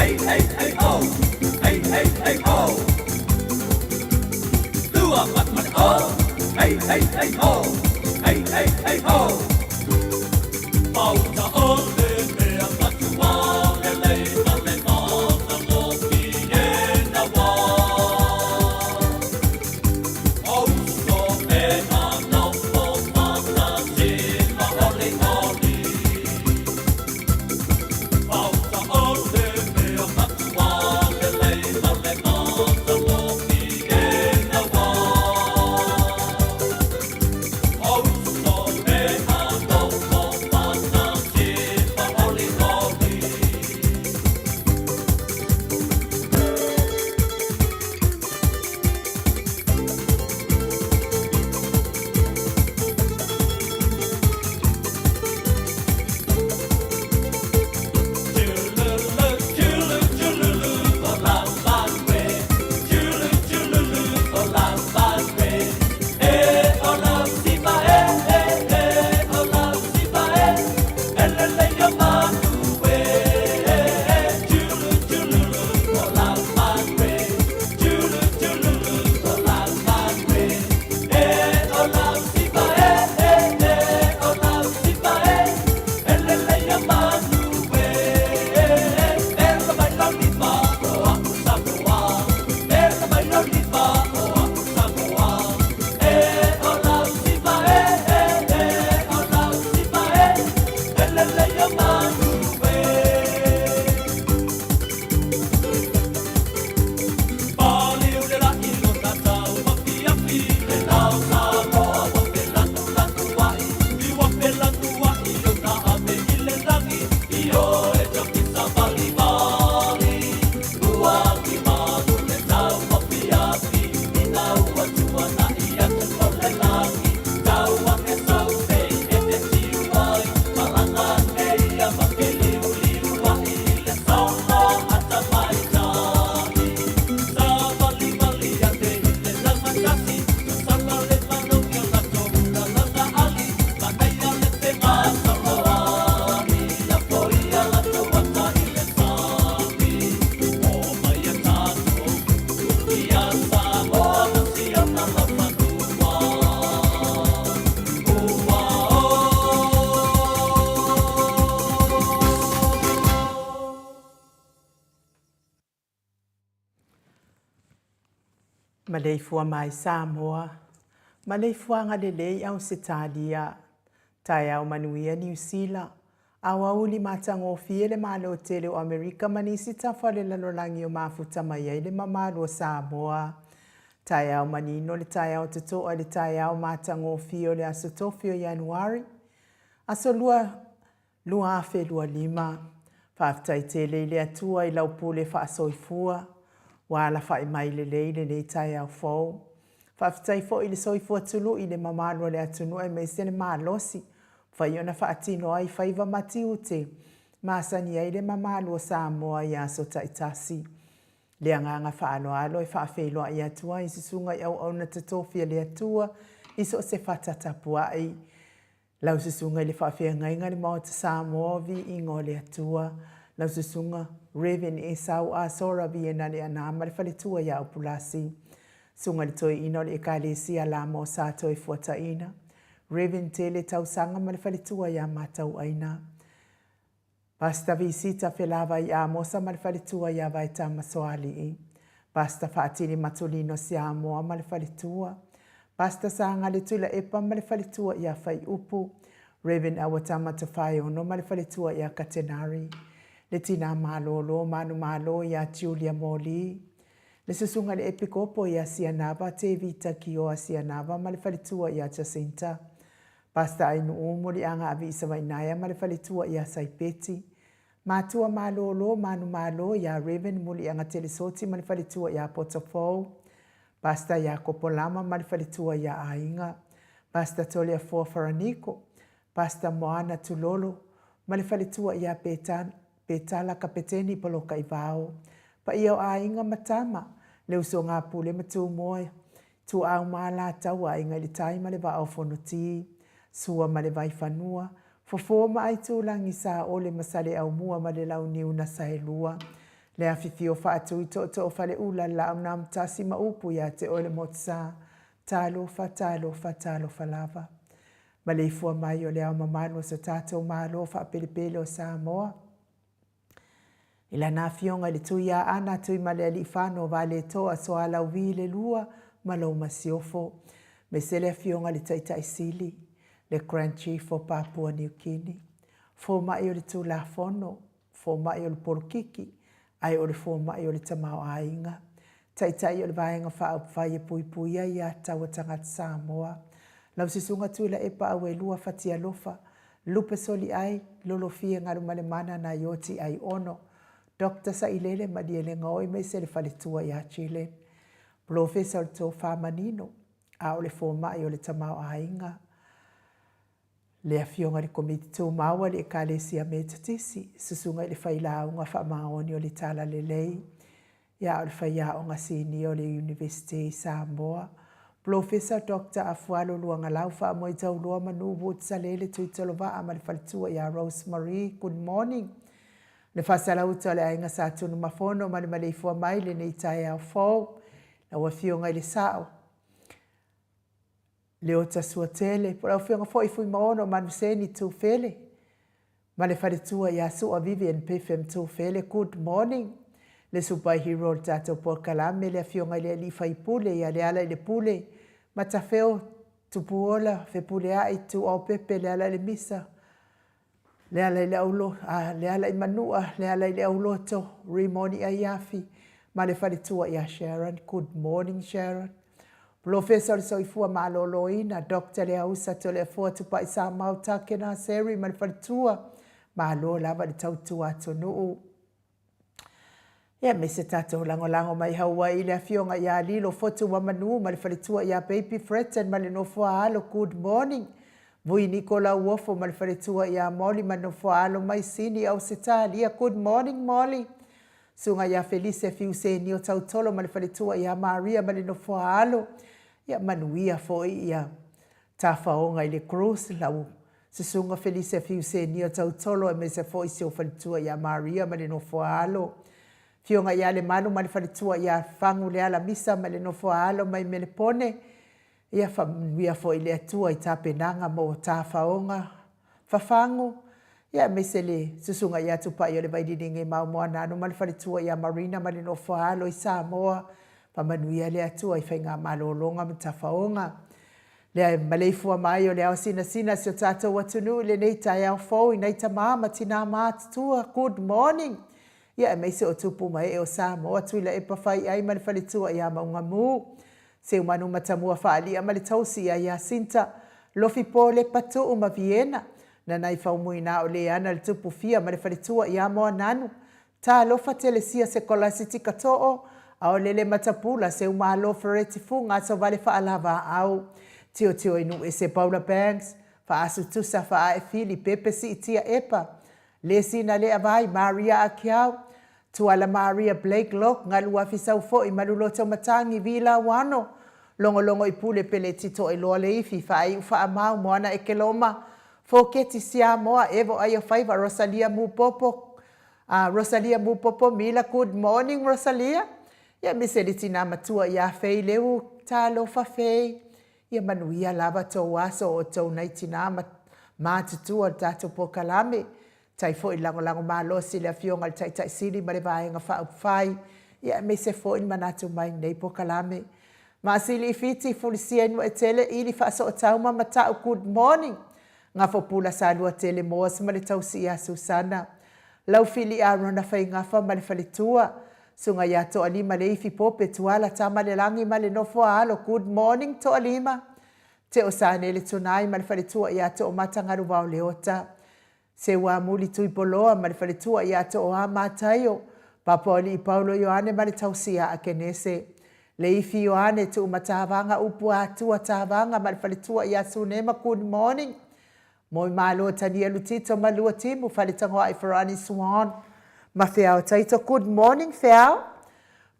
hey, hey, hey, ho. Hey, hey, hey, ho. Lua mat mat ho. Hey, hey, hey, ho. Hey, hey, hey, ho. Mau ta ole mea matua le lei male ma na mo ki e na wa. Au so e na no mo ma na si ma ole ole. Mau ta ole mea matua le lei male ma na mo ki e na wa. Au so e na no mo ma na si ma ole ole. Maleifua mai Samoa. Maleifua ngalelei au setalia. Tai au manuia New Zealand. Awa uli matango fiele malo tele o Amerika manisi tafale lalolangi o mafuta mai le mamalu o Samoa. Tai au manino le tai au tato le tai au matango fio le asotofio Januari. Aso lua afe lua lima. Whaftai tele le atua I laupule wha asoifua. Wala whai mai le leile le tai au fau. Whaftai fo I le soifua tulu I le mamalo le atunu e meise le malosi. Whai ona whaatino ai whaiva mati ute. Masani ai le mamalo o Samoa I aso taitasi. Le anganga whaalo alo e whaafeloa I atua I sisunga I au na tatofia le atua iso se whatatapua ai. Lau sisunga I le whaafea ngainga le maota Samoa vi ingo le atua. Lau sisunga Reven e sau a sora vi ena le anama le whaletua ia upulasi. Sunga le toi ino le ekalesi la mo sa toi fuata ina. Reven te le tausanga ma le whaletua ia matau aina. Basta visita felava I amosa ma le whaletua ia vai tamasoali I. Basta whaatini matulino si amoa ma le whaletua. Basta sanga le tula epa ma le whaletua ia whai upu. Reven awa tamata whai ono ma le whaletua ia katenari. Le tina malolo manu malo ia Julia Moli. Le susunga le epikopo ia Sianava te vita ki o Sianava ma le whaletua ia Jacinta. Basta ainu umu li anga avisa wainaya ma le whaletua ia Saipeti. Matua malolo manu malo ia Reven muli anga telesoti ma le whaletua ia Potofou. Basta ia Kopolama ma le whaletua ia Ainga. Basta tolia Fofaraniko. Basta Moana Tulolo ma le whaletua ia Petala kapeteni poloka I vao. Pa ia o Ainga matama. Le uso ngā pule matu moe. Tu au mala tau Ainga li tai ma le vao fonoti. Sua ma le vai whanua. Fofo ma ai tūlangi sa o le masale au mua ma le lau niu na saelua. Le afifi o whaatu i to whale ula la au nam tasi maupu ia te ole motsa. Talofa, talofa, talofa lava. Maleifua mai o le au mamano sa tātou mālofa a pelepele o Samoa. Ila nā fionga le tui a ana tui male ali whano vale toa so ala uvi le lua malo masiofo. Me sele fionga le taitai sili, le Grand Chief o Papua New Guinea. Fo mai o le tū la fono, fo mai o le porukiki, ai o le fo mai o le tamao ainga. Taitai o le vaenga wha whai e pui pui ai a tawa tangata Samoa. Lau sisunga tuila e pa awe lua fatia lofa, lupe soli ai, lolo fie ngaru male mana na yoti ai ono. Dr. Sailele madiele ngoi me se le faletua ia Chile. Professor to Famanino, a o le fōmai o le tamao ainga. Le afionga le komiti tō maua le ekalesia me tatisi, susunga le whailaunga whamaoni o le tala le lei. Ia o le whaiaonga sini o le University Samoa. Professor Dr. Afualo luanga laufa mo i tau lua manu wotsa lele tui tolova ama le faletua ia Rosemary. Good morning. Le fasala uta le ainga sa tunu mafono ma le Maleifua mai le nei tae au fōu. Na wafionga le sao. Le ota sua tele. Pora wafionga fōi fui maono manu seni tu fele. Ma le faletua ia sua Vivian PFM tu fele. Good morning. Le superhero tato por kalame le afionga le alifa i pule ia le ala le pule. Ma ta feo tu puola fe pule ai tu au pepe le ala le misa. Le ala i le aulo, le ala i manua, le ala i le auloto, Rimoni Ayafi, ma le faletua ia Sharon. Good morning Sharon. Professor soifua maloloina, Dr. le ausa to le fua tupa i sa mautake na seri, ma le faletua, malo lava le tautua to nuu. Ia me se tato lango mai haua i le afionga ia lilo fotu wa manu, ma le faletua ia baby Fretten, ma le nofua alo. Good morning. Vui Nicola Uofo ma le faletua ia Molly manofua alo mai sini au setalia. Good morning Molly. Sunga ia Felice Fiuseni o tautolo ma le faletua ia Maria ma le nofua alo. Ia manuia foi ia tafaonga i le Cruz lau. Susunga Felice Fiuseni o tautolo e me se foi se o faletua ia Maria ma le nofua alo. Fionga ia le manu ma le faletua ia fangu le ala misa ma le nofua alo mai me le pone. Ia wha foi le atua i tapenanga mo tafaonga fafangu. Ia me se le susunga ia tupa i o le vaidininge mau moa nanu ma le faletua ia Marina ma le nofua alo i Samoa. Pamanuia le atua i whainga malolonga ma tafaonga. Le Maleifua mai o le au sina si o tato watunu le nei tai au fau i nei tamama tina mātutua. Good morning. Ia me se o tupu mai e o Samoa tuila e pawhai ai ma le faletua ia maunga mū. Se umanu matamua whaalia ma le tausi ia Sinta. Lofi po le patu o ma Viena. Na nai whaumuina o le ana le tupu fia ma le faletua ia moa nanu. Ta lofa telesia se kola siti katoa. Ao lele matapula se umalo fereti funga so vale whaalava au. Tio inu e se Paula Banks. Whaasu tusa wha e fili pepe si itia epa. Le sina le avai Maria Akiau. Tuala Maria Blake Lock ngalu afisau fo i malulota matangi vila wano. Longo i pule pele tito e loa le ifi whai ufa amau moana e keloma. Fo keti sia moa evo ayo whaiva Rosalia Mupopo. Rosalia Mupopo Mila. Good morning Rosalia. Ia miseriti na matua ia fei leu talo fa fei. Ia manuia lava tau waso o tau naitina mātutua tato po kalame. Tai fo i lango malo si le afionga le tai sili ma le vaenga whaupwhai. Ia me se fo in manatu mai nei po kalame. Ma sili fiti fulisia inua e tele ili whaaso o tauma matau. Good morning. Nga fopula sa lua tele moas ma le tausi ia Susana. Lau fili a rona whai ngafa ma le faletua. Sunga ia to alima le ifi pope tuala tama le langi ma le nofo alo. Good morning to alima. Te o sane le tunai ma le faletua ia to o matangaru wau leota. Se wa muli tui poloa ma le faletua ia to o amatayo. Papoli i Paulo Ioane ma le tausia a kenese. Le ifi Ioane tu matavanga upu atua tavanga ma le faletua ia sunema. Good morning. Moi malo tania lutito ma lua timu faletangoa i Ferrani Swan. Ma feao taito. Good morning feao.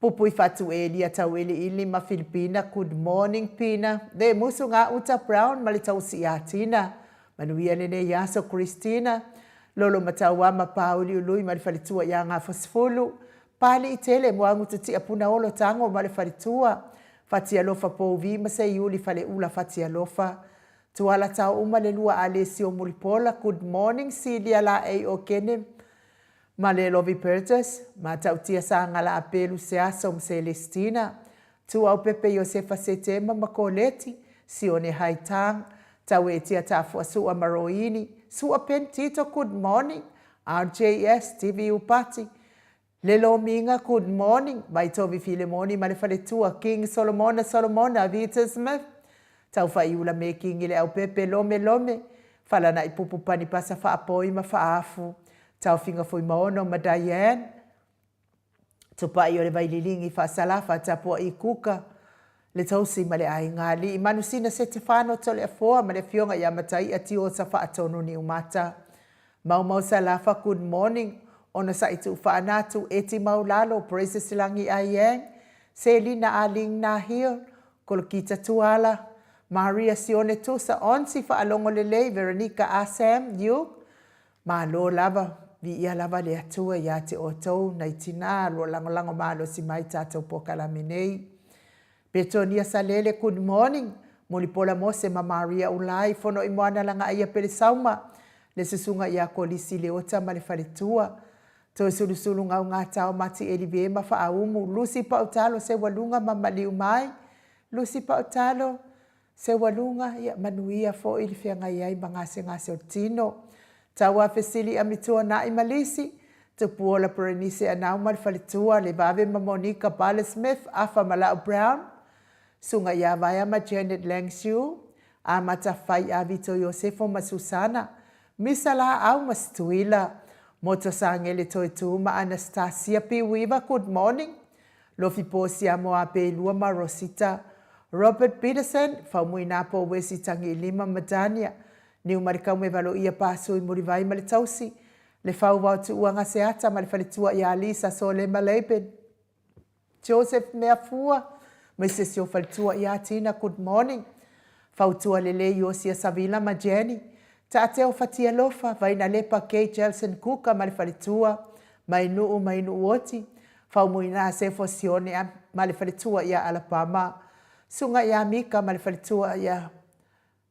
Pupui fatu elia tau ili ma Filipina. Good morning Pina. De musu nga uta Brown ma le tausia Tina. Manuia nene yaso Christina. Lolo matawa ma pauli ului ma le faletua ia ngā fosfulu. pali i tele mo angu tuti apuna olo tango ma le falitua. Fatia lofa po vi ma se yuli fale ula fatia lofa. Tuala tau uma le lua Alessio Mulipola. Good morning Celia la ei o kene. Ma le lovi Pertus. Ma tau tia sa ngala apelu se aso m Celestina. Tu au pepe Josefa Setema ma koleti. Sione haitang. Tau e tia tafu asua maroini. Sua pentito good morning. RJS TV upati. Lelo minga good morning. Mai tovi Filemoni ma le faletua King Solomona Vita Smith. Tau faiula me King ile au pepe lome. Fala na ipupu pani pasa fa apoi ma fa afu. Tau finga foi maono ma Diane. Tupa i o le vaililingi fa salafa tapua i kuka. Le tausi ma le ai ngali. I manusina se te whano tole a foa ma le fionga ia matai ati o sa fa atonu ni umata. Mau salafa good morning. Ona sa itu whaanatu eti maulalo praise silangi ayeng. Selina aling na hir. Kolokita tuala. Maria sione tusa onsi whaalongo lele. Veronica Asam yu. Malo lava. Vi ia lava le atua ia te otou. Naitina lo lango malo si mai tatou pokala minei. Betonia salele good morning. Mulipola mose ma Maria ulai. Fono imoana langa ia pele sauma. Le susunga ia kolisi le ota ma le faletua. Toi sulu ngā tau mati elive ma whaaumu. Lucy Pautalo se walunga ma maliu mai. Lucy Pautalo se walunga ia manuia fo ili whianga iai ma ngase o tino. Tau a fesili a mitua na i malisi. Te puola perenise anau ma le faletua le vave ma Monica Bale Smith afa Malau Brown. Sunga ia vaya ma Janet Langshu. A mata fai a Vito Yosefo ma Susana. Misala au ma Stuila. Moto sangele toi tu ma Anastasia Piwiva, good morning. Lofi posi a moa pe lua ma Rosita. Robert Peterson, faumui napo wesi tangi lima madania. Niu marikau me valo ia pasu i murivai ma le tausi. Le fau wau tu uanga se ata ma le falitua i Alisa so le Maleben. Joseph Maleifua, me se sio falitua i Atina, good morning. Fautua lele Yosia Savila ma Jenny. Tāteo fatia lofa, vai na lepa Kay Jelson Kuka ma le falitua, mai nuu oti. Fau muina se fosione ma le falitua ia Alabama. Sunga ia Mika ma le falitua ia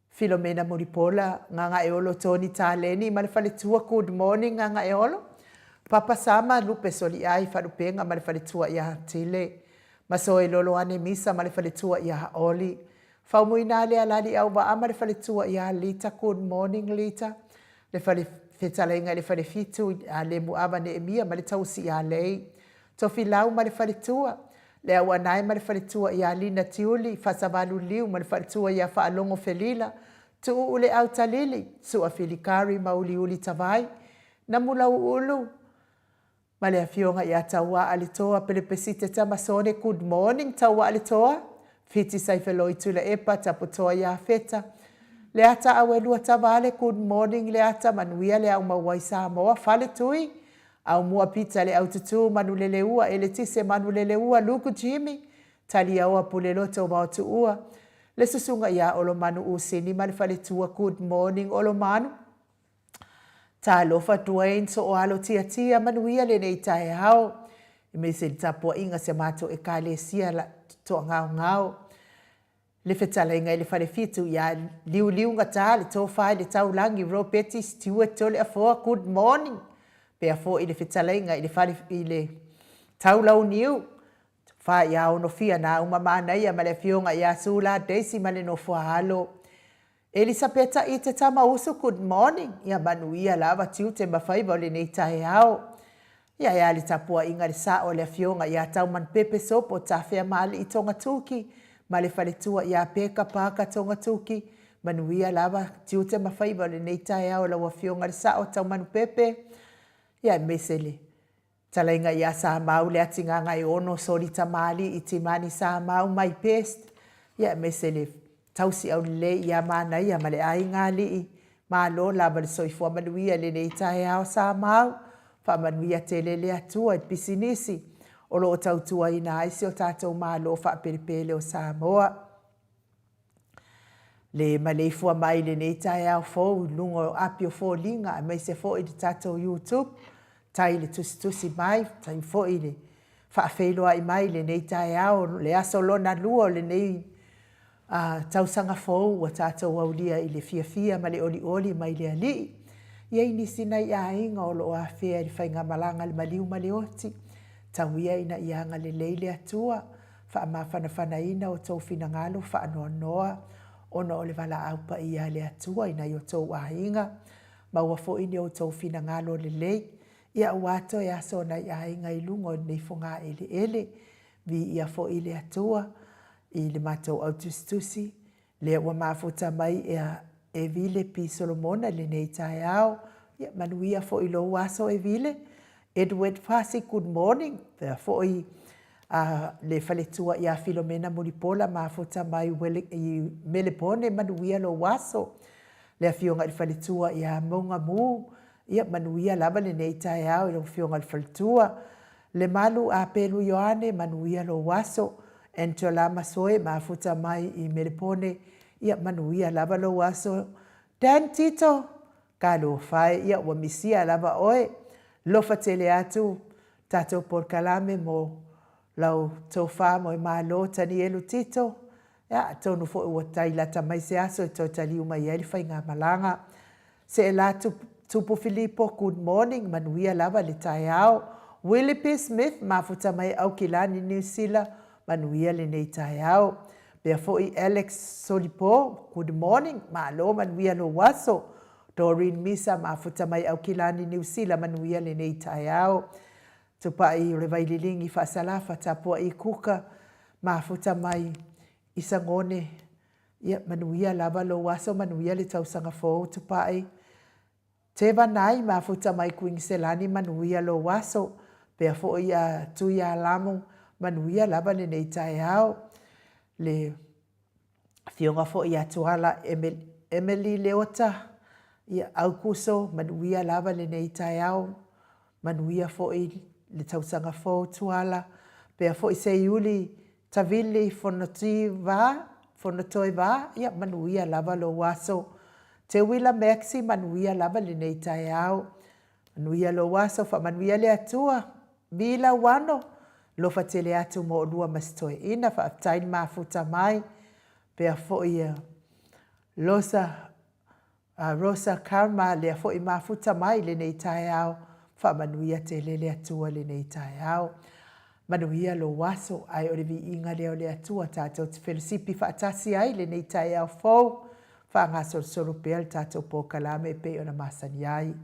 Filomena Muripola, nganga eolo Tony Taleni ma le falitua good morning nganga eolo. Papa Sama lupe soli ai farupenga ma le falitua ia Tile. Masoe lolo ane misa ma le falitua ia Oli. Faumuina le alali au wa ama le faletua ia Lita, good morning Lita. Le fale fetalenga le fale fitu le muava ne emia ma le tausi ia lei. Tofi lau ma le faletua. Le au anai ma le faletua ia Lina Tiuli, fasavalu liu ma le faletua ia faalongo felila. Tu ule au talili, sua filikari ma uli tavai. Na mula ulu. Ma le afionga ia taua alitoa pelepesite tamasone, good morning taua alitoa. Fiti saifelo tula epa taputoa ia feta. Le ata awelua tavale, good morning le ata manuia le au mawai Samoa, fale tui. Au mua pita le au tutu manuleleua, ele tise manuleleua, luku Jimmy. Tali aua puleloto mautu ua. Le susunga ia olomanu usini mani fale tua, good morning olomanu. Ta lofa Dwayne so o alo tia manuia le nei tae hao. Me se tapua inga se mato e kale sia la to ngau. Le fetala inga le fale fitu ya liu ngata le to fai le tau langi Robert Stewart tole afo good morning. Pe afo ile fetala inga ile fale ile tau lau niu. Fa ya ono fia na uma mana ia male fionga ya sula Daisy male no fo halo. Elisabetta ite tama usu good morning. Ya manuia lava tiute mafaiva le nei tae hao. Ya li tapua inga le sao le fionga ya tau man pepe sopo tafea mali i tonga tuki. Male faletua ya peka paka tonga tuki. Manuia lava tiute mafaiva le nei tae hao la wafionga le sao tau manu pepe. Ya mesele. Tala inga ya sa mau le atinga ngai ono soli tamali i timani sa mau mai pest. Ya mesele. Tausi au le ya mana ya male ai ngali i. Ma lo lava le soifua manuia le nei tae hao sa mau. Whamanuia te lele atua i pisinisi. O lo o tautua ina aisi o tātou mālo whaperepele o Samoa. Le Maleifua mai le nei tae au fōu lungo o api o fō linga. A mai se fō i le tātou YouTube. Tai le tusi mai. Tai fō i le whaawheloa I mai le nei tae ao, le aso lona lua le nei tausanga fōu wa tātou aulia i le fia ma le oli mai le ali. Iei nisi nei a inga o lo a whea i whainga malanga le maliu ma le oti. Tauia ina i anga le leile atua, wha ma whana ina o tau fina ngalo, wha noa ona o le wala aupa i a le atua ina i o tau a inga. Maua fo ini o tau fina ngalo le lei. Ia uato e aso na i a inga i lungo nei fonga ele. Vi ia fo i le atua, i le matou autustusi. Le ua mafuta mai e vile pi Solomona le nei tae ao. Ia manuia fo i lo aso e vile. Edward Pasi, good morning. Fo i le faletua i a Filomena Muripola mafuta mai i Melepone manuia lo aso. Le fionga i faletua i a Monga Mu. Ia manuia lava le nei tae ao i lo fionga i faletua. Le malu a Pelu Ioane manuia lo aso. Entola Masoe mafuta mai i Melepone. Ia manuia lava lo aso. Dan Tito, ka lo fai ia ua misia lava oe. Lofa tele atu, tato por kalame mo lau tofa mo i malo tani elu Tito. Ia tonu fo ua tailata mai se aso i tau tali uma i elifai ngā malanga. Se la tupu Filipo, good morning, manuia lava le tae ao. Willie P. Smith, mafuta mai au kilani New Zealand, manuia le nei tae ao. Bea fo i Alex Solipo, good morning, malo manuia lo waso. Doreen Misa, mafuta mai au kilani New Zealand, manuia le nei tae ao. Tupa i rewaililingi whaasalafa, tapua i kuka, mafuta mai i sangone. Ia manuia lava lo waso, manuia le tausanga fōu, tupa i. Teva nai, mafuta mai Queenselani, manuia lo waso. Bea fo i a tuia lamu, manuia lava le nei tae ao. Le fionga fo i atuala Emily Leota, ia aukuso, manuia lava le nei tae ao. Manuia fo i le tausanga fo tuala. Bea fo i se iuli tavili fonotoi va, ia manuia lava lo waso. Te wila Maxi, manuia lava le nei tae ao. Manuia lo waso, fa manuia le atua. Vila wano, lofa tele atu mo lua mastoe ina, fa aptain mafuta mai. Pea fo i Rosa Karma, lea fo i mafuta mai le nei tae ao. Fa manuia tele le atua le nei tae ao. Manuia lo waso, ai ore vi inga leo le atua, tātou te whelisipi fa atasi ai le nei tae ao fau. Fa ngā soro pea le tātou pō kalame pe ona masani ai.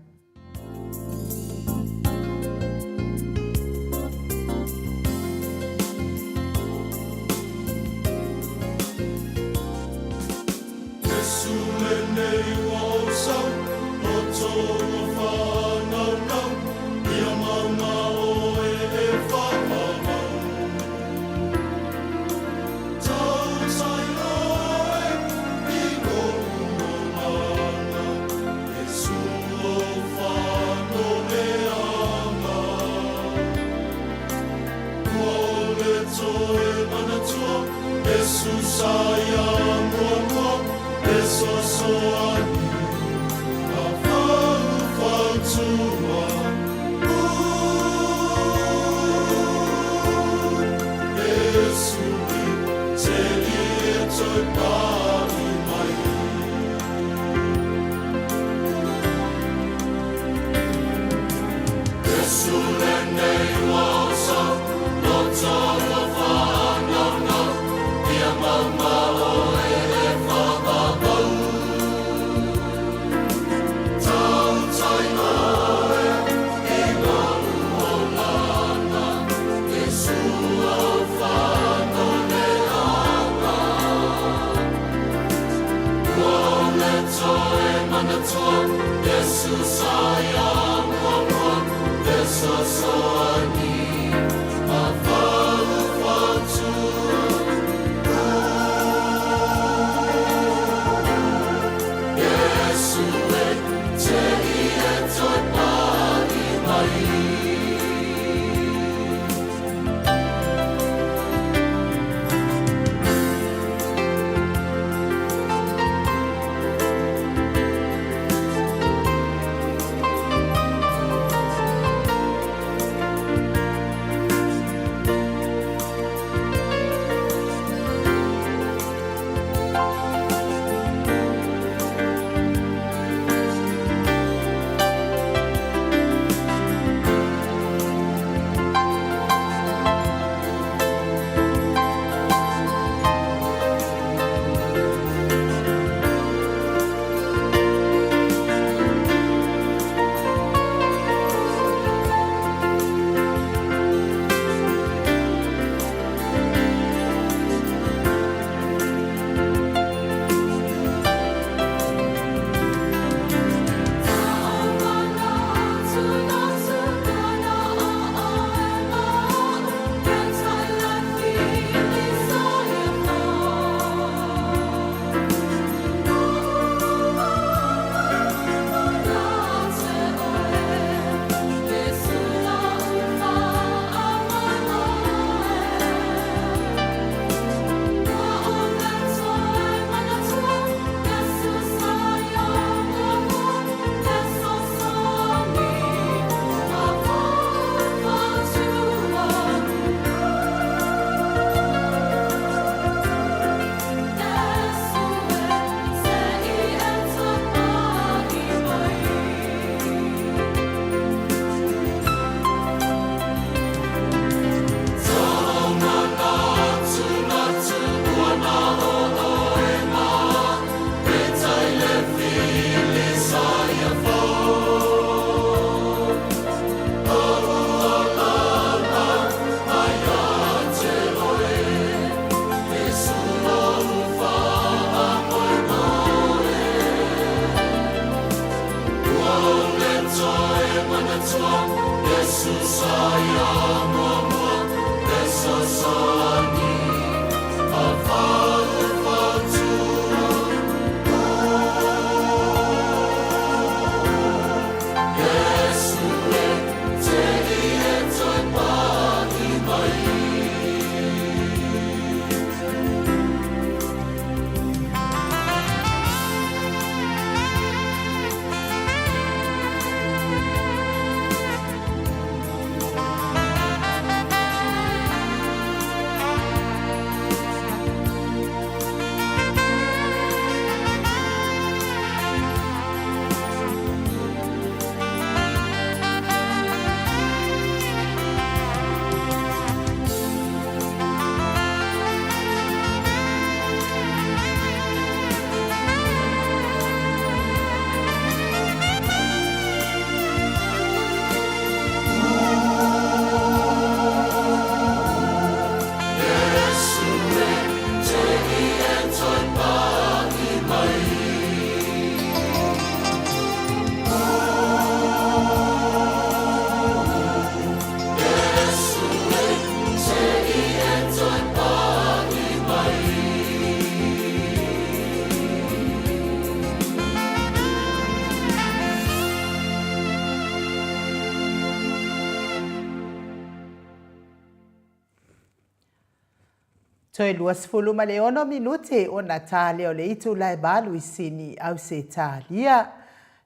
Toi luas fulu ma le ono minute o na tale o le itu lai balu I sini au se talia.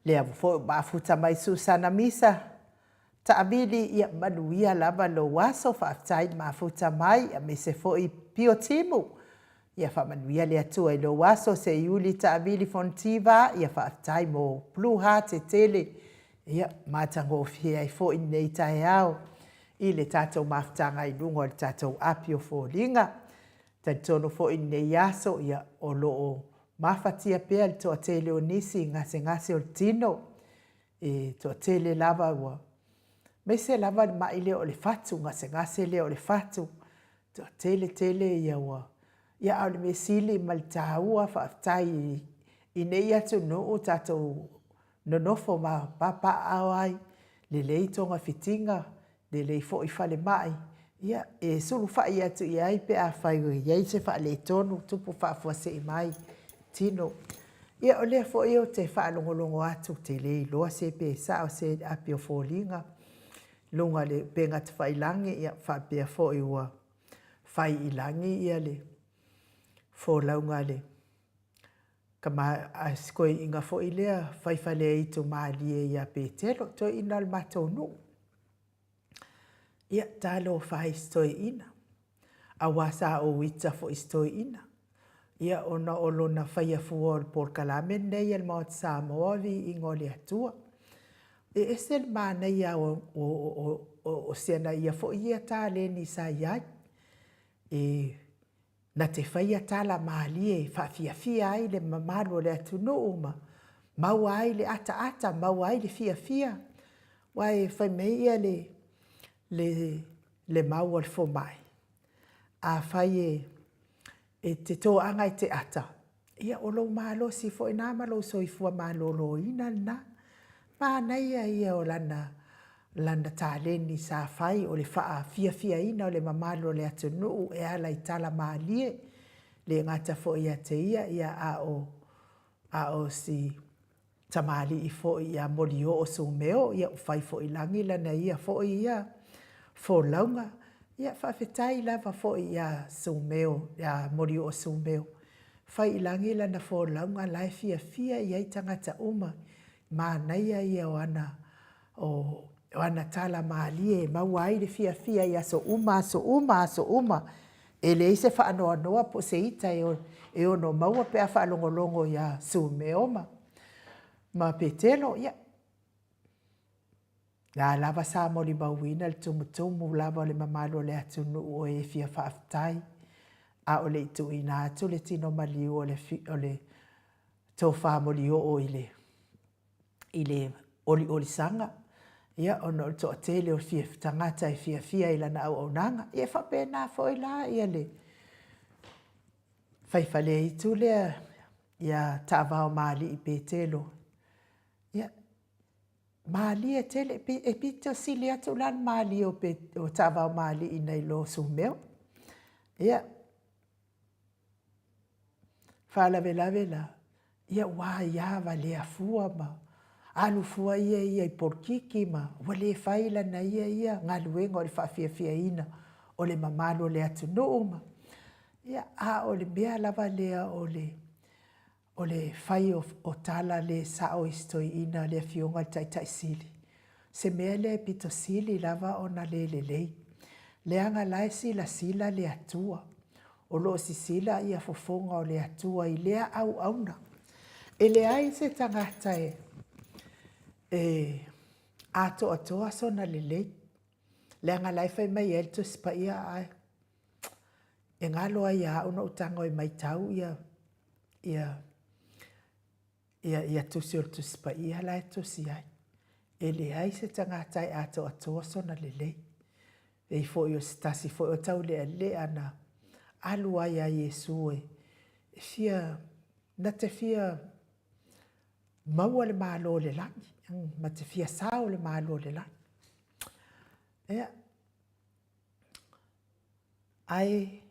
Le avu bafuta mai Susana Misa. Ta abili ia manuia lava lo waso whaaftai mafuta mai a me se foi pio timu. Ia whamanuia le atua I lo waso se iuli ta abili fontiva ia whaaftai mo pluha te tele. Ia matango fie ai foi nei tae au. I le tatou mafutanga I lungo le tatou apio fōlinga. Tantono fo I nei aso ia o loo mafatia pea le toa tele o nisi ngase o tino. Toa tele lava ua. Me se lava mai leo o le fatu ngase leo o le fatu. Toa tele ia ua. Ia au le mesili ma le tāua whaaftai I nei atu no tatou nonofo ma papa au ai. Le leitonga fitinga. Le lei fo I fale mai. Ia, sulu whai atu I ai pe a whai iei se wha le tonu, tupu whaafua se I mai, tino. Ia o lea fo eo te whaalongolongo atu, te lei loa se pe sa o se apio fōlinga. Lunga le penga te whailangi, ia whaapea fo I ua whai ilangi ia le fōlaunga le. Kama a skoi inga fo I lea, whai whale I tu maalie ia pe telo, to ina al matonu. Ia talo whai stoi ina. A wasa o wita fo stoi ina. Ia ona olona whai a fua o por kalame nei al maot Samoa vi ingo le atua. Esel mana ia o sena ia fo ia tale ni sa iai. Na te whai a tala maalie, fia ai le mamaro le atunu uma. Mau ai le ata, mau ai le fia. Wai whai mei ia le mau al fo mai. A whai te tō anga I te ata. Ia o lo malo si fo ina malo so I fua malo lo ina na. Mana ia o lana tāleni sa whai o le wha fia ina o le mamalo le atunu e ala I tala maalie. Le ngata fo ia te ia a o si tamali I fo ia moli o so meo ia o whai fo ilangi lana ia fo ia fo launga. Ia whawhetai lava fo ia sumeo, ia mori o sumeo. Whai ilangi lana fo launga lai fia ia I tangata uma. Ma naia ia o ana tala maalie, mauai le fia ia so uma. E le ise wha noa po se ita e ono maua pe a wha longo ia sumeo ma. Ma petelo, ia. La lava sa mo li bauina le tumutumu lava le mamalo le atunu o e fia whaaftai. A o le itu ina atu le tino maliu o le tofa mo li o I le oli sanga. Ia ono le toa tele o fia tangata e fia ila na au nanga. Ia whapena fo ila ia le. Whaifale itu lea ia tāwao maali I petelo. Ia maali e tele e pito sili atu lan maali o tāwao maali I nei lo sumeo. Ia whalawelawela. Ia wā ia wale a fua ma. Alu fua ia I porkiki ma. Wale whaila na ia ngā luenga o le whawhia ina. O le mamalo le atu noo ma. Ia a o le mea lava lea o le whai o tala le sao istoi ina le fionga tai sili. Se mea le pito sili lava o na le lei. Le anga lai sila le atua. O lo si sila ia fofonga o le atua I lea au auna. E le ai se tangata ato atoa so na le lei. Le anga lai whai mai elto spa ia ai. E ngalo ai a una utanga I mai tau ia tusi o tuspa ia lai tusi ai. E le ai se tangata ato atoa so na le lei. E fo I o stasi fo o tau le ana. Alu ai a Yesu fia, na te fia maua le malo le langi. Ma te fia sao le malo le langi. Ea. Ai,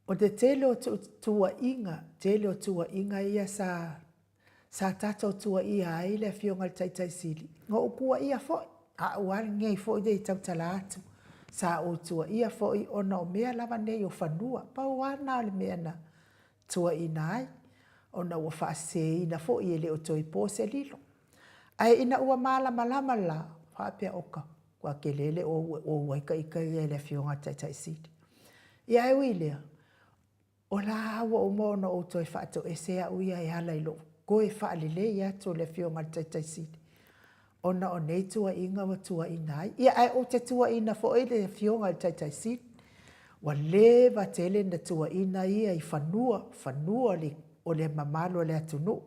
o te tele o tua inga ia sa tato tua ia ai le fionga le tai sili. Ngo ukua ia fo, a uari ngei fo I tau tala atu. sa o tua ia fo'i ona o mea lava nei o whanua. Pau ana o le mea na tua ina ai. Ona ua whaase ina fo'i ele o toi pose lilo. Ai ina ua mala malama la. Whapea oka. Kua kelele o waika ika ia le fionga tai sidi. Ia e uilea. O la hawa o mono o toi whaato e sea uia e hala ilo. Koe whaalele ia to le fionga tai sidi. Ona o nei tua inga wa tua inai. Ia ai o te tua ina fo'i le fionga tai sidi. Wa lewa tele na tua ina ia i whanua le o le mamalo le atunu.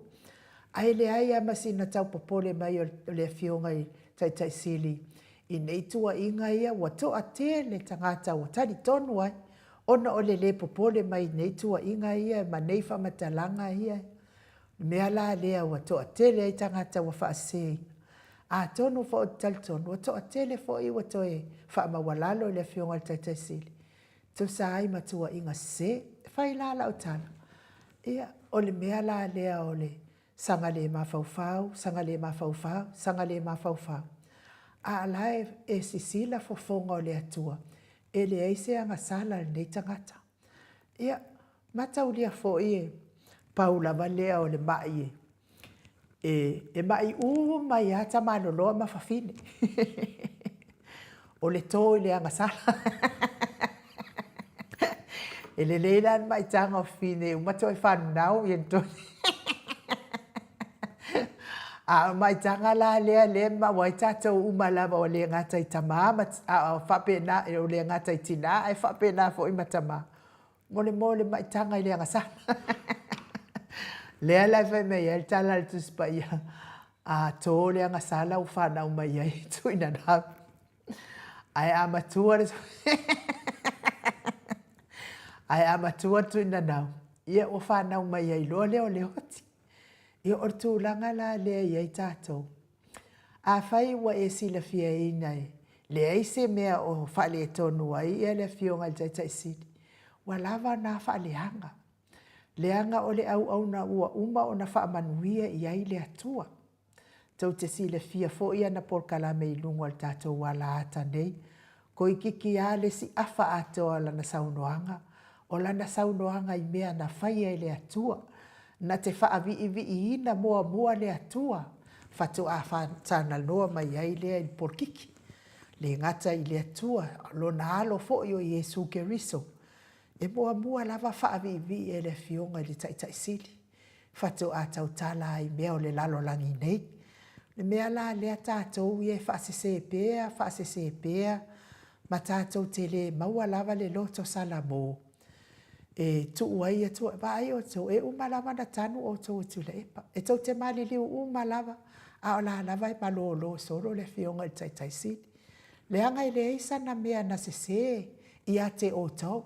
Ai le ai amasina tau popole mai o le fionga i tai sili. I nei tua inga ia wa toa te le tangata wa tari tonu ai. Ona o le popole mai nei tua inga ia ma nei whamatalanga ia. Mea la lea wa toa te le tangata wa whaasei. A tonu fo o tali tonu wa toa te le fo i wa toe whaamawalalo le fionga tai sili. Tu sa ai matua inga se, whai la o tala. Ia, o le mea la lea o le sanga le mafaufau, sanga le mafaufau, sanga le mafaufau. A alae e sisila fofonga o le atua. E le eise anga sala nei tangata. Ia, mataulia fo i paula valea o le mai e mai mai ata maloloa mafafine. O le tō i le anga sala. E le leilan mai tanga o fine, umatoi whanau i entoni. A mai tanga la lea le ma wai tātou umalava o le ngata i tamā, a whapena o le ngata i tina, ai whapena fo i matama. Mole mai tanga i le angasa. Lea lai whai mei, el tala le tuspa ia. A tō le angasala u whanau mai ai, tuina nau. Ai a matua le ai amatua tu ina nau. Ia o whanau mai ai loa leo le hoti. Ia o tūlanga la lea iai tātou. A whai wa e sila fia inai. Le eise mea o whale e tonu ai ia le fionga tai sidi. Wa lava na whale hanga. Le anga o le au na ua uma o na whaamanuia iai le atua. Tau te sila fia fo ia na porkala me ilungu al tātou wala ata nei. Ko ikiki a le si afa atoa la na saunoanga. O lana saunoanga i mea na whaia i le atua. Na te whaavi ina mua le atua. Whatu a whatana noa mai ai lea i porkiki. Le ngata i le atua. Lo na alo fo i o Yesu Keriso. E mua lava whaavi e le fionga i le tai sili. Whatu a tautala i mea o le lalo langi nei. Le mea la lea tātou i e whaasese pēa. Ma tātou te le maua lava le loto salamo. E tu uai e tu vai o tu e umalava na tanu o tu tu le epa. E tau te mali liu umalava a o la lava e malolo solo le fionga i tai sidi. Le anga i le eisa na mea na se i a te o tau.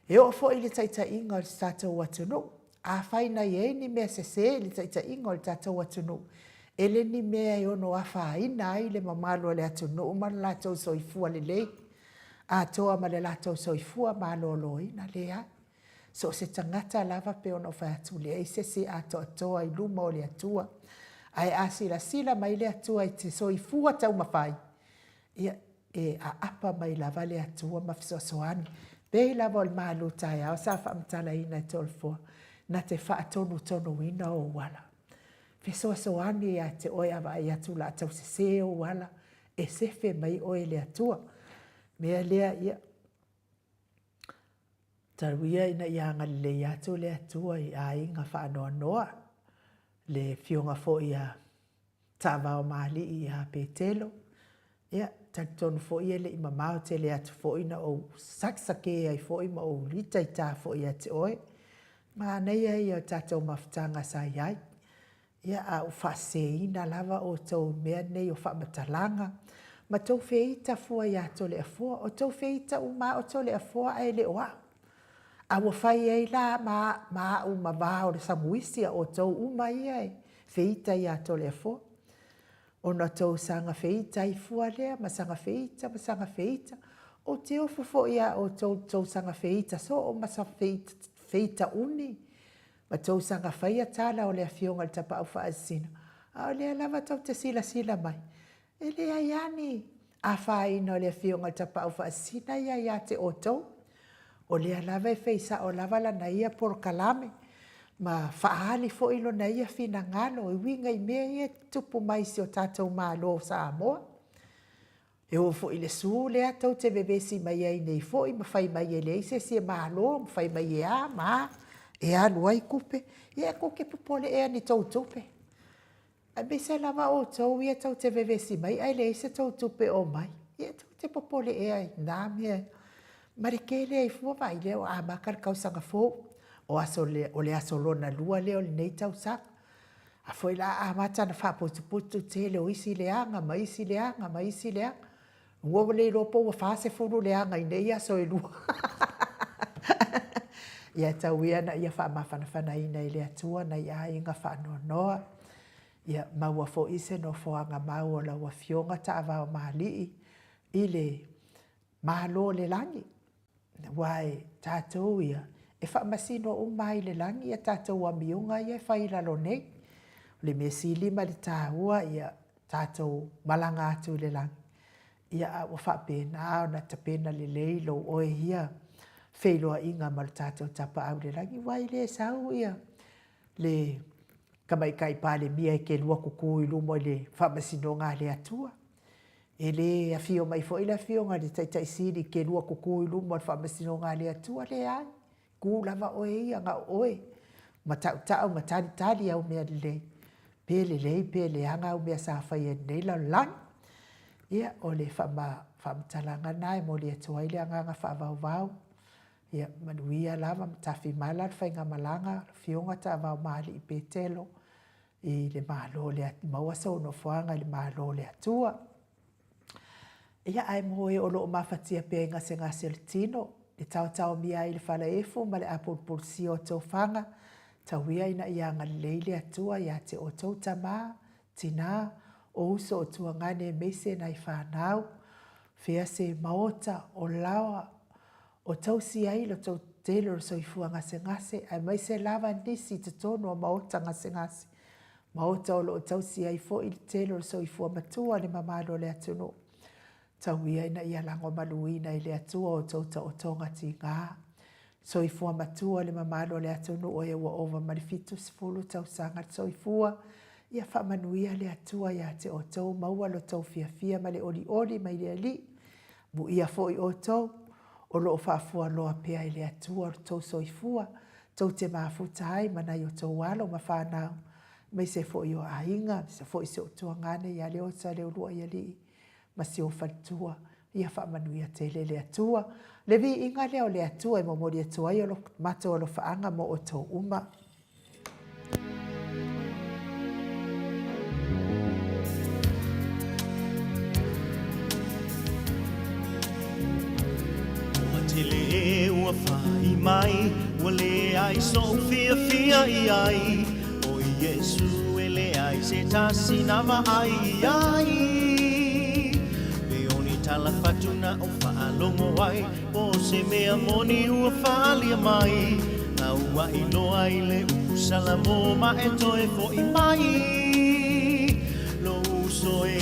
E o fo i le tai inga o le tātou atunu. A whaina i e ni mea se le tai inga o le tātou atunu. E le ni mea i ono a whaina i le mamalo le atunu. Umana la tau soifua le lei. A toa ma le latou soifua ma lolo ina lea. So se tangata lava pe ono whai atu lea. I se a toa i luma o le atua. Ai a sila mai le atua i te soifua tau mawhai. Ia e a apa mai lava le atua ma fisosoani. Pei lava o le malu tai au sa whaamtala ina i tolfua. Na te wha tonu ina o wala. Fisosoani a te oi awa i atu la tau se o wala. E sefe mai oe le atua. Mea lea ia. Taruia ina ianga le atu le atua i a inga whaanoa noa. Le fionga fo ia tāwao maali i a petelo. Ia, tatonu fo ia le ima mao te le atu fo ina o saksake ai fo ima o rita i tā fo ia te oe. Ma nei ai o tātou mafutanga sa iai. Ia a o whase ina lava o tau mea nei o whamatalanga. Ma tau feita fua ia tole a fua. O tau feita uma o tole a fua ai le oa. A wa whai ei la ma uma wā o le samuisia o tau uma ia e. Feita ia tole a fua. O na tau sanga feita i fua lea. Ma sanga feita. O te ofu fo ia o tau sanga feita. So o masa feita uni. Ma tau sanga whaia tala o lea fionga le tapa au whaasina. A o lea lava tau te sila mai. E lea iani, a whaina o le whionga tapa au whaasina ia te otou. O lea lava e whaisa o lava la na ia por kalame. Ma whaali fo ilo na ia whina ngalo. E winga i mea ia tupu mai si o tātou mālo Samoa. E o fo ile su lea tau te bebesi mai ai nei fo i ma whai mai e leise si e mālo. Ma whai mai e a maa. E alu ai kupe. Ia kuke pupole ea ni tau tupe. A me se lava o tau ia tau te bebesi mai ai leise tau tupe o mai. Ia tau te popole ea i nā mea. Marikele ai fua vai leo a makar kausanga fo. O le aso lona lua leo le nei tau sak. A foi la a mata na whapotuputu te leo isi leanga, ma isi leanga, ma isi leanga. Ua le ropo wa whase furu leanga i nei aso e lua. Ia tau ia na ia wha mawhanawhana ina i le atua na ia inga whanoa noa. Ia maua fo ise no foanga mau o la ua fionga ta avao mahali i le mahalo le langi. Wai tātou ia. E whaamasino o mai le langi ia tātou a miunga ia e whailalo nei. Le mea silima le tāua ia tātou malanga atu le langi. Ia a whapena o na tapena le leilo o e hia. Whailoa inga ma le tātou tapa au le langi. Wai le sau ia. Le kamai kai pāle mia e ke lua kuku i lumo le whaamasino ngā le atua. E le a fio mai fo ila fio ngā le taitai siri ke lua kuku i lumo le whaamasino ngā le atua le ai. Ku lava oe ia ngā oe. Ma tau ma tali au mea le. Pele lei pele anga au mea sa whai e nei lau lang. Ia o le whaamatalanga nai mo le atua ile anga ngā whaavau vau. Ia manuia lava matafi mala whai ngā malanga fionga ta vau mahali i petelo. I le mahalo le maua sau no whaanga le mahalo le atua. Ia ai moe o loo mawhatia pe ngase ngase le tino. Le tau mia i le whala efu ma le apulpulsi o tau whanga. Tau ia ina ia ngā leile atua ia te o tau tamā, tina, o uso o tua ngane meise na i whanau. Fea se maota o lawa o tau si ai lo tau telo o soifua ngase ngase. Ai mai se lava nisi te tono o maota ngase ngase. Maota o lo tau si ai fo i telo o soifua matua le mamalo le atunu. Tau ia ina ia lango maluina i le atua o tauta o tonga ti ngā. Soifua matua le mamalo le atunu o e ua ova marifitu sifulu tau sanga soifua. Ia whamanuia le atua ia te o tau maua lo tau fia ma le oli mai le ali. Mu ia fo i o tau. O lo whaafua loa pea i le atua o tau soifua. Tau te mafuta ai manai o tau walo ma whanau. Mai se fo i o ainga, se fo i se o tua ngane ia leo sa leo lua i ali. Ma si o whatua, ia whaamanuia te le atua. Le vi inga leo le atua e momori atua i o lo mato o lo whaanga mo o tau uma. Ua te le ua whai mai, ua le ai so fia i ai. O Yesu e le ai se tasi nama ai ai. Tala fatuna o whaalongo ai, po se mea moni ua whaalia mai. Na ua iloa i le usala mo ma e toe fo i mai. Lo uso e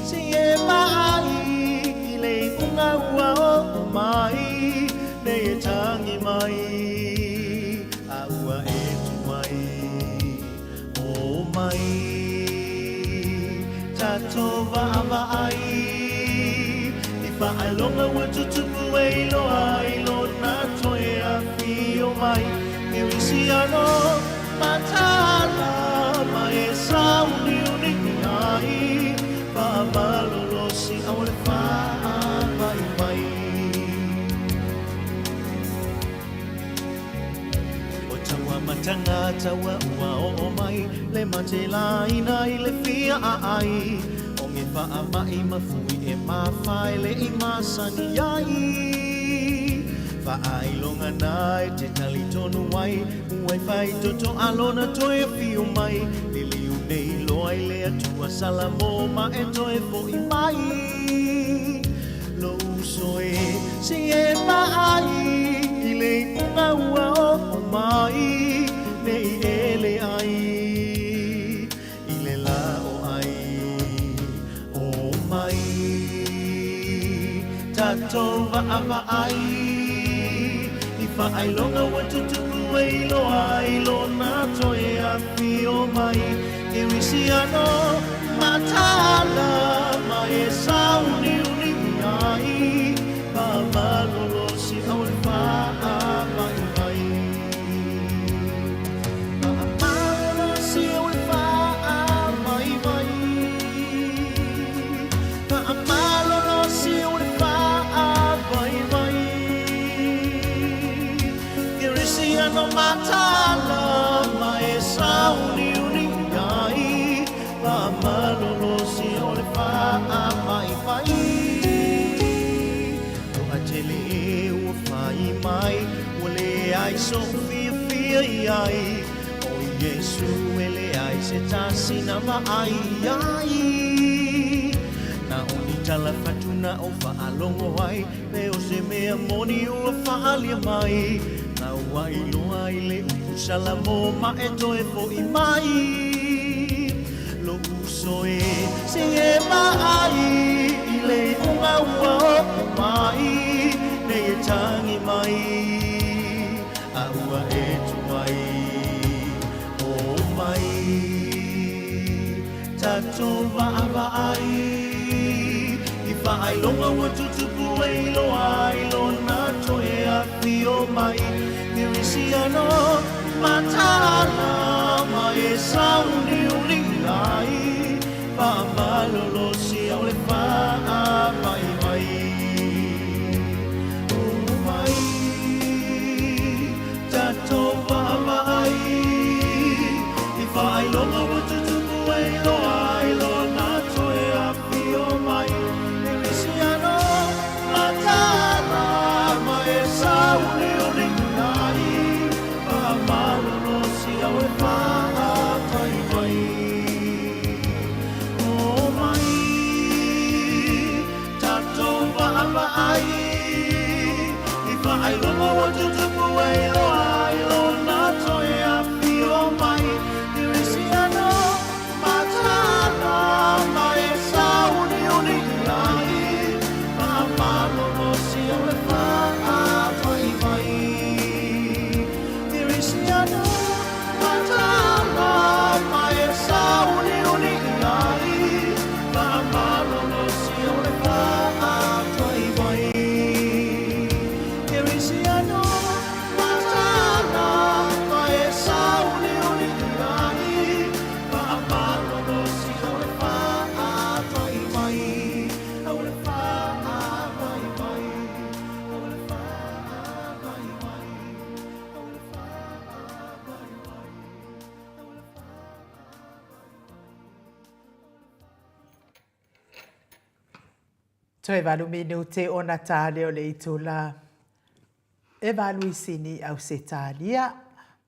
se e mai, i le unga ua o mai. Ne e tangi mai, a ua e tu mai, o mai. Tato va ai. Whaalonga wa tutupu e ilo na toe a fio mai. Me wisi ano matala ma e sauni uniki ai. Whaamalolo si awale whaamai mai. O taua matanga taua ua o mai. Le mate la ina i le fia a ai. O nge whaamai mafui e mawhai le i masani ai. Whaailonga nai te tali tonu ai. Uai whai toto alona toe whiu mai. Liliu nei loa i le atua salamo ma e toe fo i mai. Lo uso e si e mai. I le unga ua o mai. Nei ele ai. I le la o ai. O mai. Tatou Va'ava'ai I whaailonga wa tutuku e iloa ilo nā toe a whio mai I risi ano matala mai e sauni uni ai Pamalolo si au le wha mai mai Pamalolo si au le wha mai mai Pamalolo si au le wha mai mai Kirisi ano matala mai e sauni uni ai Pamalolo si au le wha mai mai Tele ua whai mai Ua le ai so fia ai O Yesu ele ai se tāsina ma ai ai Na oni tala whatuna o whaalongo ai Me o se mea moni ua whaalia mai Na ua iloa i le usala mo ma e toe fo i mai Lo uso e se e mai I le unga ua o mai Nei e tangi mai, a ua e tu mai, o mai. Tatou va'ava'ai, I whaailonga wa tutupu e iloa ilo nā toe a whio mai. I risi ano matala mai e sauni uli ai, Pamalolo si au le wha'avai mai. Tatou va'ava'ai I whaailonga wa tutupu e iloa ilo nā toe a whio mai I risi ano matala mai e sauni uli ai Pamalolo si au e wha'atai mai O mai Tatou va'ava'ai I whaailonga wa tutupu e iloa Toi walu minu te ona tāle o le itula. E walu isini au se tālia.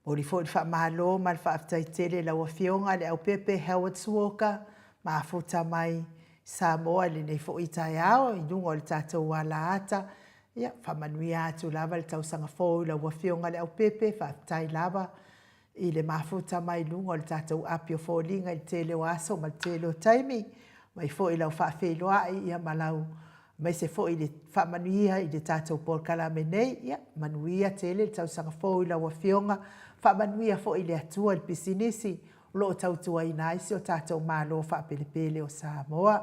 Mori fo i whaamalo ma le whaaftai tele la wafionga le au pepe Howard Walker. Ma futa mai Samoa le nei fo i tai ao. I nungo le tātou wala ata. Ia, whamanui atu lava le tausanga fōu la wafionga le au pepe. Whaaftai lava. I le mafuta mai lungo le tātou apio fōlinga i tele o aso ma tele o taimi. Mai fo i lau whaafeloa i ia malau. Mai se fo i le whaamanuia i le tātou por kalame nei, ia, manuia tele, le tau sanga fo i la wafionga, whaamanuia fo i le atua i pisinisi, lo o tautua i naisi o tātou mālo whaapelepele o Samoa.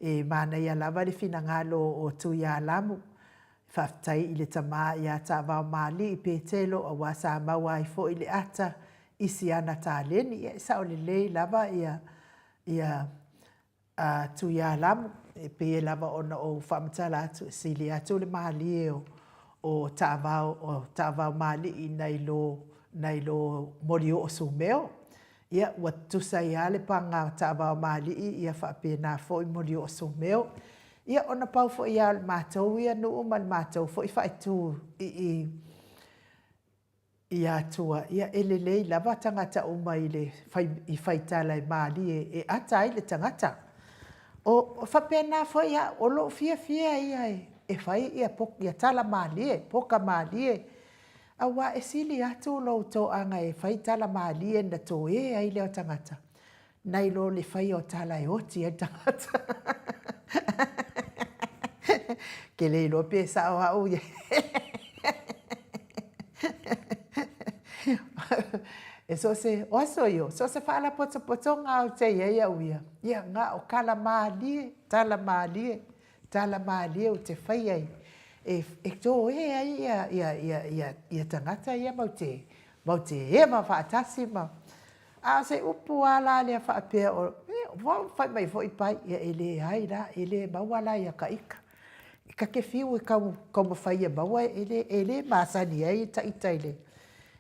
E mana ia lava le fina ngalo o tuia alamu, whaaftai i le tama i a tāwao mali i pētelo a wa Samoa i fo i le ata isi ana tāleni, ia sa o le lei lava ia tuia alamu, e pe lava ona o whamatala atu sili atu le mahali o tāwao mali i nei lo mori o sumeo. Ia watusa i ale panga tāwao mali ia whapena fo i mori o sumeo. Ia ona pau fo i ale mātou ia nuu mal mātou fo i whaitu i atua. Ia elelei lava tangata uma i whaitala i mali e ata i le tangata. O whapena fo ia o lo fia ia e whai ia ia tala malie, poka malie. A wa e sili atu lo to anga e whai tala malie na to e ai leo tangata. Nai lo le whai o tala e oti e tangata. ke le lo pe sa wa u e so se oso yo so se fala poto nga o te ia uia ia nga o kala mali tala mali o te fai ai e to ia tangata ia mau te e ma faatasi ma a se upu ala le fa pe o fa mai foi pai ia ele ai la ele mawala ia kaika ka ke fiu ka como fai ba wa ele masani ai taile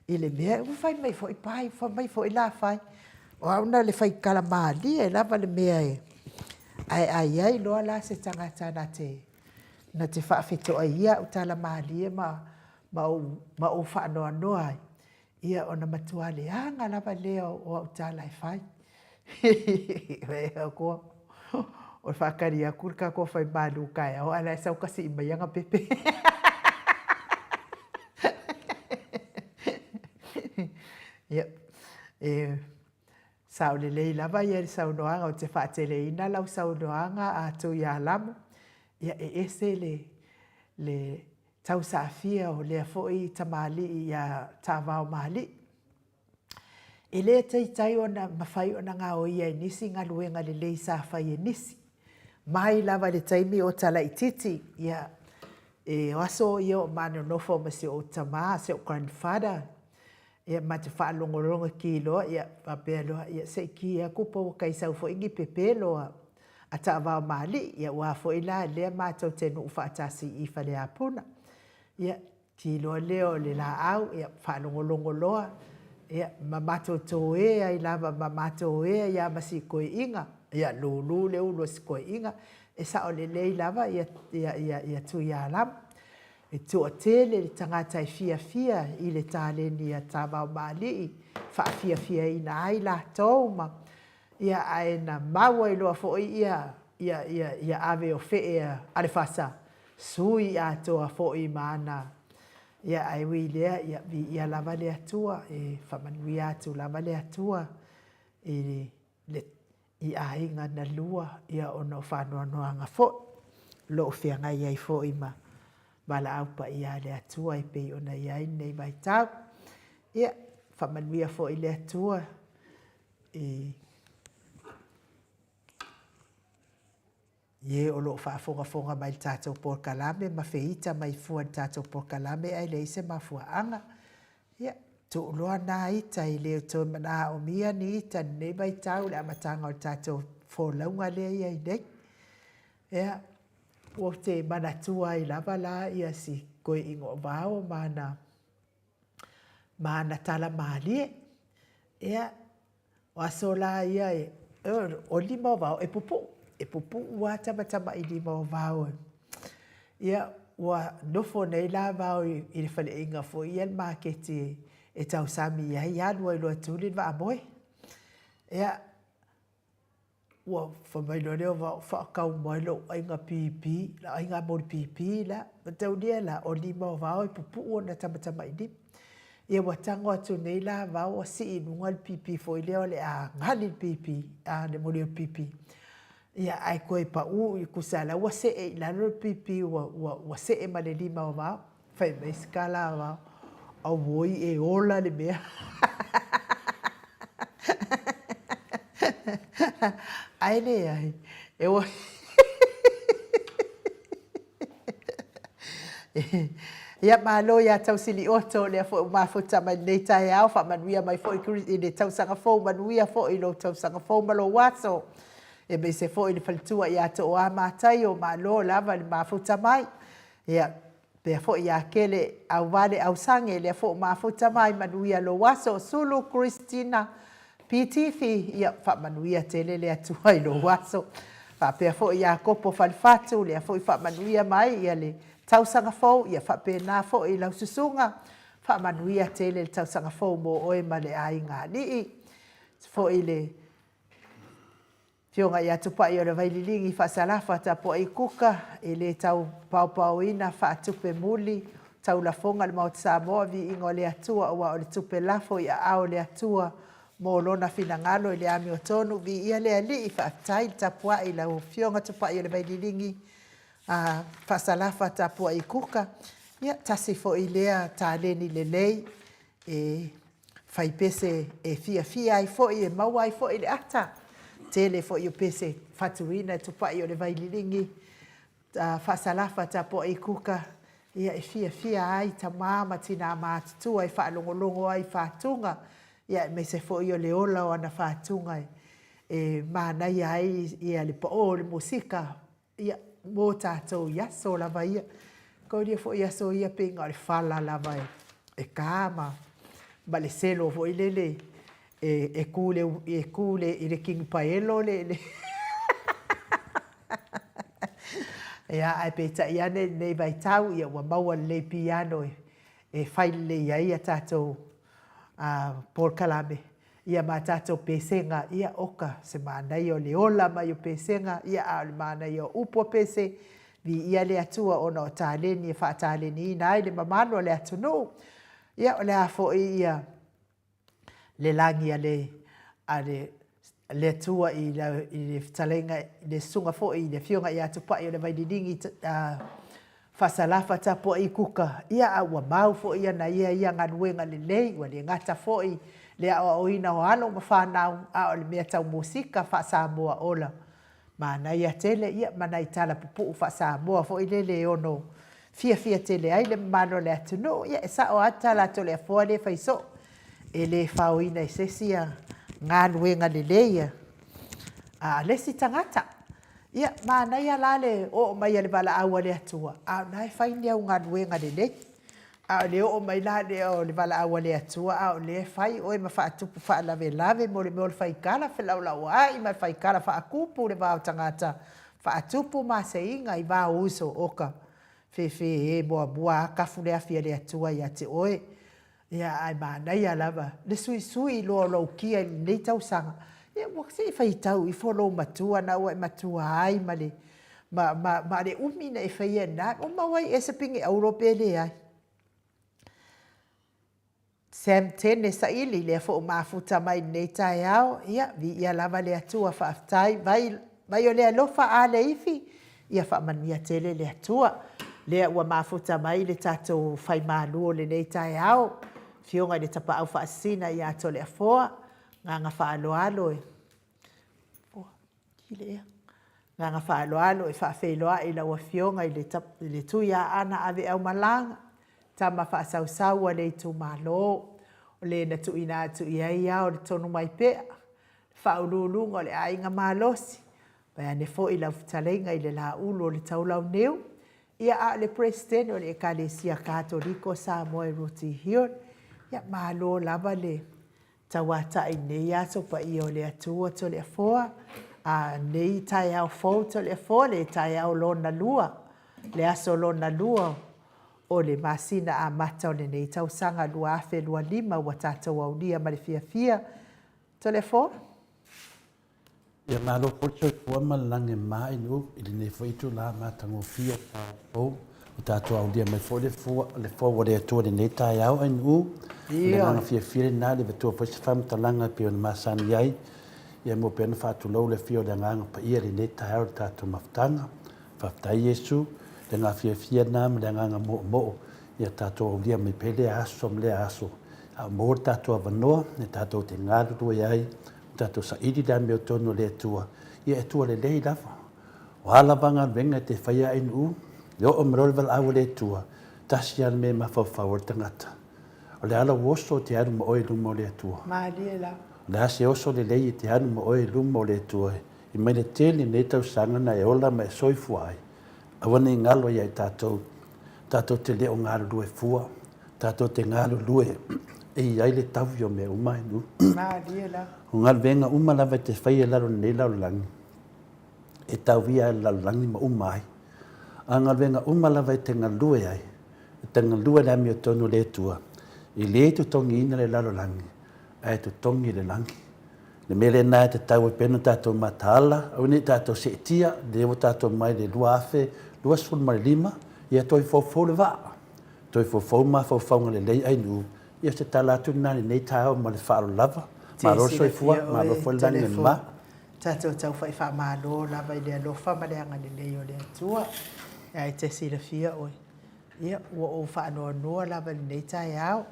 ele me fai mai foi pai fa mai foi la fai o ona le fai kala mali e la vale me ai lo la se tangata na te fa fito ai ia utala mali ma o fa no ai ia ona matuale anga lava leo o utala e fai ko o whakaria kurka ko whai malu kai o ala sau kasi imayanga pepe ia sau le lei lava ia sau noanga o te whaatele ina lau sau noanga a tu ia lamu ia ese le tau saafia o lea foi tamali ia tawao mali. E lea tai ona mawhai ona ngā o ia nisi ngā luenga le lei saafai e nisi. Mai lava le taimi o tala ititi ia e waso ia o mano nofo ma se o tama se o grandfather ia ma te whaalongolonga ki loa ia papea loa ia se ki ia kupo kai sau fo ingi pepe loa a tawao mali ia ua fo ila lea mātou tenu uwhaatasi i whale apuna. Ia ti loa leo le la au ia whanongolongo loa ia mamato toe ai lava mamato e ia masi koe inga ia lulu le ulo si koe inga e sa o le lei lava ia tu ia lam e tu o tele le tangata i fia i le tāleni ia tāwao mali wha fia ina ai la tōma ia aena maua i loa fo ia ave o fea ale fasa sui a toa fo'i mana ia ai wi lea ia lava le atua e whamanui atu lava le atua i ainga na lua ia ono whanua noanga fo lo whianga iai fo'i ma la aupa ia le atua i pei ona iai nei vai tau ia whamanui a fo'i le atua Ye o lo whaafonga mai tātou por kalame, ma whiita mai fua tātou por kalame, ai le se ma fua anga. Ia, tu loa nā ita i leo tō mana o mia ni ita ne mai tau le amatanga o tātou fōlaunga le ia i nei. Ia, o te manatua i lava la ia si koe ingo vāo mana tala mālie. Ia, o aso la ia o lima o vāo e pupu. E pupu ua tama i lima o vāo. Ia, ua nofo nei la vāo i le whale inga fo i al maketi e tau sami ia i anua i loa tūlin wa amoe. Ia, ua whamailo leo vāo whaakau moilo ainga pipi, la ainga mori pipi la, ma tau nia la o lima o vāo i pupu ua na tama i lima. Ia ua tango atu nei la vāo o si inunga le pipi fo i leo le a ngani pipi, a le mori o pipi. Ia ai koe pa i kusala ua se e lalo pipi ua se e male lima o vāo whai mai skala o vāo au woi e ola le mea ai le ai e ua ia malo ia tau sili oto le fo mafuta mai nei tai au fa manuia mai fo i le tau sanga fo manuia fo i lo tau sanga fo malo waso e be se fo i le faltua ia to o amatai o malo lava le mafuta mai ia pe fo ia kele au vale au sange le fo mafuta mai manuia lo waso sulu Christina PTV ia fa manuia tele le atua i lo waso fa pe fo ia kopo falfatu le fo i fa manuia mai ia le tau sanga fo ia fa pe na fo i lau susunga fa manuia tele le tau sanga fo mo oe ma le ainga ni fo i le Fionga ia tupa i ora vaililingi whaasalafa ta po i kuka e le tau pau ina whaatupe muli tau la fonga le maut Samoa vi ingo le atua ua o le tupe lafo i a ao le atua mo lona finangalo i le ami o tonu vi ia le ali i whaatai tapua i lau fionga tupa i ora vaililingi Whasalafa tapua I kuka. Ia tasi fo I lea tāleni lelei. Whai pese fia ai fo I maua ai fo I le ata. Tele fo I o pese whatuina tupai o le vaililingi. Whasalafa tapua I kuka. Ia fia ai ta mama tina mātutua I whaalongolongo ai whātunga. Ia me se fo I o le ola o ana whātunga mānai ai ia le po le musika. Ia mō tātou iaso lava ia. Ko ria fo iaso ia pinga o le whala lava kāma. Ma le selo fo I lele. E kule I le king paelo le. Ia ai peta ia nei vai tau ia ua maua le piano whai le ia tātou Paul Kalame. Ia mā tātou pesenga ia oka se mānai o le ola mai o pesenga ia a le mānai o upo pese vi ia le atua ona o tāleni wha tāleni ina ai le mamano o le atunu. Ia o le afo ia le langi a le atua I le talenga le sunga fo I le fionga ia tupai o le vaididingi whasalafa tapo I kuka. Ia a ua mau fo ia na ia nganuenga le lei wa le ngata fo I le o ina o alo ma whanau a o le mea tau musika wha Samoa ola. Mana ia tele ia mana I tala pupu wha Samoa fo I le ono fia tele ai le mano le atunu. Ia e sa o atala to le afoa le whaiso e le whauina I sesia nganuenga le leia. Lesi tangata. Ia mana ia lale o mai le bala awa le atua. Nai whaini au nganuenga le lei. Le o mai la o le bala awa le atua. Le whai o ma whaatupu whaalave mo le meol whaikala whilau ai mai whaikala whaakupu le wao tangata. Whaatupu ma se inga I wao uso oka. Fe moa kafu le afia le atua ia te oe. Ia ai mana ia lava. Le sui lo kia nei tau sanga. Ia wakse I whai tau I follow matua na ua matua ai ma le umina I whai na. O mawai e se pingi Europe le ai. Sam tene sa ili le fo mafuta mai nei tai ao. Ia vi ia lava le atua whaaftai. Vai o le alofa a le ifi. Ia whaamania tele le atua. Lea ua mafuta mai le tatou whai māluo le nei tai ao. Fionga le tapa au whaasina I ato le afoa. Nganga whaaloalo Nganga whaaloalo whaafeiloa I laua fionga I le tuia ana ave au malanga. Tama whaasausau le tu malo. O le na tuina atu iai au le tonu mai pea. Whaululunga o le ainga malosi. Pai ane fo I lau talenga I le la ulo le taulau neu. Ia a le presidente o le ekalesia Katoliko Samoa Ruti Hion. Ia malo lava le tawata I nei ato pa I o le atua to le afoa. Nei tai au fau to le afoa le tai au lona lua. Le aso lona lua o le masina a mata o le nei tau sanga lua afe lua lima wa tātou au nia ma le fia to le afoa. Ia malo pocho kua malange mai no I le nefoitu la matango fia o tātou au nia mai fo le fo wa le atua le nei tai au anu. Ia nga fia na le betua po se fam talanga pe on masani ai. Ia mo pe na fatu lo le fio le nga pa ia le nei tai au tātou maftanga. Faftai Yesu le nga fia na me le nga mo ia tātou au nia mai pele aso le aso. A mo tātou avanoa ne tātou te ngāru tua iai. Tātou sa iri da meo tono le atua. Ia atua le lei lafa. O ala vanga venga te whaia inu. Leo o mrolval awa le atua. Tasi an me mawhawhau tangata. O le ala woso te anu ma oe lumo le atua. Maalia la. O le ase oso le lei te anu ma oe lumo le atua. I mai le tele ne tau sangana e ola ma e soifu ai. Awana I ngalo ia I tātou. Tātou te leo ngalo lue fua. Tātou te ngalo lue. E iai le tawio me umai nu. Maalia la. O ngal venga uma lava te whaia laro nei lau langi. E tau via lau langi ma umai. A ngal venga uma lava te ngalue ai. E te ngalue la mi o tonu le tua. I le tu tongi ina le lau langi. Ai tu tongi le langi. Le mele nai te tau e pena tātou matala. Au ne tātou se tia. Lewa tātou mai le lua afe. Lua sul mai lima. Ia toi fau le vaa. Toi fau ma fau ngale lei ai nu. Ia se tala atu nani nei tau ma le whaaro lava. Malo soifua, malo folani ma. Tātou tau whai wha mālo lava I le alofa ma le anga le leo le atua. ai te sira fia oi. Ia, ua o whaanoa noa lava nei tai au.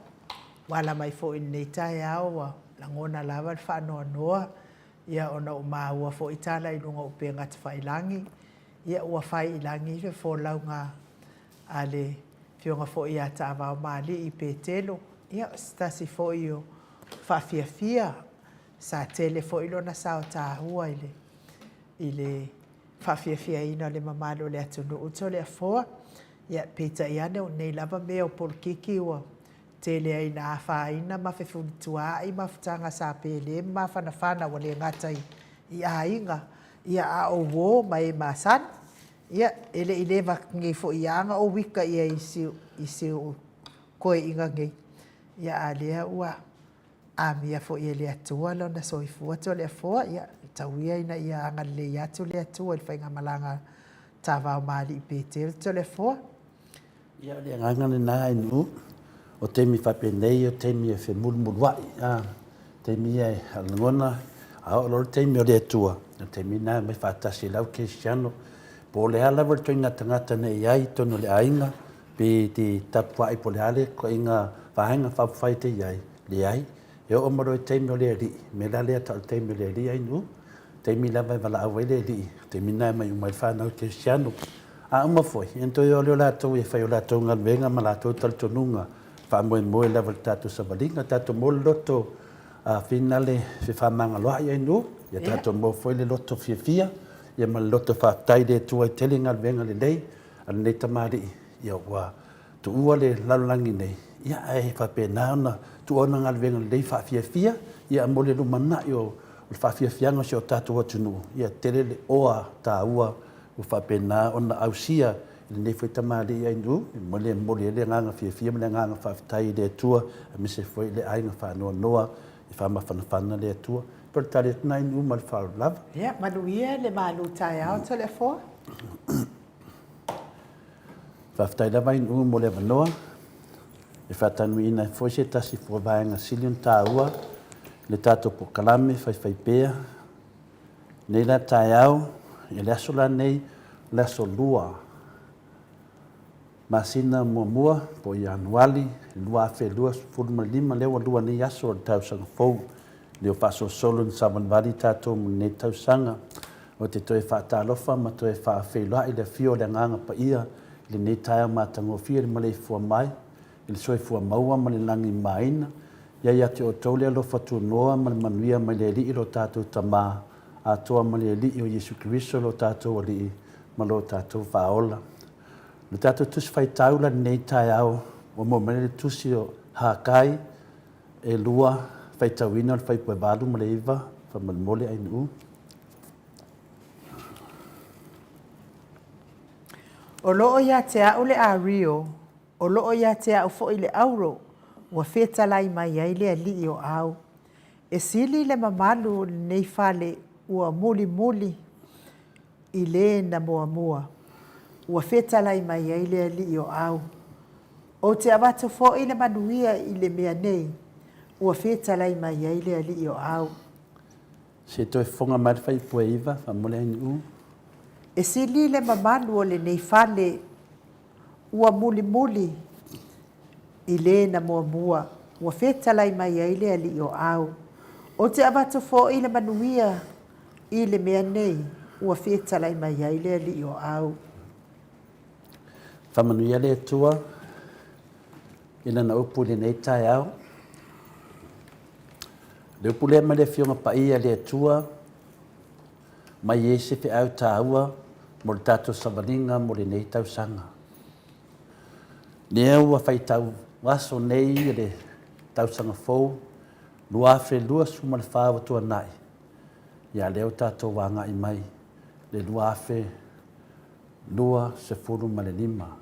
Wala mai fo i nei tai au wa langona lava whaanoa noa. Ia ona o maua fo i tala i lunga upe ngata whailangi. Ia ua whai ilangi fe fo launga ale fionga fo i ata avao mali i petelo. Ia stasi fo i o whawhia fia. Sa tele fo ilo na sao tāhua ile whawhia fia ina le mamalo le atunu uto le afoa. Ia peta i ane o nei lava mea o polkiki ua tele ai na awha ina ma whewhunitua ai ma futanga sa pele ma whanawhana wa le ngata i a inga. Ia a o wo mai ma san. Ia ele i lewa ngi fo i anga o wika ia i siu koe inga ngi. Ia a lea ua a mia fo i le atua lo na soifua to le afoa. Ia tauia ina ia anga le atu le atua il whainga malanga tāwao mali i pētere to le afoa. Ia le ngangane nā inu, o temi whapenei, o temi e whi mulmulwai, temi e alangona, o lor temi o le atua, o temi nā mai whātasi lau kesiano, po le ala wale toi ngata nei ai, tono le ainga, pe te tapuai po le ale, ko inga whahenga whawhai te iai, le ai, e o maro e temi o le ali, me la lea tau temi o le ali ai nu, temi la vai wala awai le ali, temi nā mai umai whanau kesiano, a uma foi ento yo le lato e fai o lato ngal venga ma lato tal tonunga fa mo level tato sabalinga tato mo loto a finale se fa manga lo ai no ya tato mo foi le loto fia ya ma loto fa tai de tu ai telling ngal venga le dei an le tamari ya wa tu ua le lalangi nei ya ai fa pena na tu ona ngal venga le dei fa fia ya mo le lumana yo fa fia ngo so tato wa tunu ya tele le oa ta ua o whapena ona ausia i nei whai tamari ai nu, mole le nganga fia le nganga whawhitai le atua, a mise whai le ainga whanoa noa, i whamawhanawhana le atua, pero tari nai nu mal whao lava. Ia, manuia le malu tai au to le afoa. Whawhitai lava i nu mo le wanoa, e whatanu ina whoi se tasi fua vaenga silion tā ua, le tātou po kalame whai pēa, nei la tai au, e le aso la nei, le aso lua. Masina mua, po i anuali, lua afe lua, fulma lima lewa lua nei aso le tau sanga fau. Leo paso solo ni saman vali tato mo nei tau sanga. O te toe wha lofa, ma toe wha afe lua i le fio le nganga pa ia, le nei taia matango fia le Maleifua mai, i le soifua maua ma le langi maina. Ia ia te o tole alofa tu noa ma le manuia ma le li ilo tato tamaa. A toa mali li o Yesu Kristo lo tātou ali ma lo tātou whaola. Lo tātou tusi whai taula nei tai au o mo mele tusi o hakai e lua whai tauina o whai pue balu ma le iwa wha malmole ai nuu. O loo ia te au le a rio, o loo ia te au fo i le auro, ua whetalai mai ai le ali o au. E sili le mamalu nei whale ua muli i le na mua. Ua whetalai mai ai le ali o au. O te awato fo i le manuia i le mea nei, ua whetalai mai ai le ali o au. Se toi whonga marwhai pue iwa, wha mole ai nuu. E sili le mamalu o le nei whale ua muli i le na mua. Ua whetalai mai ai le ali o au. O te awato fo i le manuia i le mea nei, ua whetalai mai ai le ali o au. Whamanuia le atua, ina na upu le nei tai au. Le upu le ma le fionga pa ia le atua, mai e se fe au tā ua, mo le tātou savalinga mo le nei tau sanga. Nea ua whai tau waso nei le tau sanga fau, lua fe lua suma le whawa tua nai. Ia leo tātou wanga i mai, le lua fe lua se furu ma le lima.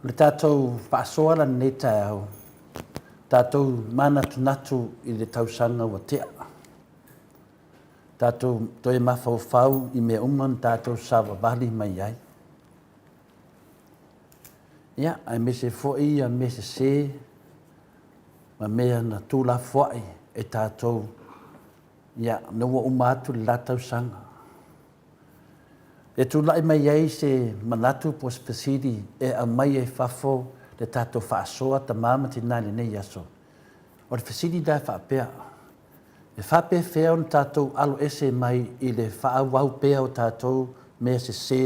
Le tātou whaasoa la nei tai au, tātou mana tunatu i le tausanga wa tea. Tātou toi mawhau i mea uman tātou sawa wali mai ai. Ia, ai me se foi, a me se, ma mea na tūla foi e tātou. Ia, na ua umatu le la tausanga. E tūlai mai ai se manatu po se pesidi e a mai e fafo le tātou whaasoa ta māma te nāne nei aso. O le pesidi dai whaapea. E whaapea whea on tātou alo ese mai i le whaawau pea o tātou mea se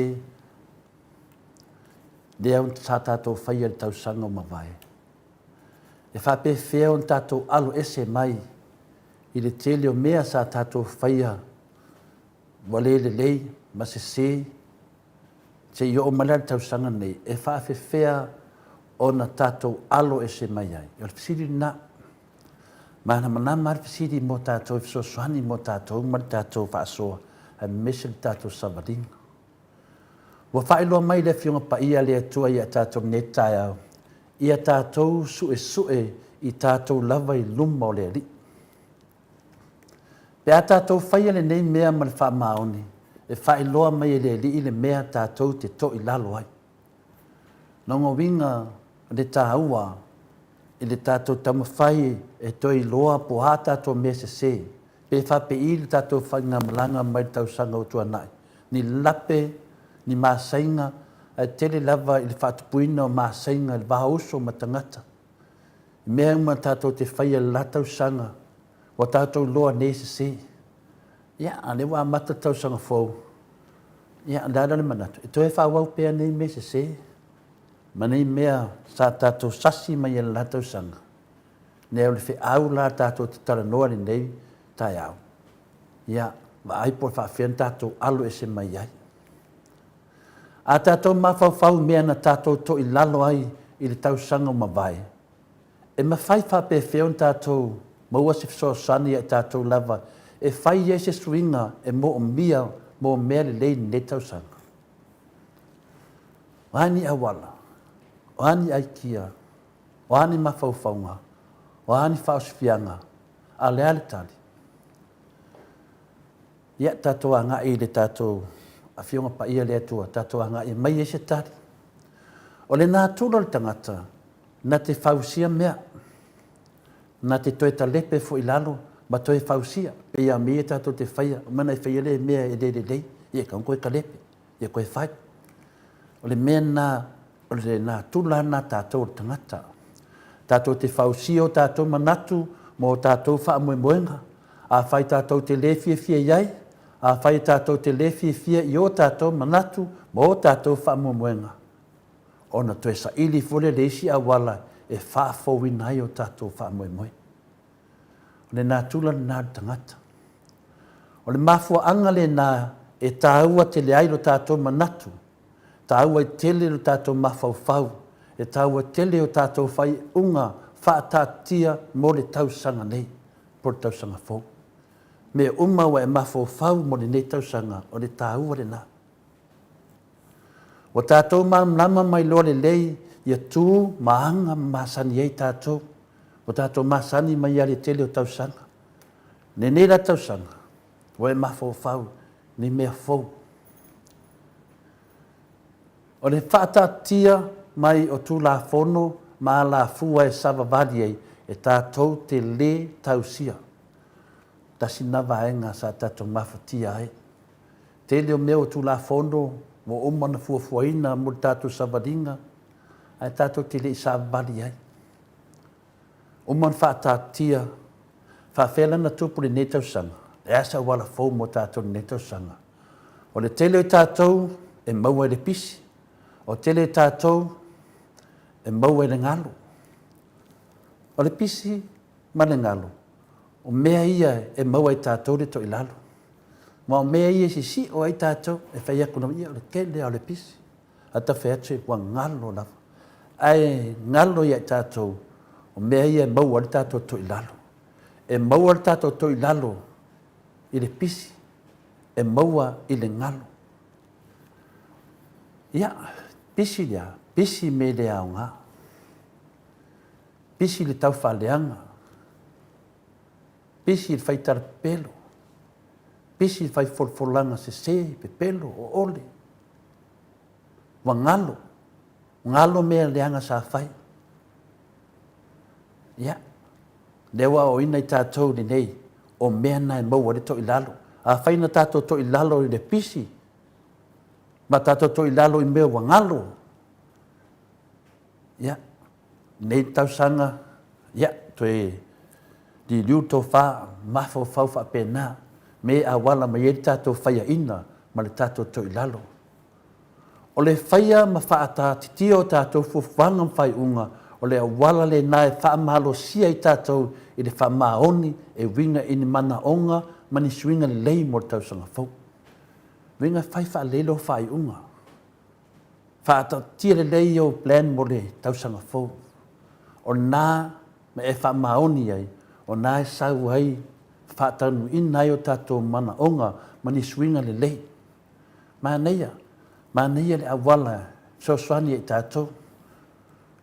lea on sa tātou whaia le tausanga o mawai. E whaapea whea on tātou alo ese mai i le tele o mea sa tātou whaia wale le lei ma se i o malari tausanga nei. E whaapea whea o na tātou alo ese mai ai. O le pesidi na mana mana mar pesidi mo tātou so swani mo tātou mar tātou whaasoa a mese tātou savadinga. Wa whaeloa mai le fionga pa ia le atua i a tātou netai au. I a tātou sue i tātou lava i luma o le ali. Pe a tātou whaia le nei mea ma le wha maoni. E whaeloa mai le ali i le mea tātou te to i lalo ai. Nongo winga le tāua i le tātou tamawhai e toi loa po ha tātou mea se. Pe whape i le tātou whainga malanga mai tausanga o tuanai. Ni lape, ni māsainga, ai tele lava i le whatupuina o māsainga i le wahauso ma tangata. Mea uma tātou te whaia la tausanga, o tātou loa ne se. Ia, ane wā mata tausanga fōu. Ia, andara le manatu. E toi whawau pēr nei me se. Manei mea sa tātou sasi mai la tausanga. Nea le whi au la tātou te taranoa ni nei tai au. Ia, wa aipo whawhian tātou alu e se mai ai. A tātou mawhawhau mea na tātou to i lalo ai i le tausanga o mawai. E mawhai whape whion tātou maua se fiso sani e tātou lava. E whai e se suinga e mo o mia mo o mea le leini ne tausanga. Wani awala, wani aikia, wani mawhawhaunga, wani whaosfianga, a lea le tali. Ia tātou anga i le tātou a fionga pa ia lea tua, tātou anga i mai e se tari. O le nā tūra le tangata, na te whausia mea, na te toe ta lepe fo i lalo, ma toe whausia, pe ia mea tātou te whaia, mana i whaia le mea e le, ia ka koe ka lepe, ia koe whai. O le mea o le nā tūra nā tātou le tangata, tātou te whausia o tātou manatu, mo tātou wha moenga, a whai tātou te le fia iai, a whai tātou te le fia i o tātou manatu, mo tātou wha moenga. Ona toe sa ili fole leisi a wala e wha fowinai o tātou wha moe. O le nā tūla nā tangata. O le mafua anga le nā e tāua te le ailo tātou manatu, tāua i tele o tātou mafau, e tāua tele o tātou whai unga wha tātia mo le tausanga nei, po le tausanga fōu. Me umawa e mafau mo le nei tausanga o le tāua le nā. O tātou māmlama mai loa le lei, ia tū maanga māsani ei tātou. O tātou māsani mai ale tele o tausanga. Ne nei la tausanga, o e mafau, ni mea fou. O le whaatatia mai o tū la fono, mā la fua e savavadi ei, e tātou te le tausia. Tasi nawa enga sa tātou mafatia ai. Tele o mea o tū la fono, mo umana fuafuaina mo tātou savadinga, ai tātou te le savavadi ai. Umana whaatatia, whawhela na tupu le netausanga, e asa wala fau mo tātou netausanga. O le tele o tātou, e maua le pisi. O tele o tātou, e maua le ngalo. O le pisi, ma le ngalo. O mea ia e maua i tātou le to i lalo. Ma o mea ia si o ai tātou, e whai akuna ia o le kele o le pisi. Ata whai atu e kua ngalo lava. Ai ngalo ia i tātou, o mea ia e maua le tātou to i lalo. E maua le tātou to i lalo i le pisi. E maua i le ngalo. Ia, pisi lia, pisi me le au ngā. Pisi le tau whaleanga. Pisi le whaitar pelo. Pisi le whai folfolanga se pe pelo o ole. Wa ngalo. Ngalo mea leanga sa whai. Ia. Lewa o ina i tātou ni nei. O mea nai maua le to i lalo. A whai na tātou to i lalo i le pisi. Ma tātou to i lalo i mea wangalo. Ia, nei tausanga, ia, toi di liu tō whā, mafau whau wha pēnā, me a wala mai e tātou whaia ina, ma le tātou to i lalo. O le whaia ma whaata titio tātou fuwhanga mwhai unga, o le awala le nae whaamalo sia i tātou i le whaamaoni e winga i ni mana onga, mani suinga le lei mo le tausanga fau. Winga whai wha lelo whai unga. Whaata tia le lei o plan mo le tausanga fau. O nā me e whaamaoni ai, o nā e sau ai whaatanu inai o tātou mana onga, mani suinga le lei. Māneia le awala, soswani e tātou.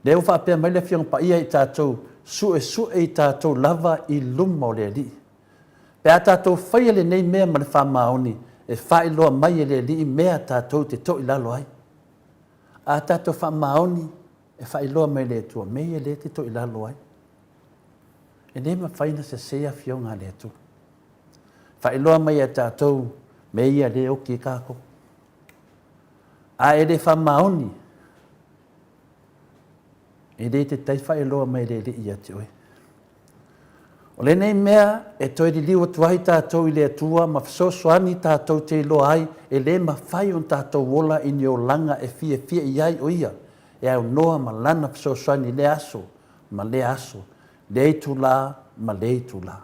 Leo whaapea mai le whiong pa ia i tātou, sue i tātou lava i luma o le li. Pea tātou whaia le nei mea ma le whamaoni, e whailoa mai e le li mea tātou te to i lalo ai. A tātou whamaoni, e whailoa mai le tua, mea le te to i lalo ai. E ne ma whaina se sea whionga le tu. Whailoa mai e tātou, mea le o ki kako. A e le whamaoni, e le te taiwha e loa mai le i ati oi. O le nei mea e toi li liwa tuai tātou i le atua, ma whasosoani tātou te loa ai, e le ma whai on tātou wola i ni o langa e fia i ai o ia. E au noa ma lana whasosoani le aso, ma le aso, le eitu la, ma le eitu la.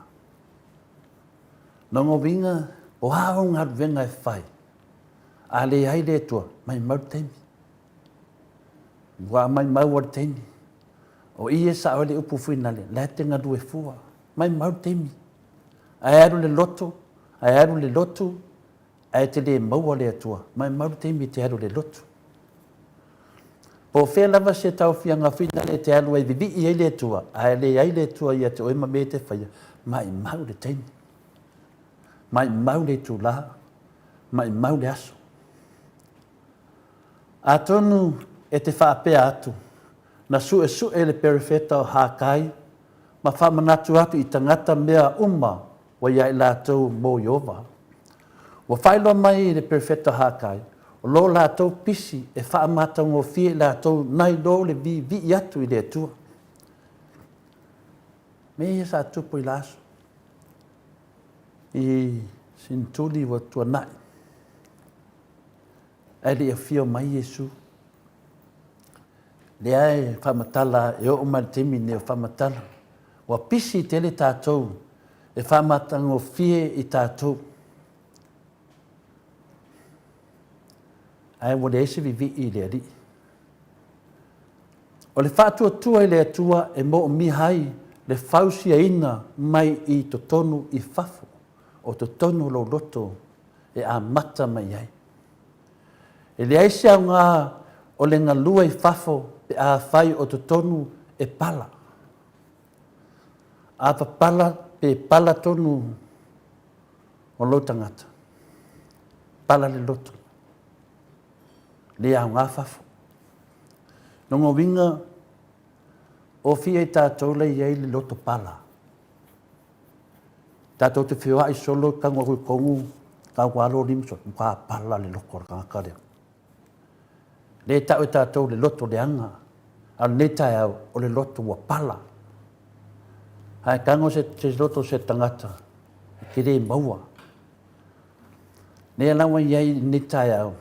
Nongo winga, o hao ngā venga e whai. A le ai le tua, mai mau teimi. Wa mai mau ar teimi. O ie sa o le upu fuinale, le te ngadu e fua. Mai mau teimi. Ai aru le loto, ai te le maua le atua. Mai mau teimi te aru le loto. Po whea lava se tau whianga fuinale te aru ai vivi i le atua. Ai le atua ia te oima me te whaia. Mai mau le teimi. Mai mau le tula. Mai mau le aso. A tonu e te whaapea atu, na su e le perifeta o Hākai, ma whamanatu atu i tangata mea uma wa ia i lātou mō Iova. Wa whailo mai i le perifeta o Hākai, o lo lātou pisi e whaamata ngō fie i lātou nai lo le vi atu i le atua. Me ia sa tupu i laso, i sintuli wa tua nai. Ai le fio mai Yesu. Le ai whamatala e o maritimi ne o whamatala. Wa pisi te le tātou e whamatango fie i tātou. Ai wa le ese vivi i le ari. O le whātua tua i le atua e mo mihai le whausia ina mai i to tonu i whafo. O to tonu lo loto e a mata mai ai. E le aisia ngā o le ngalua i whafo pe a whai o tonu e pala. A pala pe pala tonu o lo tangata. Pala le loto. Le au ngā whafo. Nongo winga o fia i tātou le iei le loto pala. Tātou te whiwa i solo kangwa hui kongu kangwa alo limso. Mga pala le loko kangakarea. Le tau e tātou le loto le anga, al ne tai au o le loto wa pala. Hai kango se loto se tangata, ki re maua. Ne alawa iai ne tai au,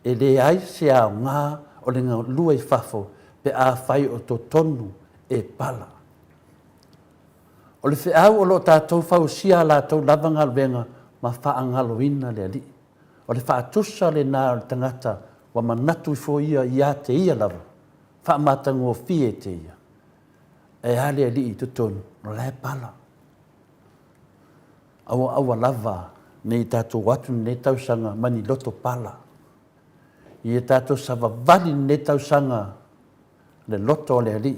e le ai se au ngā o le ngā lua i whafo, pe a whai o to tonu e pala. O le whiau o lo tātou whau sia la tau lavanga alwenga, ma whaangalo ina le ali. O le whaatusa le nā o tangata, wa manatu i fo ia te ia lava. Whaamatango fie te ia. E hale ali i tutonu, no le pala. Awa lava, nei tātou watu nei tausanga mani loto pala. I e tātou savavali nei tausanga le loto le ali.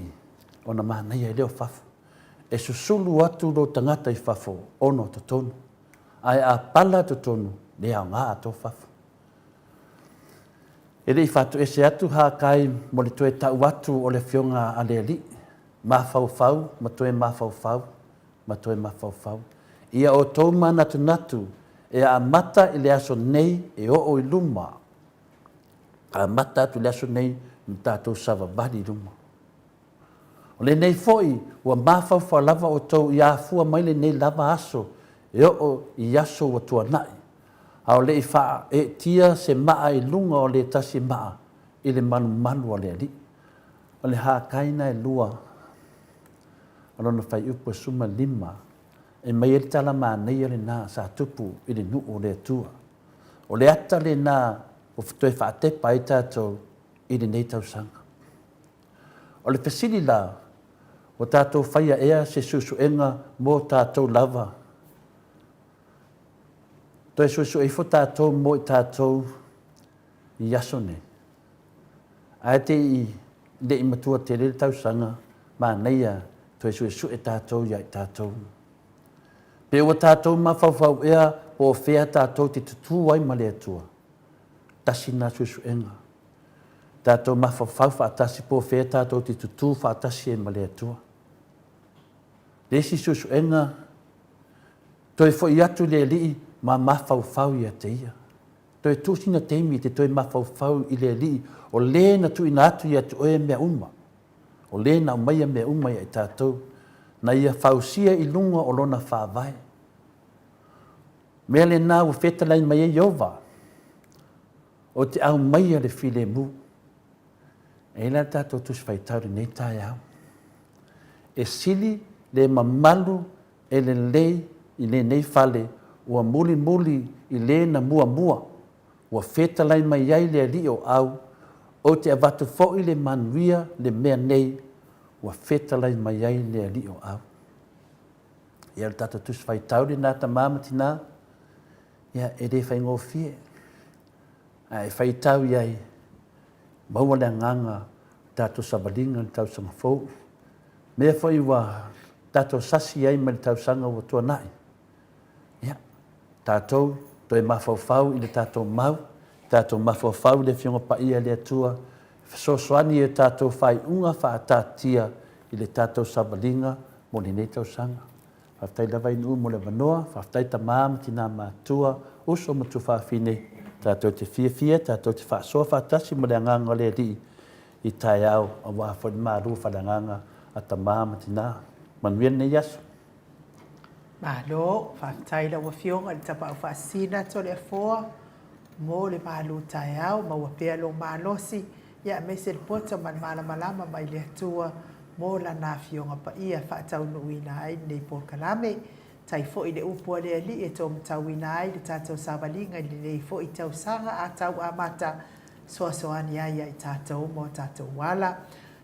Ona maha nei e leo whafu. E susulu atu lo tangata i whafu, ono tutonu. Ai a pala tutonu, le au ngā ato whafu. E rei whatu e se atu Hākai mo le toe tau atu o le whionga a le ali. Ma whau, ma toe ma whau. Ia o tō mana natu e a mata i le aso nei e o i luma. a mata tu le aso nei tātou savavali runga. O le nei foi, ua mawhau lava o tau i afua mai le nei lava aso, e o i aso wa tuanai. Ao le i wha e tia se maa i lunga o le tasi maa, i le manu o le ali. O le hakaina e lua, alona whai upo suma 5, e mai e tala maa nei le nā sa tupu i le nuu o le atua. O le ata le nā o ftoe whaatepa i tātou i le nei tausanga. O le pesili la, o tātou whaia ea se susuenga mō tātou lava. Toi susu e fo tātou mō i tātou i asone. Ai te i le i matua te le tausanga, mā neia toi susu e tātou ia i tātou. Pe o tātou mawhauwhau ea o whea tātou te tutu ai ma le atua. Tasi nā susuenga. Tātou mawhauwhau whaatasi po whea tātou te tutu whaatasi e ma le atua. Lesi susuenga, toi fo i atu le li ma mawhauwhau ia te ia. Toi tūsina teimi te toi mawhauwhau i le li o le na tu ina atu ia tu oe mea uma. O le na umaia mea uma ia i tātou. Na ia whausia i lunga o lona whāwai. Mea le nā u whetalain mai e Iova. O te au maia le while mu. E la tātou tus whaitauri nei tai au. E sili le mamalu e le lei i le nei whale ua muli i le na mua. Ua whetalain mai ai le li o au. O te avatu fo i le manuia le mea nei. Ua whetalain mai ai le li o au. Ia le tātou tus whaitauri nā ta māmatina. Ia e re whaingo fie. E whaitau iai. Maua le nganga tātou savalinga le tau sanga fau. Mea whai wa tātou sasi ai ma le tau sanga wa tua nai. Ia, tātou toi mawhauwhau i le tātou mau. Tātou mawhauwhau le whionga pa ia le atua. Sosoani e tātou whai unga whaatātia i le tātou savalinga mo le nei tau sanga. Whaftai lawa inu mo le wanoa, whaftai ta māma tina mātua, uso matu whawhine. Tātou te fia, tātou te whaasoa whaatasi mo le anganga le li i tai au a wāwhoi māru whalanganga a ta māma tina. Manuia nei yaso. Malo, whaftai lawa whionga le tapa au whaasina to le afoa, mo le malu tai au, maua pea lo malosi, ia me se le pota man malama mai le atua, mo la nā whionga pa ia whaatau nuina ai nei por kalame, tai fo i le upua le ali e tō matauina ai le tātou sāwalinga i nei fo i tau sanga a tau amata soasoani ai i tātou mo tātou wala.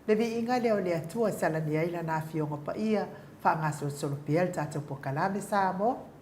Le vi inga leo le atua salani ai la nā whionga pa ia, whaangaso solopia le tātou por kalame sā mo. Oh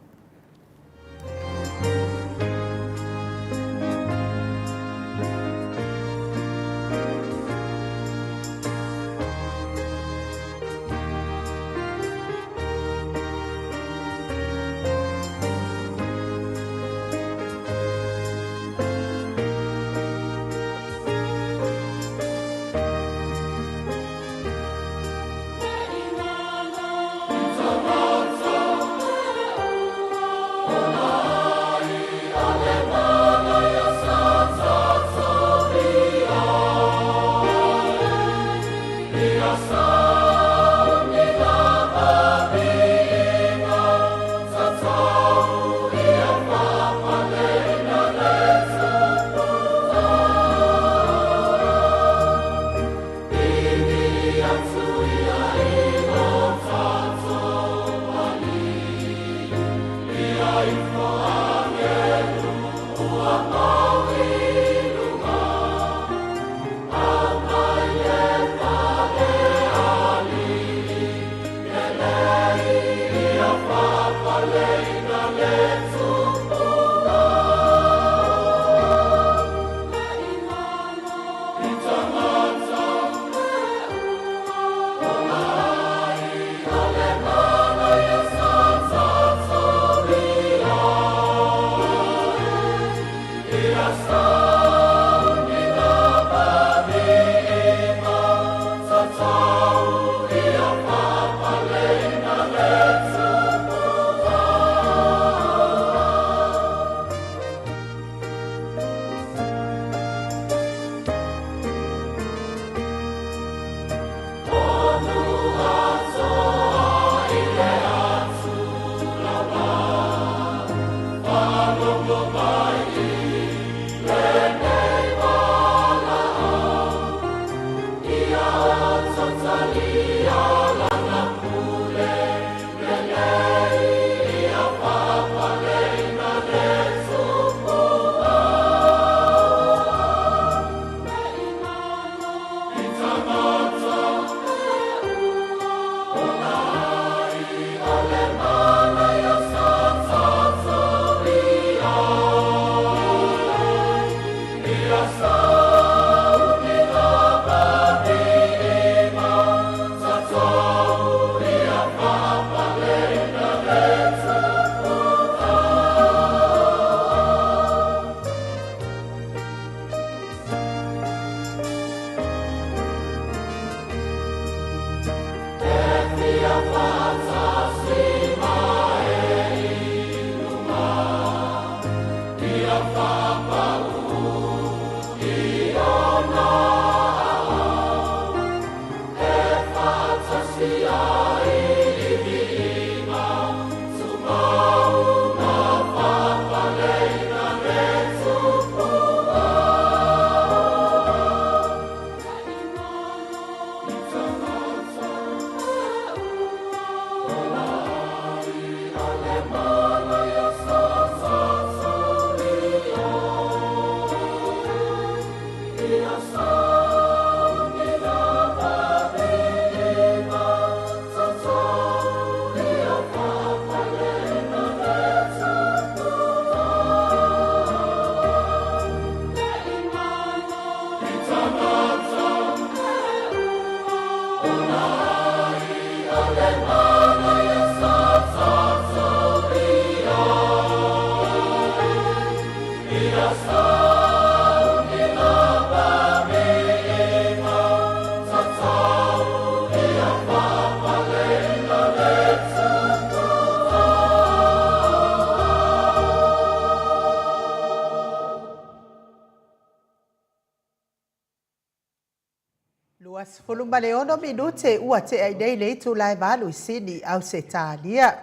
Luas fulumaleono minute ua te ai nei le tu lai malu sini au se talia.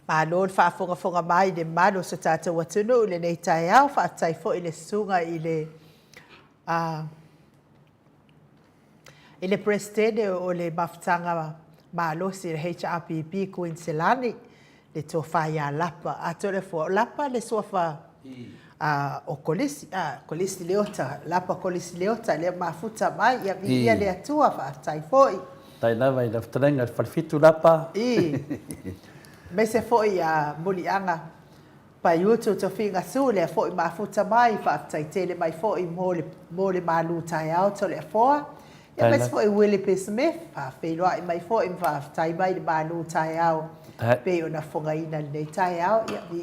Malon whaafonga mai de malu sa tata watunu le nei tai au whaatai fo i le sunga i le presidente o le maftanga malo si le HRPP Queenselani le tofaya lapa atole fo lapa le sofa o kolisi leota lapa kolisi leota le mafuta mai ia via le atua whaatai foi. Tai lava i laftarenga falfitu lapa. Me se foi a mulianga pa yutu to finga sule foi mafuta mai whaatai tele mai foi mole malu tai au to le foa. Ia me se foi Willie P. Smith pa wheloa i mai foi whaatai mai le malu tai au pe ona fonga ina le tai au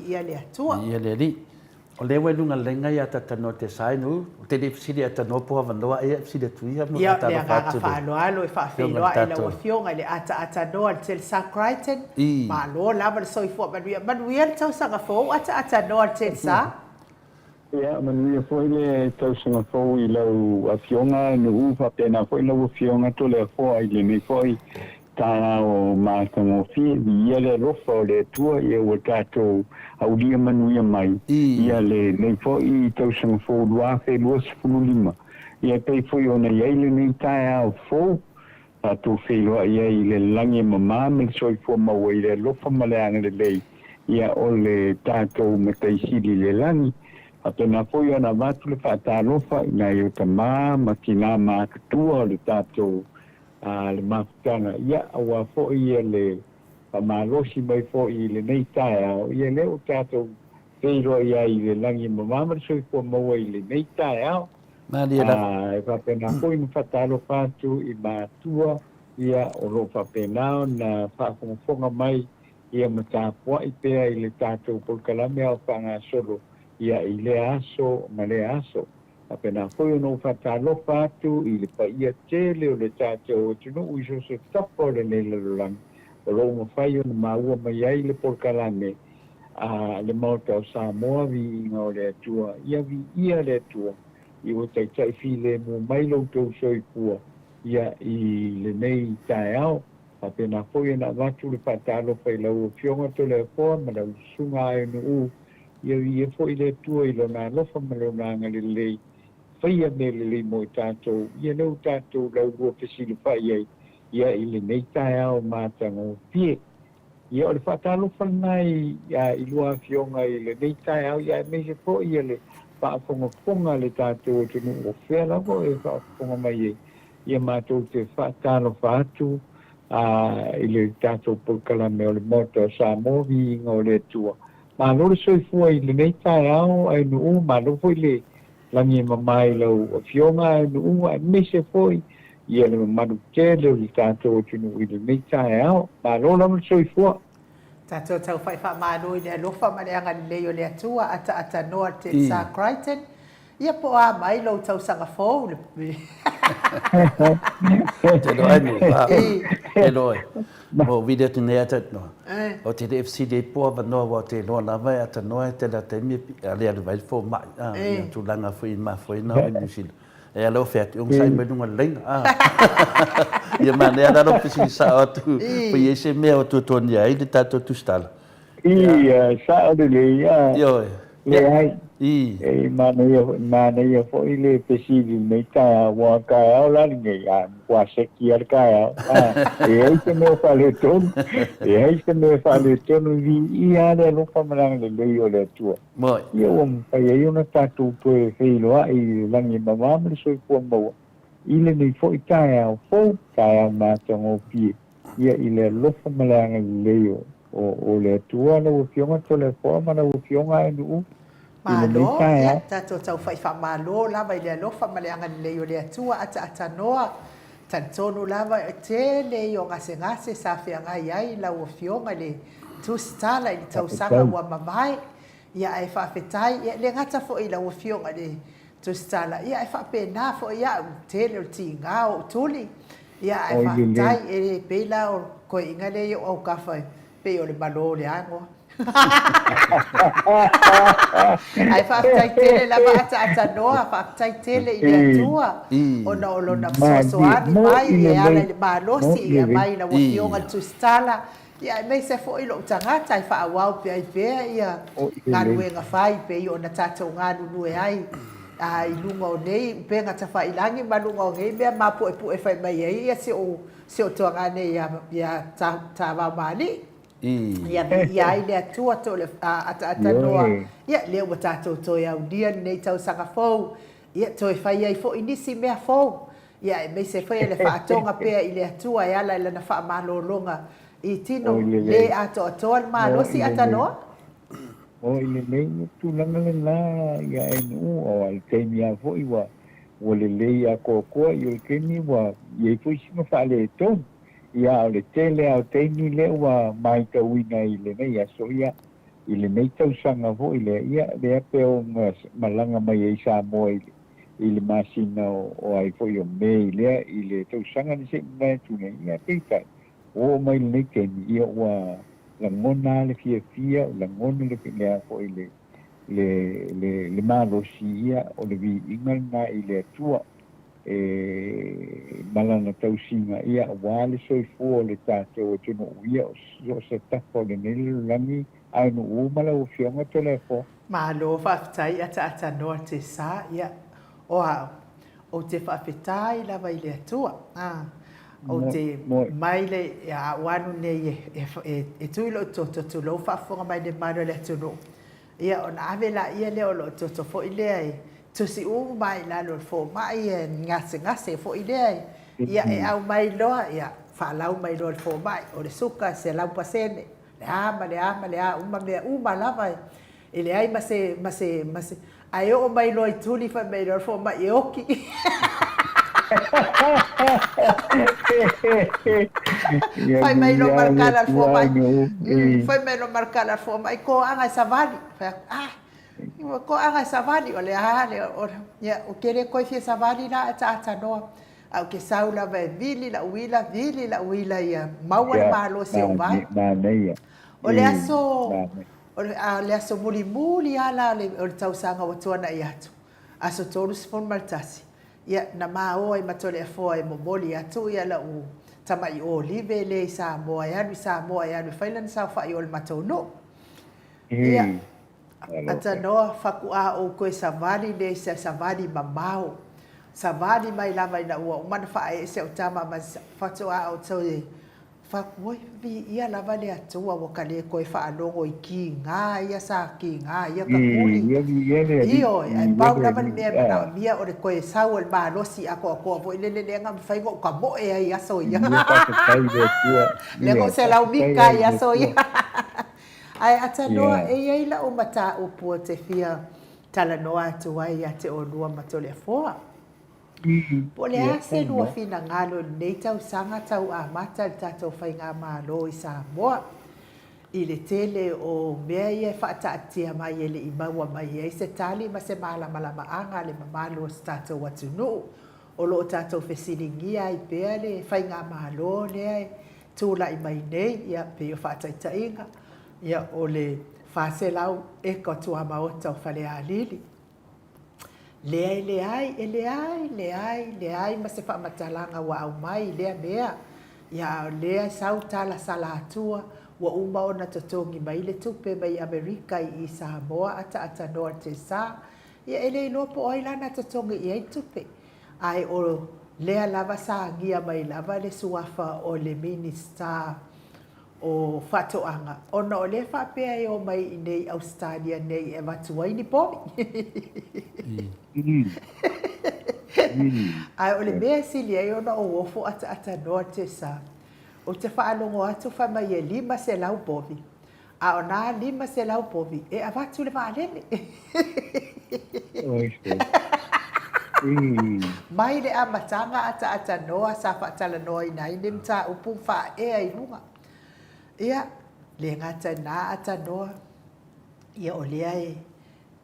ia le atua. Ia le li. O le wenunga lenga ia tatano te sainu, te le fsiri atano po havanoa ia fsiri tuia mo atano fatu. Ia le whanoalo e whawhenua e la wafionga le atanoa le tel Sacriten. Ma lo lama le soifua manuia. Manuia le tau sanga fōu atanoa le tel sa. Ia manuia foi le tau sanga fōu i lau afionga nu ufa pena foi lau afionga to le fōa i le me foi. Tāna o mātanga o fie, ia le rofa o le tua, ia ua tātou aulia manuia mai. Ia le nei fo i tausanga fō lua whē lua sifunu lima. Ia pei fōi ona iai le nei tāia o fō, tātou whē lua ia i le langi mamā, me soi fō maua i le lofa maleanga le lei. Ia o le tātou mataisiri le langi. Apena fōi ona vātu le whātā lofa, ina i o tamā, makina mā katua o le tātou le mafutanga ia awa fo ia le pamalosi mai fo i le nei tae au ia le o tātou feiro ia i le langi mamamari soi fo maua i le nei tae au e whapena fo i mwhatalo whātu i mātua ia o ro whapenao na whafonga mai ia matapua i pēa i le tātou polkalame au whanga solo ia i le aso ma le aso apena foi no fatalo fatu i le paia tele o le tātou o tunu uiso se tapa o le nele rolang o rongo fai o na maua mai ai le porkalame le mauta o Samoa vi inga o le atua ia vi ia le atua i o tai fi le mo mai lo tau soi pua ia i le nei tae au apena foi na vatu le fatalo fai lau o fionga to le apoa ma lau sunga ai no u ia foi le atua i lo na lofa ma lo na ngale lei whaia me le mo i tātou, ia nau tātou lau rua pesilu whai ia i le nei tae au mātango pie. Ia o le whātalo whanai i lua fionga i le nei tae au, ia me se po ia le whaafonga le tātou o tunu o whea lako e whaafonga mai ia mātou te whātalo whātu i le tātou pulkala me o le moto Samoa vi inga o le tua. Mā lore soifua i le nei tae au ai nu mā lore foi le langi mamai lau o fionga ai nu ai me se foi ia le manu tele o le tātou o tunu i le nei tae au. Mā lore lamu soifua. Tātou tau whai wha māno i le alofa ma le anga leo le atua ata noa te Sa Crichton. Ia po a mai lau tau sanga fōu le Te loe ni, te loe. Mo video tu nea tat no. O te FC de poa ba no wa te loa lava e ata noa te la te mi ale ale vai fo mai. Tu langa fo ma fo na o ni sil. E alo fet un sai me dunga ling. Ia ma nea da no pisi sa o tu. Po ye se me o tu ton ia i ta tu stal. Ia sa o de ia. Yo. Le ai. E mana ia fo i le pesi di nei tae wa kai au la ni ya wa se ki ar kai au. E ai se me fa le ton. E ai se me fa le ton vi ia le lo fa marang le le o le tua. Mo. Ia o pa ia una tatu po e filo ai langi mama me so ko mo. Ile nei fo i tae au fo tae au ma tongo pi. Ia ile lo fa marang le o le tua no fionga to le fo ma no fionga e nu. Malo, ia tātou tau whai wha malo, lava i le alofa ma le anga leo le atua ata noa. Tantonu lava te leo ngase sa whia ngai ai lau o fionga le tūstala i tau sanga ua mamai. Ia e whawhetai, ia le ngata fo i lau o fionga le tūstala. Ia e whapena fo ia te leo ti ngā o tuli. Ia e whawhetai e peila o koe inga leo au kawhai. Pe o le malo le angoa. Ai whaatai tele la ata noa, whaatai tele i le atua. O na olo na sosoani mai, e ala le malosi, i mai na wafionga tustala. Ia mei se fo ilo tangata, ai whaawau pe ai pea, ia ngaruenga whai pe i o na tātou ngānu nue ai. I lunga o nei, pe ngata whailangi, ma lunga o ngei, mea mapu e pu e whai mai ai, ia se o tuangane ia tāwau mani. Ia ai le atua to le ata noa. Ia le ua tātou toi au dia nei tau sanga fōu. Ia toi whai ai fo inisi mea fōu. Ia e mei se whai le whaatonga pea i le atua e ala i lana wha malolonga. I tino le ato atoa le malosi ata noa. O i le nei tu langa le la ia e nu o al teimi a fo iwa. O le lei a kokoa i o le kemi wa i e fo isima wha le tonu. Ia o le tele au teini le ua mai ka uina i le nei aso ia i le nei tausanga ho i le ia le ape o malanga mai e Samoa i le masina o ai fo i o mei lea i le tausanga ni se mai tune ia teitai o mai le nei keni ia ua langona le fia o langona le lea fo i le malosi ia o le vi ingal na i le atua malana tausinga ia wale soifua le tātou o tunu uia o se tako le nelu langi ai no umala o fionga tole fo. Malo whawhetai ata noa te sā ia o te whawhetai lava i le atua. O te mai le wanu nei e tuilo to lo whafonga mai le mano le atunu. Ia o na avela ia leo lo to fo i lea tusi mai la lo fo mai ngase fo idea ia e au mai loa ia fa lau mai lo fo mai o le suka se lau pasene le ama uma lava ele ai mase ai o mai lo tuli fa mai lo fo mai oki fai mai lo marcar al fo mai fai mai lo marcar al fo mai ko anga savali ko anga savali o le o kere ko fie savali la ata noa au ke saula ve vili la wila ia maua malo se o vai o le aso muli ala o tau sanga o tuana i atu aso tolu spon maltasi ia na mao ai matole fo ai moboli atu ia la u tamai o live le Samoa ia failan sa fa i o matou no ia Ata noa whakua o koe savani nei se savani mamau. Savani mai lava ina ua. Umana whae se o tama ma whatua o tau e. Whakoi vi ia lava le atua wakale koe whaanongo i ki ngā ia sa ki ngā ia ka kuli. Iyo, ai pau lava ni mea na mia o le koe sau el mahalosi ako ako. Vo ile le nga mwhaigo ka moe ai aso ia. Lengo se lau mika i aso ia. Ai ata noa e iei la o mata upu te fia tala noa atu ai a te onua matole foa. Po le ase lua fina ngalo nei tau sanga tau a mata tatou whai ngā malo i Samoa. I le tele o mea ia whaata atia mai ele i maua mai e se tali ma se malama anga le mamalo o tatou watu nuu. O lo tatou whesiringia i pea le whai ngā malo lea tūla i mai nei ia pe o whaata i tainga. Ia o le whaselau e kotua maota o whale a lili. Le ai, ma se whamatalanga wa au mai, lea mea. Ia lea sau tala sala atua, wa uma o na totongi mai le tupe mai Amerika i Samoa ata noa te sa. Ia ele i lopo oi lana totongi i ei tupe. Ai o lea lava sa angia mai lava le suafa o le minister o whatoanga. Ona o le whapea e o mai i nei Australia nei e watuai ni pomi. Ai o le mea sili e ona o wofo ata noa te sa. O te whaalongo atu whamai e 5 se lau pomi. A o nā 5 se lau pomi e a watu le waalele. Mai le amatanga ata noa sa whaatala noa i nai ni mta upu wha e ai runga. Ia, le ngata nā ata noa, ia o lea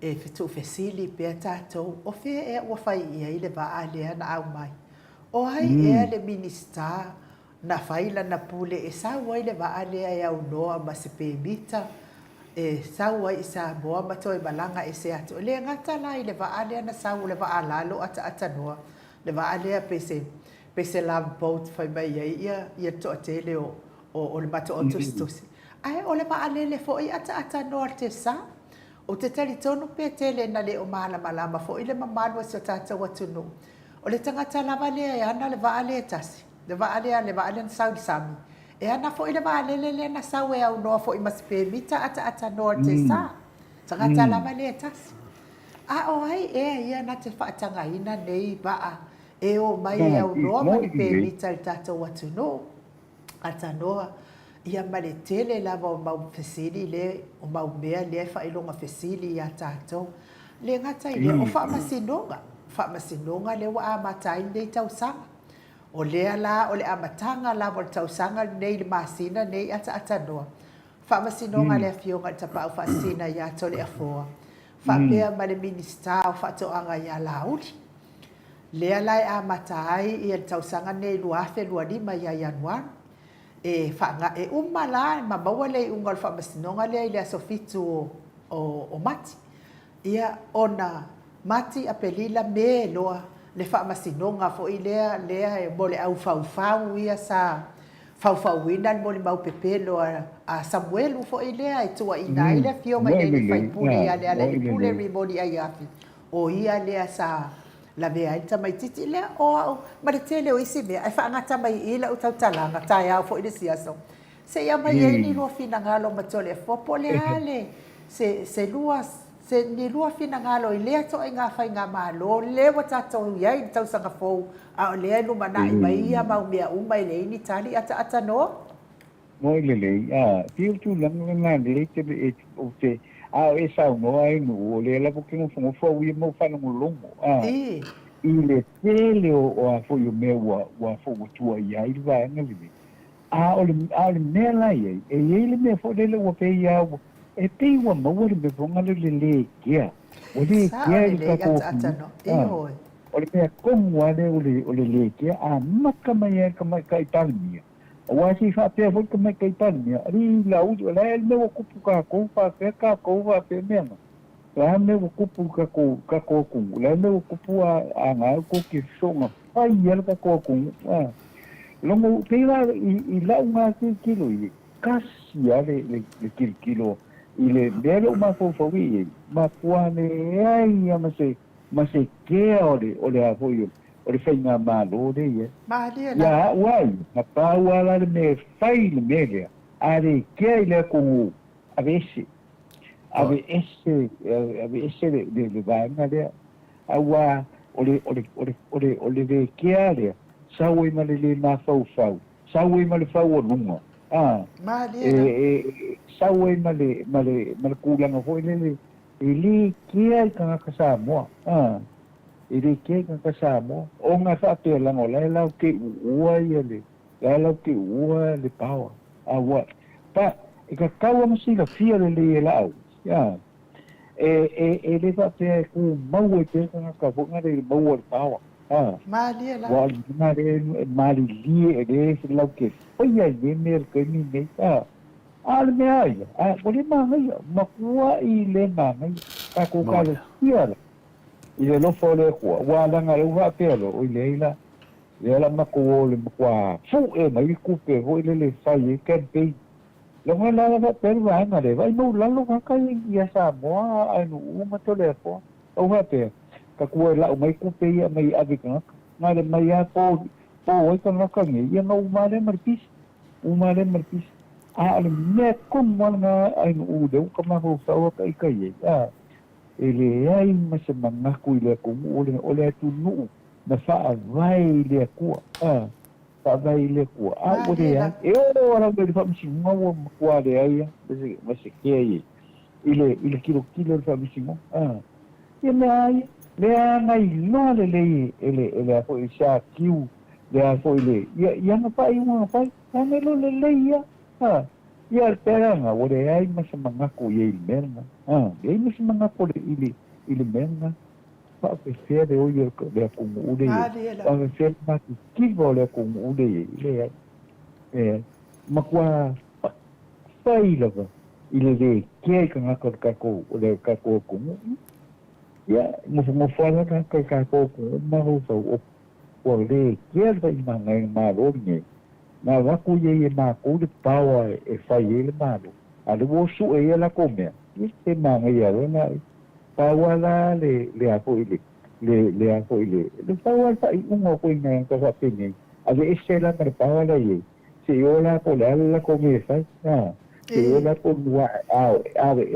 e fitu fesili pia tātou, o fea e ua whai ia i le waa lea na au mai. O hai ea le minister na whaila na pule e saua i le waa lea e au noa ma se pēmita, e saua i Samoa ma toi malanga e se atu. Le ngata la i le waa lea na saua le waa lalo ata noa, le waa lea pese love boat whai mai ia toa tele o le mato o tusi. Ai o le maalele fo i ata noa te sa. O te tali tonu pe tele na le o malama fo i le mamalua si o tātou atunu. O le tangata lava lea e ana le vaale e tasi. Le vaale na saudi sami. E ana fo i le maalele le na sau e au noa fo i maspe mita ata noa te sa. Tangata lava lea e tasi. A o ai ia na te whaatanga ina nei vaa. E o mai e au noa mani pe mita i tātou atunu. Ata noa, ia male tele lava o mau fesili le, o mau mea le whailonga fesili ia tātou. Le ngata i le o whaamasinonga le wa amatai nei tausanga. O lea la, o le amatanga lava o le tausanga nei le masina nei ata noa. Whaamasinonga le fionga i tapau whaasina ia tole a foa. Whapea male minister o whatoanga ia lauli. Lea la e amatai i le tausanga nei luafe luanima ia Januari. E whanga e umala ma maua lei ungal whamasinonga lea i lea sofitu o mati. Ia ona mati a pelila me loa le whamasinonga fo i lea e mole au fau ia sa fauina mole mau pepelo a Samuelu fo i lea e tua ina i lea fionga i lea whaipule ia lea le pule rimoni ai afi. O ia lea sa la vea ita mai titi lea o ma le tele o isi mea ai whaangata mai i la utau talanga tai au fo i le siaso se ia mai e ni lua fina ngalo matole e fopo le ale se ni lua fina ngalo i lea to i ngā whai ngā malo le wa tātou iai i tau sanga fou a o lea nu mana i mai ia mau mea uma i le ini tali ata no Moi le tiu tu langa ngā le te o te a e sau no ai no le la porque no fo wi mo fa no longo i le tele o a fo yo me wa fo tu ai ai va na vi o le me la e le me fo le o pe ia e pe wa mo le be vonga le kia o le kia i ka ko o le me como wa le le kia a maka mai ka mai kai talmia o si fa pe fo ka mai kai talmia ri la u la el me ko ka ko fa ka ko va pe me la me ko ka ko la me ko a nga ko ki songa ai el ka ko longo te la i la nga kilo i kasi ale le kilo ile belo ma fo vi ma kuane ai ma se ke ole a foi ole fai na malo de ye Malia la. ya wai na pa wala me fai le media are ke ile ku a ese de vaina de agua ole de ke ale sawe ma le na fau sawe ma le fau no Malia la. sawe ma le kulanga foi le ili kia ka Samoa ili kia ka Samoa o nga fa pe la ngola la ke ua ile la ke ua le power awa pa ka kawa masila fia le la ya le fa pe ku mau pe ka bonga le mau power Malia la. wa na le mali li le la ke oya ye mer ke ni me al me ai poli mangai makua I le mangai ka ko ka le ia I le lofo le kua wa langa le wa pelo o le la mako le makua fu mai kupe ho le fai campaign lo ngala la pe wa nga le vai no la lo ka ia Samoa ai no uma tole fo o ha pe ka ku la mai kupe ia mai avika na le mai a po o ka no ka ni ia no ma le marpis le me como na ai no de ka ma ho sa o ka ye ele ai ma se manga ku le ku ole tu nu na fa vai le ku fa vai le ku o de ai o ora de fa mi mo ku de ai ma se ke ai ile kilo fa mi mo ele ai le ai no le a fo isa kiu le a fo ile ya na fa I mo fa na le ya ia teranga o le ai ma se manga ku ye merna e ma se manga ku ile merna fa pe fere o ye le ku ude fa pe fere ma ki vo le ku ude le ma kwa fa ile ile de ke ka ka ko le ka ko ku ya mo fa la ka ko ku ma ho so o le ke fa ma ngai ma ro ni na waku ye ma ko de power fai ele malo ale wo su la come este man ya na power la le a ko le a ko le power fai un ko ina ka fa pini ale este la per power la ye se yo la ko la come fai se yo la ko wa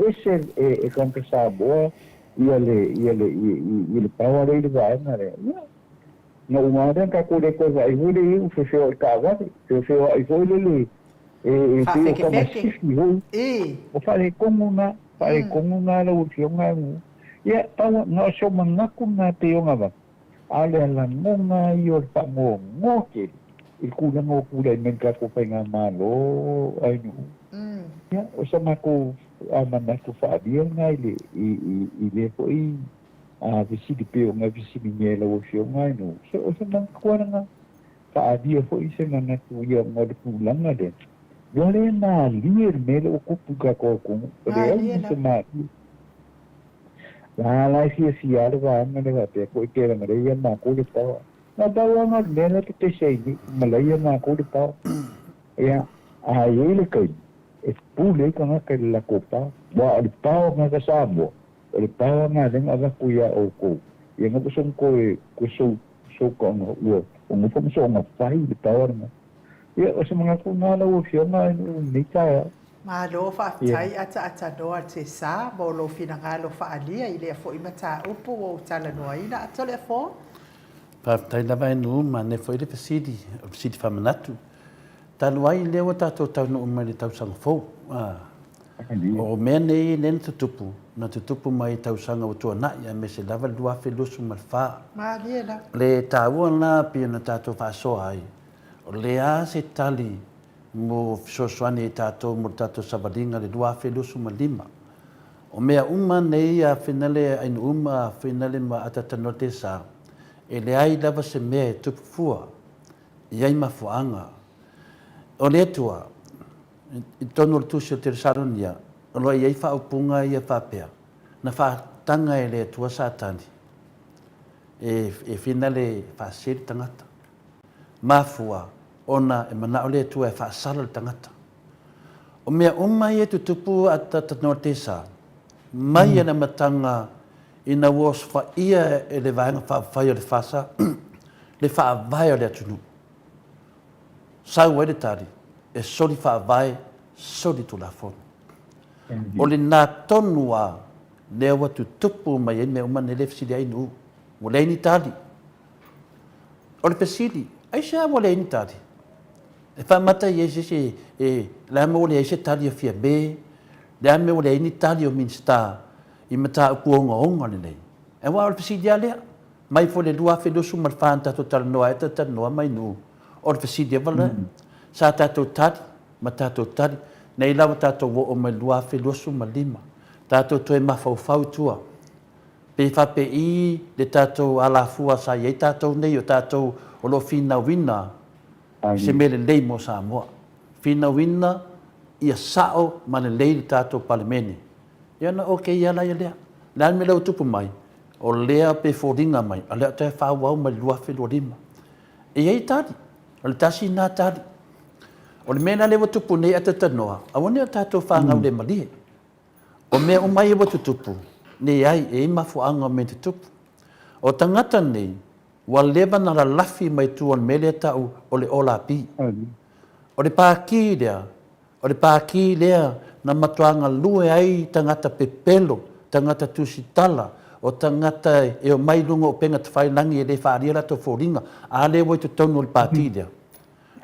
ese con que sabo le power le va na le no umada ka ko le ko vai hu le u fe ka wa fe ai foi le Fa ko ma si hu o fare como na lo fion nga mu ya pa no so manga ku na te o nga ba ale la monga yo pa mo ke il ku na mo ku le men ka ko pa nga ma lo ai no ya o sa ma ko ama na ko fa dia nga ile foi visi di pe nga visi ni nyela o fio ngai no so nang kwa nga ka dia fo ise nga na ku ya mo de pulang nga de yo le na lier me o ku ka ko re se ma la si ala va nga de te ko ke nga re ya na ku de pa na da wa nga me na te sei ni malaya na ku de pa ya ye le kai pule ka nga ka la copa wa al pa nga ka sabo o le pawa nga lenga aga kuia o ko ia nga pusong ko so ko nga o mo fo so nga fai le pawa nga ia o se mga ko nga lo fio nga ni ka ma lo fa tai ata do te sa bo lo fina nga lo fa alia ile fo I mata upu o tala no ina ata le fo pa tai na vai no ma ne foi de pesidi fa manatu taluai le o tato tau no mai tau sang fo o mene nen tutupu na tutupu mai tausanga o tuana ia me se lava lua felusu malfa Mariela le taua na pia na tato fa so ai o le a se tali mo sosoani tato mo tato sabalinga le lua felusu malima o mea uma nei a finale ai uma finale ma atatanote sa e le ai lava se mea tupu fua iai mafuanga o le tua I tono tu se te saronia o lo ia fa upunga ia fa pea na fa tanga ele tua satani e finale fa sir tangata mafua ona e mana ole tua fa sala tangata O mea umai e tutupu a tatanoa te sa. Mai ana matanga ina was fa ia e le vaenga whai o le whasa. Le wha vai o le atunu. Sau e le tari. E sori wha vai, sori tu la fonu. O le nā tonua lea watu tupu mai e mea umane le fsiri ai nu. O le ini tali. O le pesiri. Ai sea o le ini tali. E wha mata i e se le ame o le eise tali o fia be. Le ame o le ini tali o minsta. I mata upu onga onga le nei. E wa o le pesiri a lea. Mai fo le lua fe dosu mal whaanta to tala noa e ta tala noa mai nu. O le pesiri a wala. Sa tatou tali. Ma tatou tali. Nei lawa tatou wo o mai lua fe dosu ma lima. Tatou toe mawhau tua. Pe whape i le tatou alafua sa iei tatou nei o tatou o lo fina wina. Se mele lei mo Samoa. Fina wina ia sao ma le lei le tatou palemene. Ia na oke ia la ia lea. Lean me lau tupu mai. O lea pe fōringa mai. A lea te whāwau mai lua whelua lima. E iei tari. O le tasi nā tari. O le mena lewa tupu nei ata tanoa. A wane o tatou whāngau le malihe. O mea o mai e watu tupu. Nei ai e ima fuanga o me te tupu. O tangata nei. Wa lewa na la lafi mai tuan mele tau o le ola pi. O le pāki lea. O le pāki lea na matuanga lue ai tangata pepelo. Tangata tusitala. O tangata e o mai lunga o penga te whailangi e le whaaria rato fōringa. A le wai tu tonu o le pāti lea.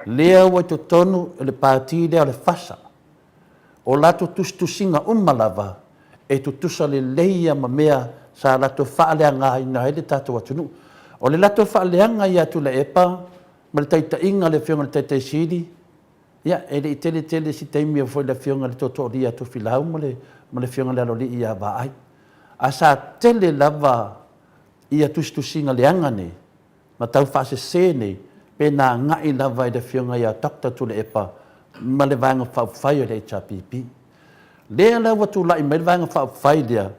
Lea wai tu tonu o le pāti lea o le whasa. O lato tustusinga umalava. E tu tusa le leia ma mea sa lato whaaleanga ina ele tato atunu. O le lato whaaleanga ia tu le epa. Ma le taita inga le whionga le taita siri. Ia, e le i tele si teimi o foi le whionga le toto ria tu filau ma le whionga le aloli ia wa ai. A sa tele lava ia tustusinga le angane. Ma tau whase sene. Pe nā ngai lava i le whionga ia takta tu le epa. Ma le vanga whai o le HRPP. Lea lawa tu lai mai le vanga whai lea.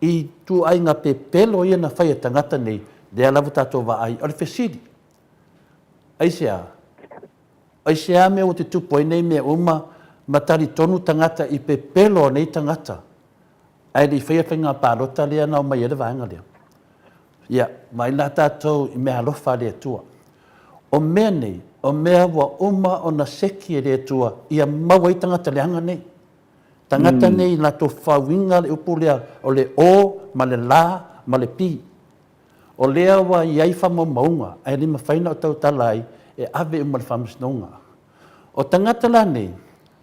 I tu ai ngā pe pelo ia na whai e tangata nei. Lea lawa tātou wa ai. O le whesiri. Aisea. Aisea mea o te tupo i nei mea uma. Matari tonu tangata i pe pelo nei tangata. Ai li whai ngā pārota lea nao mai e le vanga lea. Ia, mai la tātou i mea alofa lea tua. O mea nei, o mea wa uma o na seki e lea tua, ia maua i tangata leanga nei. Tangata nei la to whawinga le upu lea o le o, ma le la, ma le pi. O lea wa iai whamo maunga, ai lima whaina o tau talai, e ave uma le whamasnonga. O tangata la nei,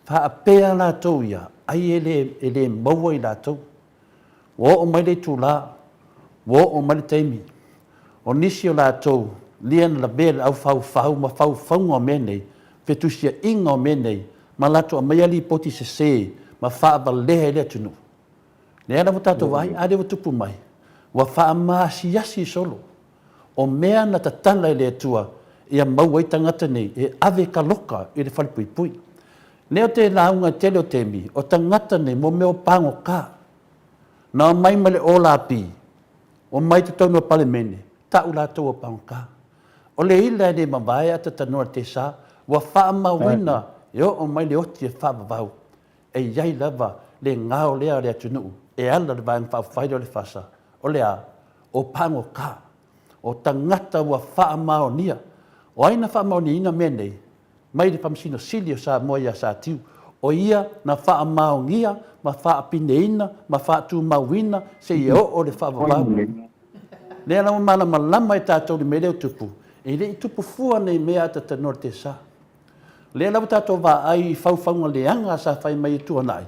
wha apea la tau ia, ai e le maua i la tau. Wo o mai le tu la, wo o mai le teimi. O nisi o la tau, lian la bel au fau ma fau o menei fetusia inga o menei ma lato a mai ali poti se ma fa ba le le tunu le ana mutato vai ade o tupu mai wa fa ma si solo o mea na tatala le tua ia mau ai tangata nei e ave ka loka i le falpui pui leo te launga tele o temi o tangata nei mo meo pango ka na mai male ola pi o mai te tonu pale mene ta ula to o pango ka. O le ila ne mawai ata tanoa te sa, wa wha mawina, eo o mai le oti e wha mawau. E iai lava le ngao lea le atunu, e ala le vang wha whaida le whasa. O lea, o pango ka, o tangata wa wha mao nia. O aina wha mao ni ina menei, mai le pamsino sili o sa moia sa tiu. O ia na wha mao ngia, ma wha pineina, ma wha tu mawina, se i o le wha mawau. Lea lama malama e tātou le meleo tupu. E le tupu fua nei mea ata tanoa te sa. Lea lau tātou wā ai whauwhaunga leanga sa whai mai tua nai.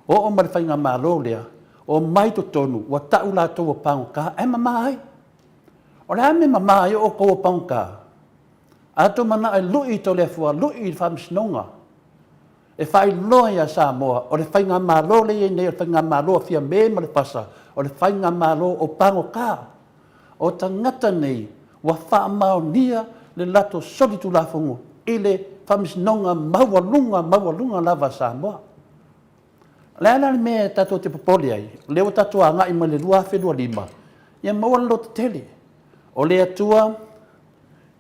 O mare whai ngā mālo lea. O mai to tonu, wa tau la tau o paunga ka. E mamai. O le ame mamai o kou o paunga ka. Ato mana e lui to lea fua, lui i whamsinonga. E whai loa ia Samoa. O le whai ngā mālo lea nei, o le whai ngā mālo a fia me ma le pasa. O le whai ngā mālo o paunga ka. O tangata nei, wa wha mao nia le lato solitu la fongo i le whamisnonga mawalunga lava Samoa. Le ana le mea tato te popoli ai, leo tato a ngai ma le lua whenua lima, ia mawalo te tele. O le atua,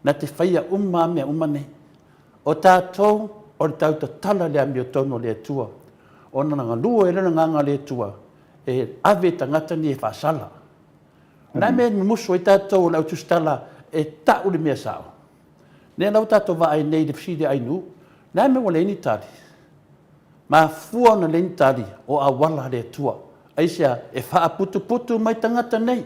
na te whaia mea nei. O tato, o le tau tala le ami o tono le atua, ona nga lua e rena nganga le tua, e ave tangata ni e whaasala. Nā me muso e tātou lau tustala e tau le mea sao. Nē lau tātou wa ai nei le fsiri ai nu, nā me wale ni tari. Ma fua na le ni tari o a wala le tua. Aisia e whaaputu mai tangata nei.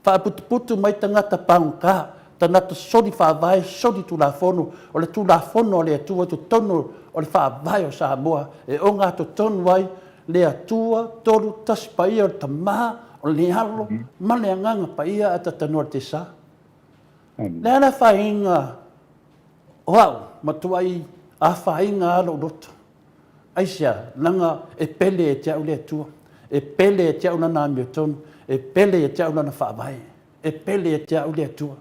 Whaaputu mai tangata paunka, tanata sori whaavai, sori tu la fono, o le tu la fono o le atua tu tono o le whaavai o Samoa, e o ngā tu tonu ai, le atua, toru, taspaia o le tamaha, o le halo, ma le anganga paia ata tanua te sa. Le ana whainga, oau, matuai a whainga alo roto. Aisia, nanga e pele e te au le atua, e pele e te au nana amio tonu, e pele e te au nana whaavai, e pele e te au le atua.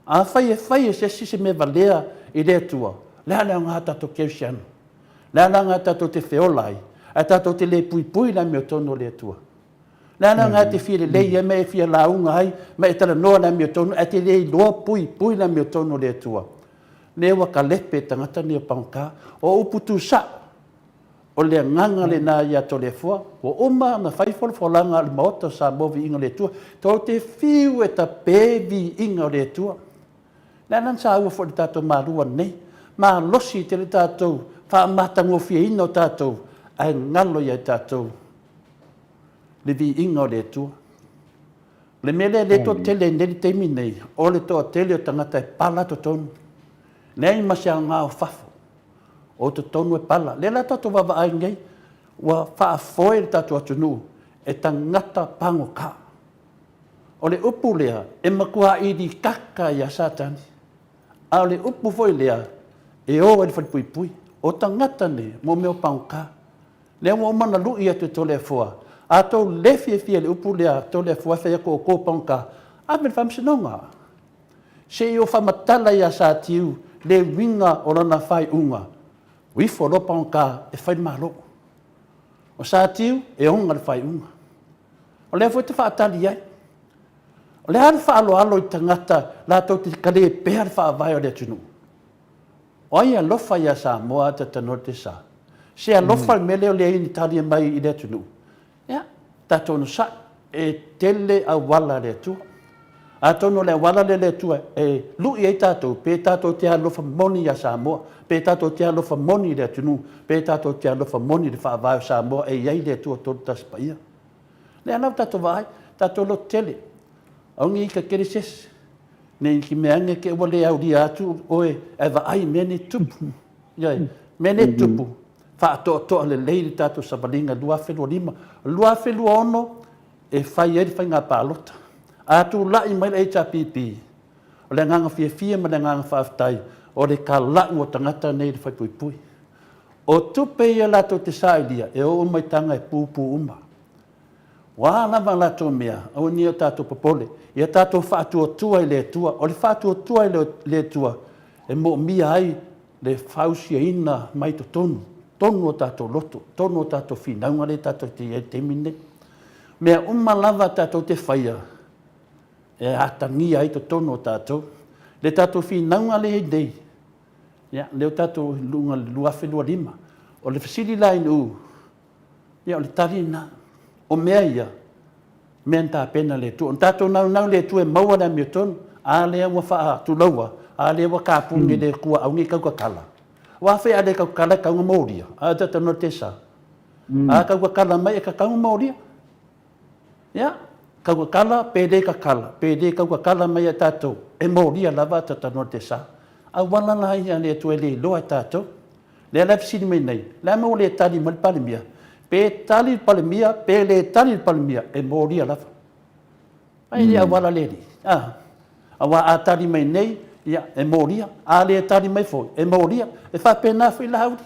A whai e se sisi me valea i le atua, le ana ngā tato keusiano, le ana ngā tato te whiolai, a tato te le pui na amio tonu le atua. Le ana ngā te while lei e me e whia launga ai, me e tala noa na amio tonu, a te lei loa pui na amio tonu le atua. Le waka lepe tangata ni o paunka, o uputu sa, o le nganga le nā ia to le fua, o oma na whaifol folanga le maota sa movi inga le tua, tau te whiu e ta pevi inga le tua. Le anan sa ua fo le tātou marua nei, ma losi te le tātou, wha matangofia ina o tātou, ai ngalo ia tātou, le vi inga o le tua. Le mele le to tele neri teimi nei, o le to tele o tangata e pala to tonu. Nei masia ngā o fafo, o to tonu e pala. Le la tato wawa ai ngai, wa whaafoe le tato atunu, e tangata pango ka. O le upu lea, e makua i di kaka ia satani. A o le upu foi lea, e o e whapui, o tangata ne, mo meo pango ka. Le wa mana lui atu tole fua. A tau lefi e fia le upu lea tole fua whea ko o pango ka. A me whamsinonga. Se i o whamatala ia sa tiu, le winga o rana whai unga. Wifo ropa o ka e whai malo. O sa tiu e onga le whai unga. O lea fwoi te whaatali ai. O lea hana whaalo alo i tangata la tau te kare e pēr whaavai o lea tunu. O ai a lofa ia Samoa te tano te sa. Se a lofa me leo lea ini tali mai i lea tunu. Ia, tato no sa e tele a wala lea tua. A tono le wala le tua e lui e tatou, pe tatou te alofa moni a Samoa, pe tatou te alofa moni le tunu, pe tatou te alofa moni le whaavai o Samoa e iai le tua tolu taspaia. Le anau tatou vai, tatou lo tele. Aungi ika kere ses, ne ki meange ke wale au ria atu oe e va ai mene tupu. Iai, mene tupu. Wha to le leiri tatou sabalinga lua whelua lima, lua whelua ono e whai eri whai ngā pālota. A tu lai mai le HPP. O le nganga fia ma le nganga whaaftai. O le ka lau o tangata nei le whaipui. O tupe ia lato te sailia e o mai tanga e pūpū uma. Wā lava lato mea, au ni o tātou popole. Ia tātou whaatua tua i le tua. O le whaatua tua i le tua. E mo mia ai le whausia ina mai to tonu. Tonu o tātou loto. Tonu o tātou whinaunga le tātou te mine. Mea uma lava tātou te whaia. E atangia ai to tono tātou. Le tātou whinaunga le hei. Ia, leo tātou lunga lua whenua lima. O le whasiri lain u. Ia, o le tarina. O mea ia. Mea nta pena le tu. O tātou nau le tu e maua na mio tonu. A lea wa wha tu laua. A lea wa kāpungi le kua au ngi kauka kala. Wa whea le kauka kala kaunga mauria. A tata no te sa. A kauka kala mai e ka kaunga mauria. Ia. Kauka kala, pēdē ka kala. Pēdē kauka kala mai a tātou. E mōria lava tata no te sa. A wana la ia le tu e le loa tātou. Le ala fisini mai nei. Le ama o le tali mali palimia. Pē tali palimia, pē le tali palimia. E mōria lava. Ai le a wala le li. A wa a tali mai nei, ia, e mōria. A le tali mai foi, e mōria. E whapena whi la hauri.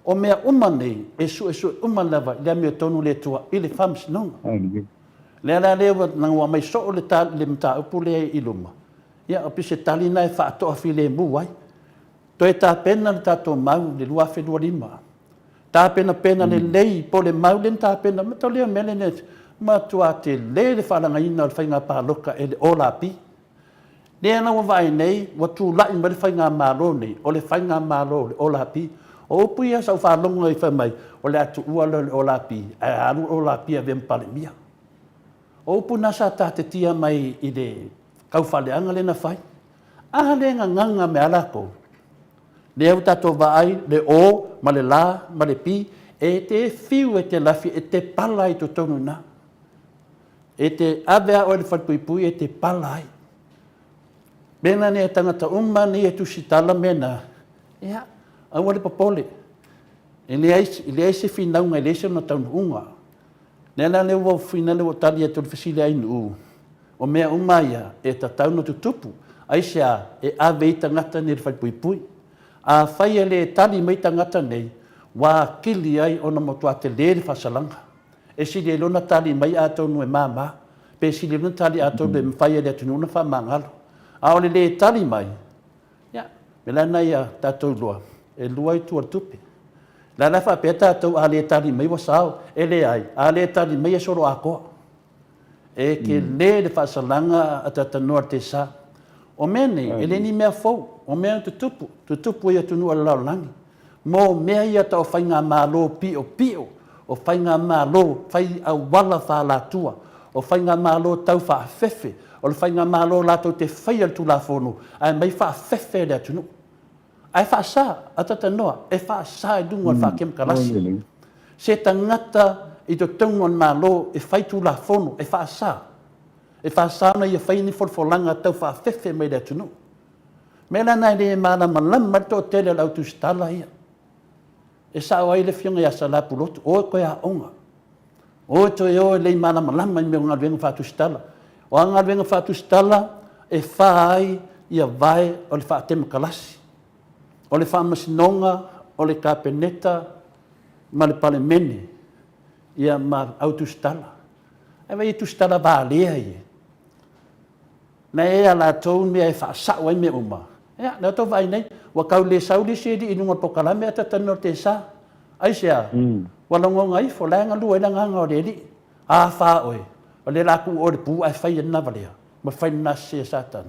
O mea uma nei, e su uma lava, le amio tonu le tua, i le whamsinonga. Le ala lewa nangwa mai so le mta upu le iluma. Ia o pise tali nai whaatoa fi le mu ai. To e tā pena le tātou mau le lua whenua lima. Tā pena le lei po le mau le tā pena. Mata lea mele ne matua te le le whalanga ina o le whainga pāloka e le ola pi. Le ana wa vai nei, wa tū lai ma le whainga mālo nei, o le whainga mālo le ola pi. O pui a sau whalonga i whamai, o le atu ua o la pi, a aru o la pi a vem pale mia. O pu nasa ta te tia mai i le kau whaleanga le na whai. Aha le nganga me ala ko. Le au tato vaai, le o, ma le la, ma le pi, e te fiu e te lafi, e te pala i to tonu na. E te avea o le whatuipui e te pala ai. Mena ne tangata umma ni e tusitala mena. Ia, au le popole. E le aise whinaunga, e le aise na taunu unga. Nela le ua whina le o tali e tolu whisile ainu. O mea umaia e ta taunu tutupu. Aisea e ave i tangata ni le whatuipui. A whai e le tali mai tangata nei, wa kili ai o na motua te le le whasalanga. E si le lona tali mai a tonu e mama. Pe si le lona tali a tonu e mwhai e le atununa wha mangalo. A ole le tali mai. Ia, me lana ia tātou lua. E lua i tua tupe. Lana wha pe tātou a le tali mai wa sao. E le ai. A le tali mai e soro a koa. E ke le whasalanga a tatanua te sa. O mea nei, e le ni mea fau. O mea tutupu. Tutupu ia tunua lau langi. Mo mea ia tau whai ngā mālo pio pio. O whai ngā mālo, whai au wala wha la tua. O whai ngā mālo tau wha fefe. O le whai ngā mālo lātou te whai al tu la whono. Ai mai wha fefe le atunu. Ai wha sā, atata noa, e wha sā e dunga wha kem kalasi. Se tangata i to tungon mālo e whai tu la whono, e wha sā. E wha sā na ia whai ni wholwholanga tau wha fefe mai le atunu. Mela nai le mana malam marto tele lau tu stala ia. E sa o ele fionga ya sala pulotu o ko ya onga o to yo le mana malama me ngal venga fatu stala o ngal venga fatu stala e fai ia vai o le fa tem kalasi o le fa masinonga o le kapeneta ma le palemene ia ma auto stala e vai tu stala va le ai na e ala to me e fa sa wa me uma ya na to vai nei wa kaule sauli se di inunga pokalame ata tanor te sa ai sia wala ngai fo la ngalu e nga nga de di a fa oi o le la ku o de pu ai fai na valia ma fai na se satan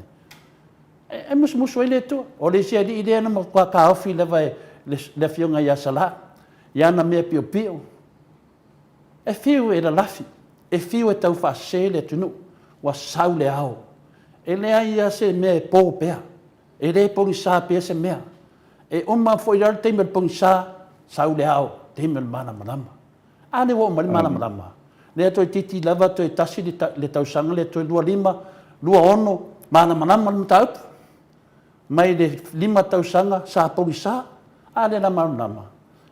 e mus ele to o le sia di ide na mo ka ka ofi le vai le fionga ya sala ya na me pio pio e fiu e la lafi e fiu e tau fa se le tunu wa saule au ele ai se me po pea e le pong sa pe se mea e uma foi dar te me pong sa saule au te me mana mana ane wo mana mana le to titi lava to tasi le tau sanga le to lua lima lua ono mana mana tau mai le lima tau sanga sa pong sa ane na mana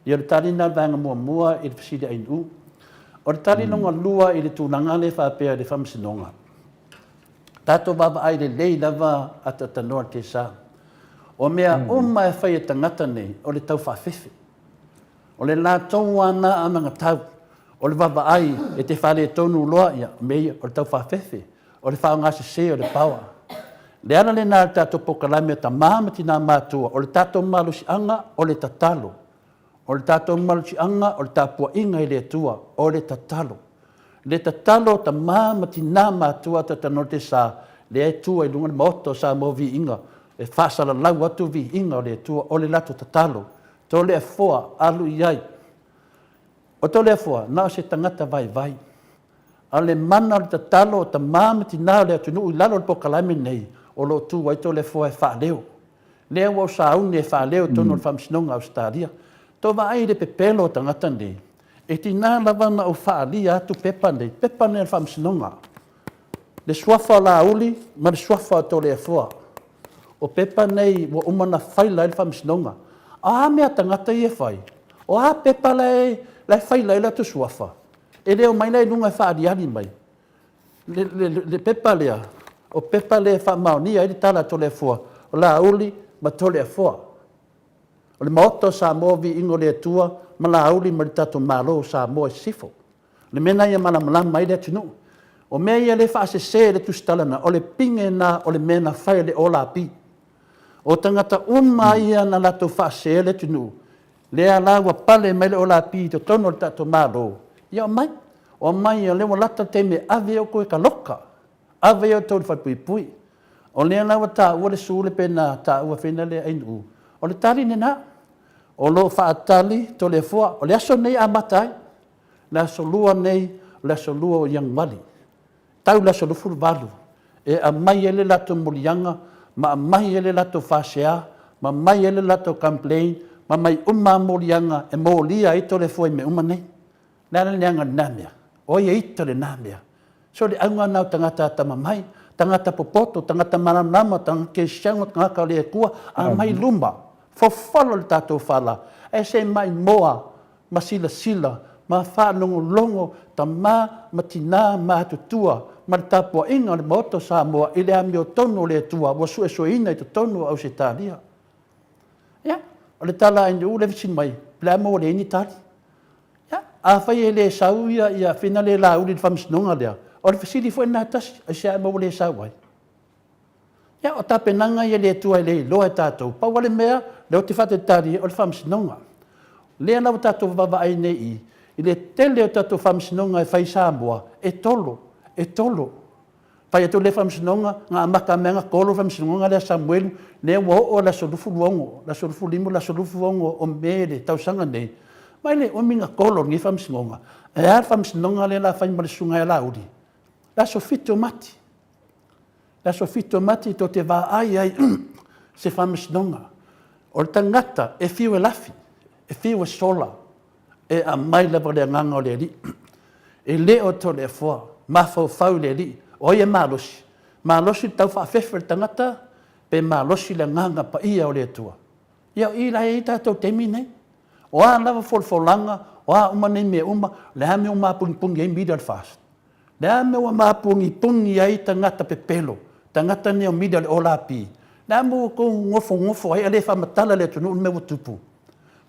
ia tali na vanga mua e fisidi ai u o tali no lua i le tunanga le fa pe le famsinonga tato baba ai le lava atata norte sa o mea uma e whai e tangata nei o le tau whawhiwhi. O le la tau ana amanga tau. O le baba ai e te whale e tonu loa ia mei o le tau whawhiwhi. O le whao ngase se o le paua. Le ana le nā tato pokalame o ta mahamati nā mātua. O le tato malusi anga o le tatalo. O le tato malusi anga o le tapua inga i le tua o le tatalo. Le tatalo ta mahamati nā mātua tata norte sa le e tua i lunga maoto sa movi inga. E whasala lau atu vi inga o le tua o le lato tatalo. Tō lea fōa alu iai. O tō lea fōa, nā se tangata vai vai. A le mana o le tatalo o ta māmati nā lea tunu i lalo le pokalame nei o lo tū wai tō lea fōa e whaaleo. Lea wau sa aune e whaaleo tono le whamsinonga Australia. Tō wa ai le pepelo o tangata nei. E ti nā lavana o whaalia atu pepa nei. Pepa nei le whamsinonga. Le suafa la uli, ma le suafa o tō lea fōa. O pepa nei wa umana whaila i le whamsinonga. A mea tangata i e whai. O a pepa lai whaila i la tu suafa. E leo mai lai nunga e whaariani mai. Le pepa lea. O pepa lea whamaunia i tala to lea fua. O la uli ma to lea fua. O le maoto sa movi ingo lea tua ma la uli ma le tato malo sa mo e sifo. Le mena ia malamalama mai lea tunu. O mea ia le whaasese le tustalana. O le pinge na o le mena whai le ola pi. O tangata ia na lato whaase le tunu. Lea lawa pale mai le ola pi to tono le tato malo. Ia o mai. O mai ia lewa lata te me ave o koe ka loka. Ave o tau le whapui pui. O lea lawa ta ua le sule pe na ta ua whina le ainu. O le tari ne na. o lo whaatali to le fua, o le aso nei a matai, le aso lua nei, le aso lua o yang wali. Tau le aso lufu walu, e a mai ele lato mulianga, ma a mai ele lato whasea, ma mai ele lato complain, ma mai mulianga e mo lia i to le fua i me nei. Nara leanga namea, o ia ito le namea. So le aunga nau tangata tamamai, tangata popoto, tangata maranama, tangata kesiango, tangata le kua, a mai lumba. Fofolo le tātou whala. E se mai moa, ma sila, ma whanongo longo, ta ma tina, ma tutua, ma tapua inga le moto Samoa, i le ami o tonu le tua, wa su e so ina i to tonu au se talia. Ia, o le tala inu u le visi mai, plea mo le ini tali. Ia, a whai e le sau ia whina le la uli le whamisnonga lea. O le fasili fo e nā tasi, a se a mo le sau ai. Ia, o tapenanga i le tua i le loa e tātou. Pa wale mea, le o te whate tari o le whamsinonga. Lea nau tātou wawa ai nei i le tele o tātou whamsinonga e whai Samoa, e tolo. Pai atu le whamsinonga, ngā amaka mea ngā kolo whamsinonga lea Samuelu, lea ua o la solufu luongo, la solufu limu, la solufu luongo o mere, tausanga nei. Mai le o minga kolo ngi whamsinonga. E ar whamsinonga le la whai malisunga e la uri. La sofito mati. La sofito mati to te wā ai se whamsinonga. O le tangata e whiu e lafi, e whiu e sola, e a mai lewa le nganga o le li. E le o to le fua, mawhau le li, o ia malosi. Malosi tau whaafefe le tangata, pe malosi le nganga pa ia o le tua. Ia i la e tātou temi nei. O a lawa folfolanga, o a uma nei mea uma, le hame o mapungi ai middle fast. Le hame o mapungi ai tangata pe pelo, tangata ne o middle o la pi. Nā mo ko ngofo ai ale whamatala le tunu me tupu.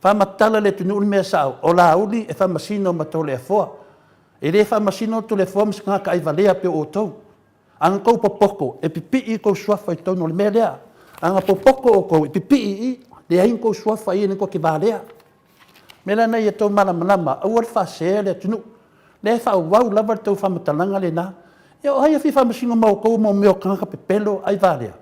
Whamatala le tunu me sao. O la uli e whamasino ma tole a fua. E le whamasino tole fua mis ngā ka ai valea pe o tau. Anga kou popoko e pipi i kou suafa i tau no le mea lea. Anga popoko o kou e pipi i le ain kou suafa i ne kou ki valea. Mela nei e tau malamalama au al whasea le tunu. Le whau lava tau whamatalanga le nā. E o hai a whi whamasino mau kou mo meo kanga pe pelo ai valea.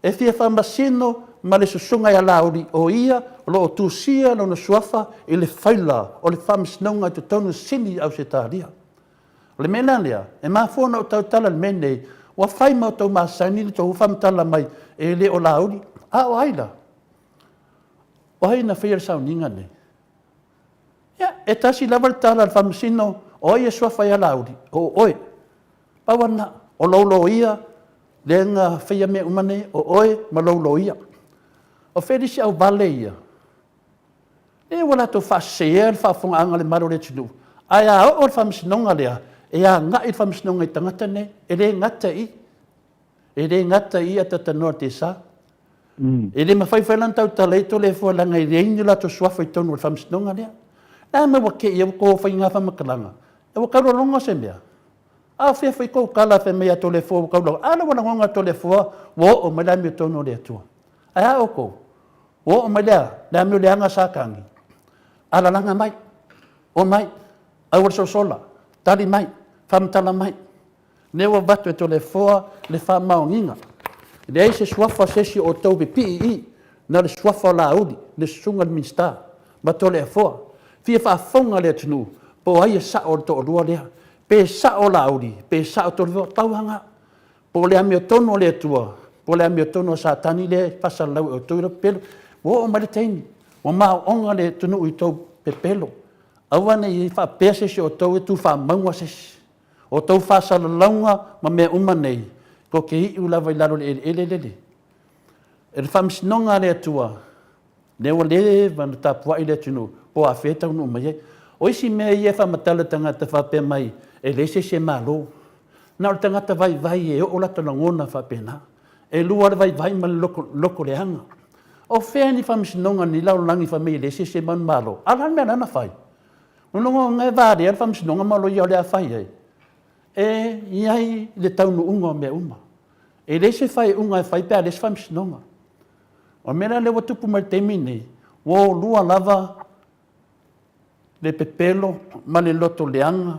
E fia whamasino ma le susunga ia lauri o ia, lo o tūsia lo na suafa i le whaila o le whamisnonga i te tonu sini au se tāria. Le mena lea, e maa fōna o tau tala le menei, wa whai mau tau maa saini le tau whamatala mai e le o lauri. A o aila. O haina whia le sauninga nei. Ia, e tasi lawal tala le whamasino o ia suafa ia lauri. O oe, pawana, o laulo ia, le ngā whaia mea umane o oe ma laulo ia. O wherisi au vale ia. E wala tō whasea le whafonga anga le maro le tunu. Ai a o le whamsinonga lea, e a ngā i whamsinonga i tangata ne, e le ngata i. E le ngata i a tata noa te sa. E le mawhaiwhailan tau taleito le fualanga i reini la tō suafa i tonu le whamsinonga lea. Nā me wake i au ko whai ngā whamakalanga. E wakaroa ronga se mea. A whea whai kou kala whai mea tō le fua wakaurau. Ana wana ngonga tō le fua, wo o mai mi o tonu le atua. Ai a o kou. Wo o mai lea, lea mi o leanga sākangi. Ala langa mai, o mai, au ar sola, tali mai, whamatala mai. Newa watu e tō le fua, le whamaonginga. Le ei se suafa sesi o tau pe pii, na le suafa la audi, le sunga le minsta, ma tō le fua. Fia whaafonga le tunu, po ai e sa o tō rua lea. Pe sa o la audi, pe sa o tō rua tauhanga. Po lea mi o tono le tua, po lea mi o tono sa tani le pasalau o tō pelo. Wo o mare teini, o maa onga le tunu i tau pe pelo. Awane i wha pēse si o tau e tu wha maunga sesi. O tau wha salalaunga ma mea umanei. Ko ke hi ulawa i laro le ele. E le whamsinonga le atua. Lewa le vana tapua i le tunu. Po a whetau no mai. O isi mea i e whamatala tangata whape mai. E le se malo. Nā o tangata vai e o lata na ngona whape na. E lua le vai ma loko le hanga. O whea ni whamsinonga ni lau langi whamei le se man malo. Alan mea nana whai. Unongo ngai vāre al whamsinonga malo i au lea whai ai. E iai le taunu unga mea uma. E le se whai unga e whai pēr le se whamsinonga. O mera le watupu mai te mine. Wo lua lava le pepelo ma le loto leanga.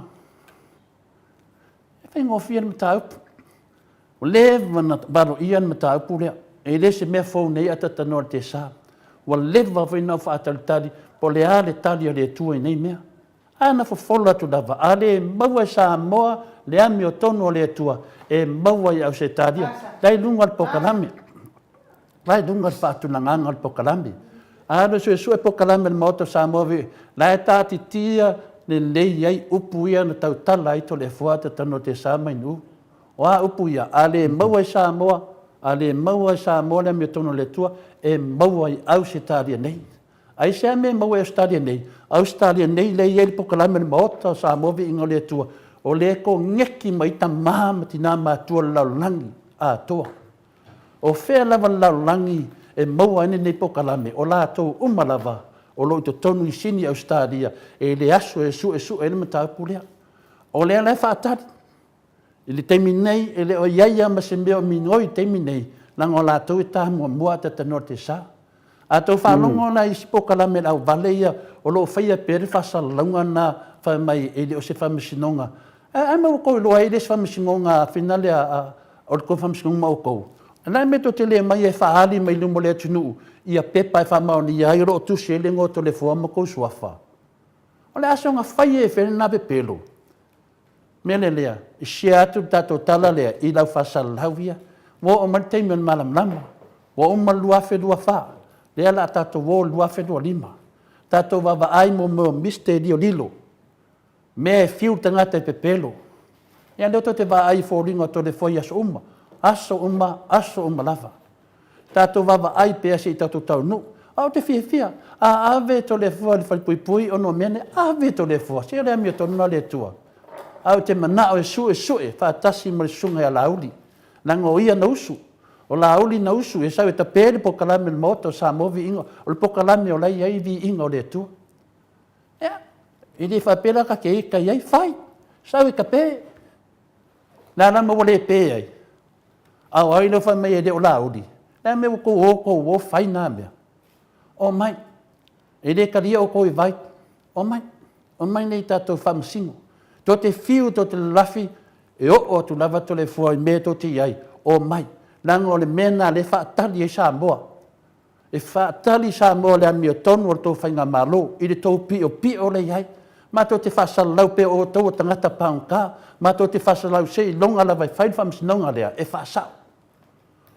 E whai ngofia na mataupu. O le vana baro ian mataupu lea. E le se mea fau nei atata noa te sā. ua leva faina faatalitali po le a le tali o le atua i nei mea ana fofola atu lava a le maua Samoa le ami o tonu o le atua e maua i ausetalia lai lunga le pokalame lai lunga le faatunagaga le pokalame alo suesue pokalame le maoto Samoa vi lai tatitia lelei ai upu ia na tautala ai tolefua tatano te sa mai nu o a upu ia a le maua i Samoa a le maua i Samoa le ami o tonu le atua e maua i ausetalia nei ai se me maua i Australia nei le ia le pokalame le maoto Samoa vi inga le atua o le ko ngeki mai ta mama tina matua laulangi a toa o fea lava laulangi e maua ene nei pokalame o la to umalava o lo to tonu i sini Australia e le aso e su e le mata pulea o le la fatati ile teminei ele o iaia ma se meo minoi teminei langa la to ta mo ta norte sa a to falongo na i pokalame la valeia o lo faia pere fa salonga na fa mai ele o se fa misinonga a me ko lo ai des fa misinonga finale a o ko fa misinonga o ko na me to tele mai e fa ali mai lu mo le tunu ia pepa e fa maoni ai ro tu se le ngo to le fo mo ko suafa o le aso nga faia e fe na be pelo mele lea i se atu tato tala lea i lau fa salavia wo o mal teimon malam lama wo o mal lua fe lua fa lea la tato wo lua fe lua lima tato vava ai mo misterio lilo me fiu tangata pe pelo ia leo to te va ai fo ringo to le foi aso uma lava tato vava ai pe asi tato tau nu au te fia a ave to le foi le fai pui ono mene ave to le foi se le mi to no le tua au te mana o su fa tasi mo sunga la uli nango ia no usu o la uli na usu e sa ta pele po kalame moto sa movi ingo o po kalame o lai ai vi ingo le tu ya ili fa pela ka ke ka ai fai sa ka pe na mo le pe ai au ai no fa me de o la uli na me ko fai na me o mai ele ka dia o ko vai o mai nei tato fam singo to te fiu to te lafi e o tu lava to le foi me to ti ai o mai lango le mena le fa tali e Samoa e fa tali Samoa le mi tonu o to fainga malo i le to pi o le ai ma to te fa salau pe o to tangata paunka ma to te fa salau se longa la vai fai fam sinonga le e fa sa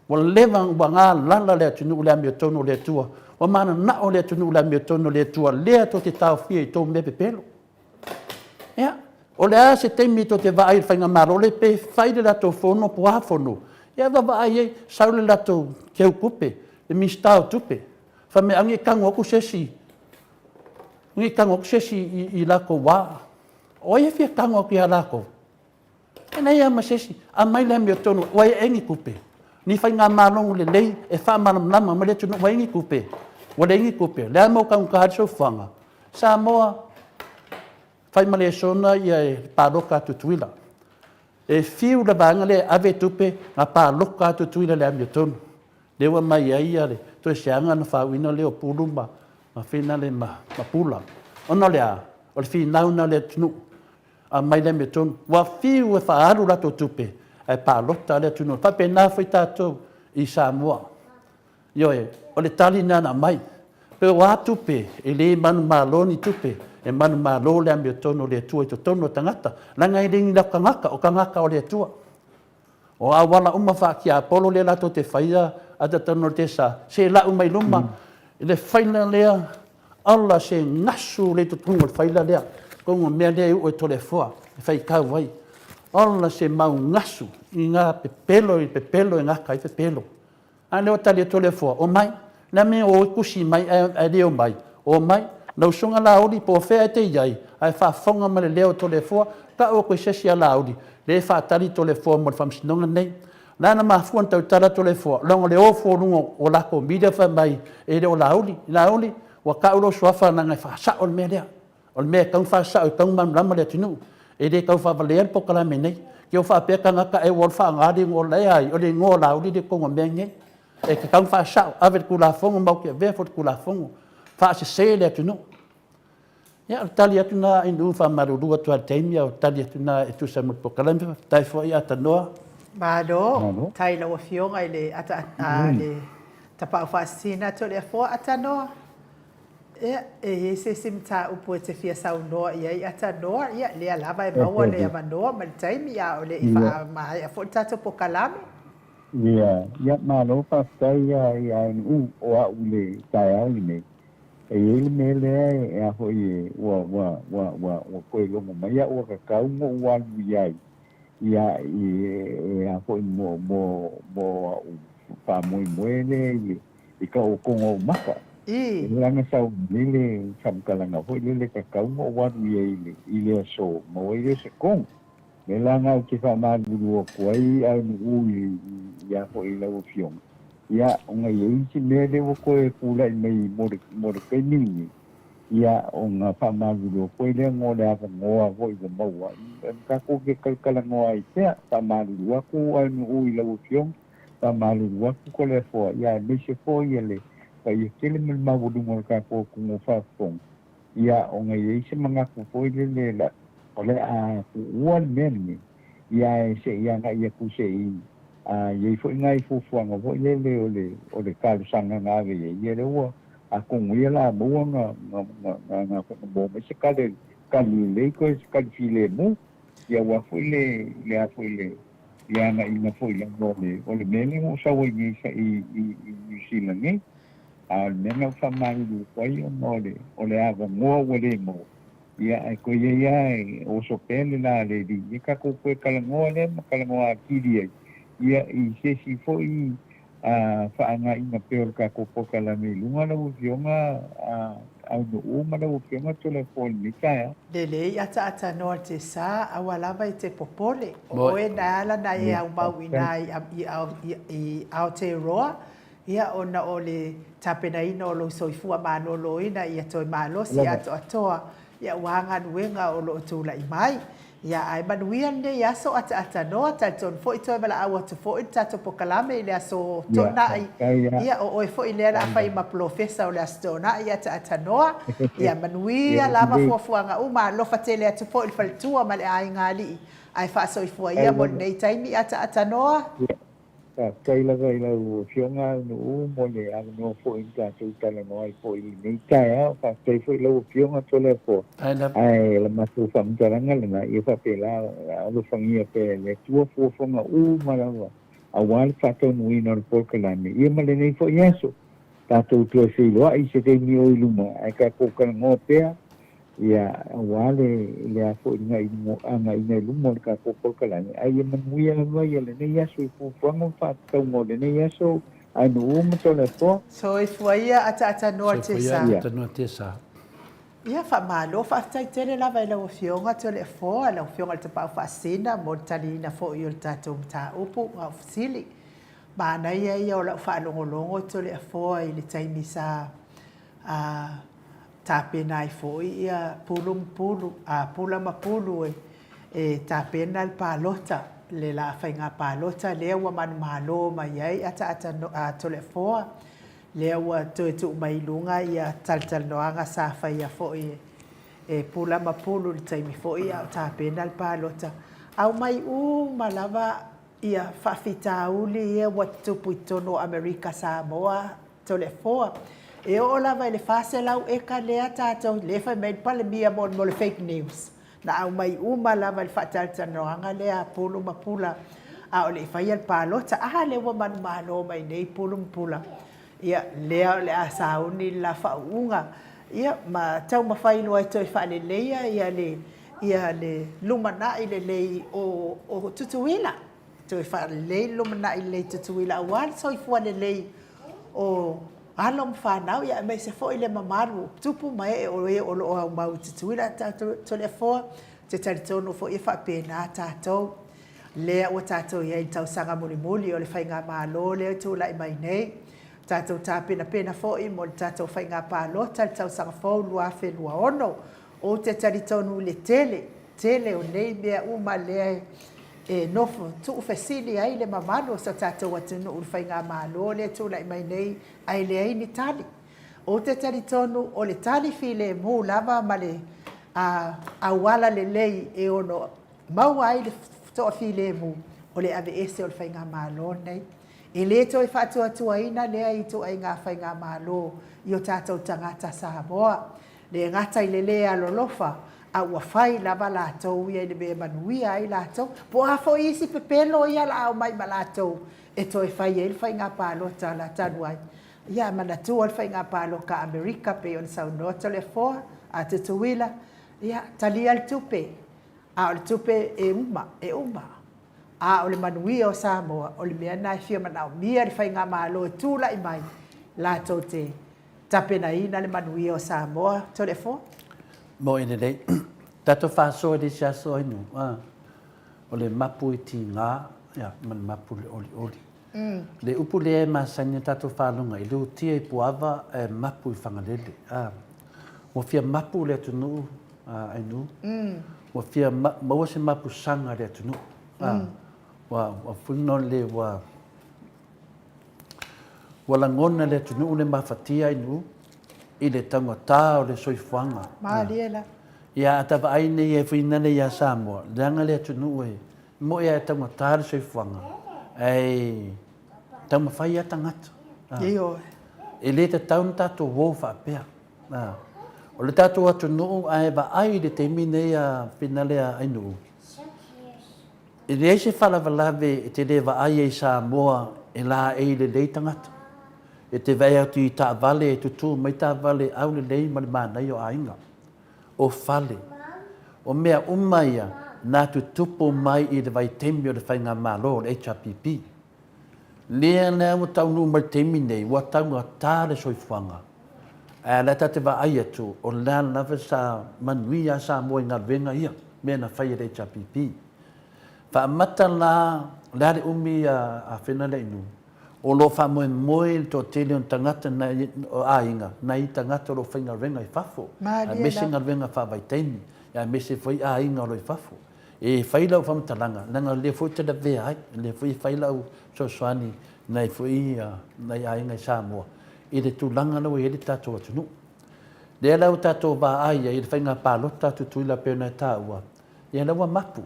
o levang banga lala le tunu le mi tonu le tua o mana na o le tunu le mi tonu le tua le to te tau fi to me pe pelo ya o le a se teimi to te vai whainga maro le pe whaide la to fono po a fono. Ia wa ai e saule la to keu kupe, le mistau tupe. Wha me angi kango ku sesi. Ngi kango ku sesi i lako wa. O ia fia kango ki a lako. E nei ama sesi, a mai le mea tonu, wai engi kupe. Ni whainga marong le lei, e wha maram lama, ma le tunu, wai engi kupe. Wa le engi kupe, le amo kango ka hariso whanga. Samoa, fai male sona ia e paroka tutuila. E fiu la vanga le ave tupe nga paroka tutuila le amia tonu. Le wa mai ai ale, to e seanga na whawina le o pulumba, ma whina le ma pula. Ono le a, o le whinauna le tunu, a mai le amia tonu. Wa fiu e whaaru lato tupe, e parota le tunu. Pape na whai tātou i Samoa. Yo e, o le tali nana mai. Pe wa tupe, e le manu maloni tupe, e manu malo le amia tono le tua i to tono tangata. Langa i ringi la kangaka o le tua. O awala uma whaki a polo le lato te whaia a te tono te sa. Se la umai luma, le whaina lea, ala se ngasu le to tungo le whaila lea. Kongo mea lea u e to le fua, e whai kau wai. Ala se mau ngasu i ngā pepelo i ngā kai pepelo. Ane o tali e to le fua, o mai, na me o kusi mai e leo mai, o mai, nau sunga lauri po whea te iai, ai whaafonga ma le leo to le fua, ka o koe sesi a lauri, le whaatari to le fua mo le whamsinonga nei. Nana mafuan tau tara to le fua, longa le ofo rungo o lako mida wha mai, e le o lauri, wa ka uro suafa na ngai whaasa o le mea lea, o le mea kau whaasa o kau mamrama le tinu, e le kau whavalea po kalame nei, ki o whaapeka ngaka e wal whaangari o le ai, o le ngō lauri le kongo mea ngai, e ka kau whaasa o ave kula fongo mau ki a vea fot kula fongo, whaase se le tinu. Ia, tali atu nā inu whamarurua tua teimia, o tali atu nā e tu sa mupo kalame, tai fo i ata noa. Bado, tai lawa fionga i le ata le Tapa fasina to le fo atanoa. E se simta upo te fia saunoa ia atanoa ia le lava e maua le amanoa ma le taimi ia o le ifa mai a fo tato po kalame. Ia malo pastai ia o a ule taia ine. Ele me le e a foi wa koe longo mai a o ka kau mo wa ia a foi mo pa moe i ka o kongo maka. I Langa sau lele samkalanga foi lele ka kau mo wa ile so mo ile se kong. Me langa ke fa ma lu ko ai a u ia foi la o fiong. Ia unga ye si me le o ko e pula mai mo de penini. Ia unga fa ma lu ko le ngo le a ngo a vo i mo wa. Ka ko ke kala ngo ai te fa ma lu ko ai u la o fiong. Fa ma lu ko le fo ia me se fo ile. Pa ye kele me ma vo mo ka ko ngo fa fong. Ia unga ye si manga ko fo le la. Ole a one men ia se ia nga ia ku se ia fo ngai fo fo nga vo le ole ka sanga nga ve ia le wo a ko ia la mo nga mo me se ka le ko ka file mo ia wa fo le a fo le ia nga ina fo le mo le ole me mo sa wo ni sa i si la ngi a me nga fa mai lu ko ia mo le ole a mo wo le mo ia ai ko ia o so pele la le di ka ko ko kalangoa le kalangoa kiri ia I se si fo I fa nga ina peor ka ko po kala me lunga na ufionga au no uma na ufionga to le fo ni ka le ata no te sa awala vai te popole o e na ala na e au mau ina I Aotearoa ia ona o le tapena ina o lo soifua manolo ina ia toi malosi atoa ia wanga nuenga o lo tula I mai ia ai manuia ne ia so ata no ton fo ito bala awa to fo ita po kalame ile so to na ia o fo ile la fa ma professor o le sto na ia ata no ia manuia lava fo nga uma lo fatele to fo il faltua ma le ai ngali ai fa so fo ia mo nei taimi ata no kai la o fionga no mo le a no fo inta to tala no ai fo I nei kai fa kai fo lo fionga to le fo ai la ma tu fam taranga na I fa pela lo fangia pe le tu fo nga ma la a wal fa to no ino por kala ni I ma le nei fo yeso ta to tu se lo ai se te mi o iluma ai ka ko ka ngo pe ia wale le a fo ngai mo anga ina lumo ka ko ko kala ni ai man muia no ia le nei aso fu fango fa ka mo le nei aso ai no mo to le fo so ia ata no te sa no te sa ia fa malo fa tai tele la vai lo fionga to le fo la fionga te pa fa sina mo tali na fo yo tato ta upu nga sili ba na ia o la fa longo to le fo I le taimi sa tapena I fo ia pula mapulu e tapena il palota le la fainga palota le wa man malo mai ai ata no to le fo le wa to mai lunga ia tal noanga sa fa ia fo e pula mapulu le taimi fo ia tapena il palota au mai malava ia fa fita uli ia wa tupu no America Samoa to le fo e o la vai le fase lau e ka lea tātou le fai mai pale mia mo le fake news na au mai la vai fatal tanoanga lea pulu mapula a o le fai al palota le wa man malo mai nei pulu mapula ia lea le asauni la faunga ia ma tau mawhai no ai toi whale leia ia le lumana I le o tutuila toi whale lei lumana I le tutuila awal soi fuane lei o alom whanau ia mai se fo ile mamaru tupu mai o lo mau tutuila to le fo te taritono fo I whapena tātou lea o tātou ia I tau sanga muli o le whainga malo lea tu lai mai nei tātou tā pena fo I mo le tātou whainga pālota le tau sanga fo lua whenua ono o te taritono le tele o nei mea lea e nofo tu fesili ai le mamano sa tātou atunu o le whainga malo lea tu lai mai nei ai le ai ni tali o te taritonu o le tali file mo lava ma le awala le lei e ono mau ai le toa file mo o le ave ese o le whainga malo nei I le toi whatuatuaina lea i tu ai ngā whai ngā mālo i o tātou tangata Samoa. Le ngata i le lea lolofa a ua whai lava lātou ia i le mea manuia ai lātou. Po a fo isi pepelo ia la au mai ma lātou e toi whai e le whai ngā pālota la tanu ai. Ia manatua le whai ngā pālo ka Amerika pe o le saunota le foa a te tuila. Ia talia le tupe. A o le tupe e uma. A o le manuia o Samoa, o le mea nai fia manao mia le whai ngā mālo e tūla i mai. Lātou te tapena ina le manuia o Samoa, to le fo? Mo ene rei, tato whāsoa le siaso inu. O le mapu i ti ngā, man mapu le oli. Le upu le e masanya tato whālunga, i lu tia i puava e mapu i whangalele. Mo fia mapu le atunu, inu. Mo fia maua se mapu sanga le atunu. Wa funo le wa langona le tunu le mafatia inu i le tangata o le soifuanga. Maaliela. Ia atava aine e fuina le ia Samoa. Langa le tunu e mo ia tangata le soifuanga. Ai tamawhai a tangata. Iyo. E le te taun tato wofa apea. O le tato atunu ai va ai le te mine ia finale a inu. I rei se whalawalawe e te rewa ai e Samoa e la e le lei tangata. E te vei atu i ta vale e tutu mai ta vale au le lei ma le mānai o ainga. O whale. O mea umaia nā tu tupo mai i le vai temi o le whainga mālo o le HRPP. Lea nea mo taunu mai temi nei wa taunga tā le soifuanga. A la ta te wa ai atu o lea lawa sa manui a Samoa i ngā venga ia mea na whai le HRPP. Whaamata la le umi a whenale inu. O lo whamoe to tele on tangata o ainga. Nai tangata lo whainga renga i whafo. A mese ngā renga whawai teimi. A mese whai ainga lo i whafo. E whailau whamatalanga. Nanga le whai te la vea ai. Le whai whailau sosoani nei whai nei ainga i Samoa. I le tūlanga lau e le tātou atunu. Le lau tātou wā aia i le whainga pālota tutuila pēna e tāua. I lau a mapu.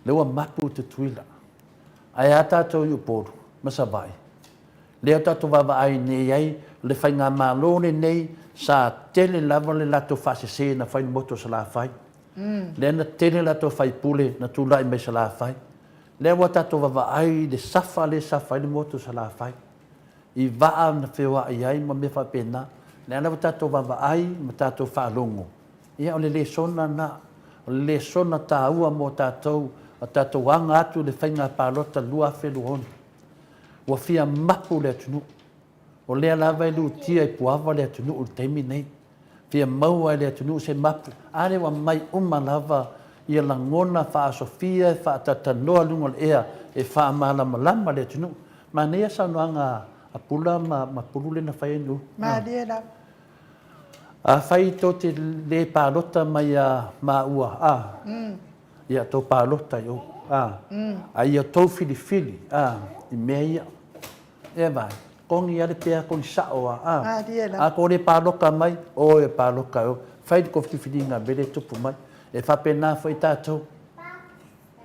Lewa mapu te tuila. Ai a tātou i uporu, masawai. Leo tātou wawa ai nei ai, le whai ngā mālone nei, sa tele lava le lato whasese na whai moto sa la whai. Lea na tele lato whai pule na tūlai mai sa la whai. Lewa tātou wawa ai, le safa le moto sa la whai. I waa na whiwa ai ai, ma me whai pena. Lea na tātou wawa ai, ma tātou whaalongo. Ia o le sona na, o le sona tā ua mo tātou, a tātou anga atu le whainga pālota lua whelu honu. Wa fia mapu le atunu. O lea lawa lu tia i puawa le atunu o teimi nei. Fia maua le atunu se mapu. Are wa mai lava ia langona wha Sofia, wha tatanoa lunga le ea e wha malama le atunu. Ma nea sa noanga a pula ma pulule na whai enu. Ma lea. A whai to te le pālota mai a ua. Ia tō pālota i o. A ia tō fili. I mea ia. E vai. Kongi ale pēa kongi sao a. A ko le pāloka mai. O e pāloka o. Whai ko fili ngā bere tupu mai. E whapena whai tātou.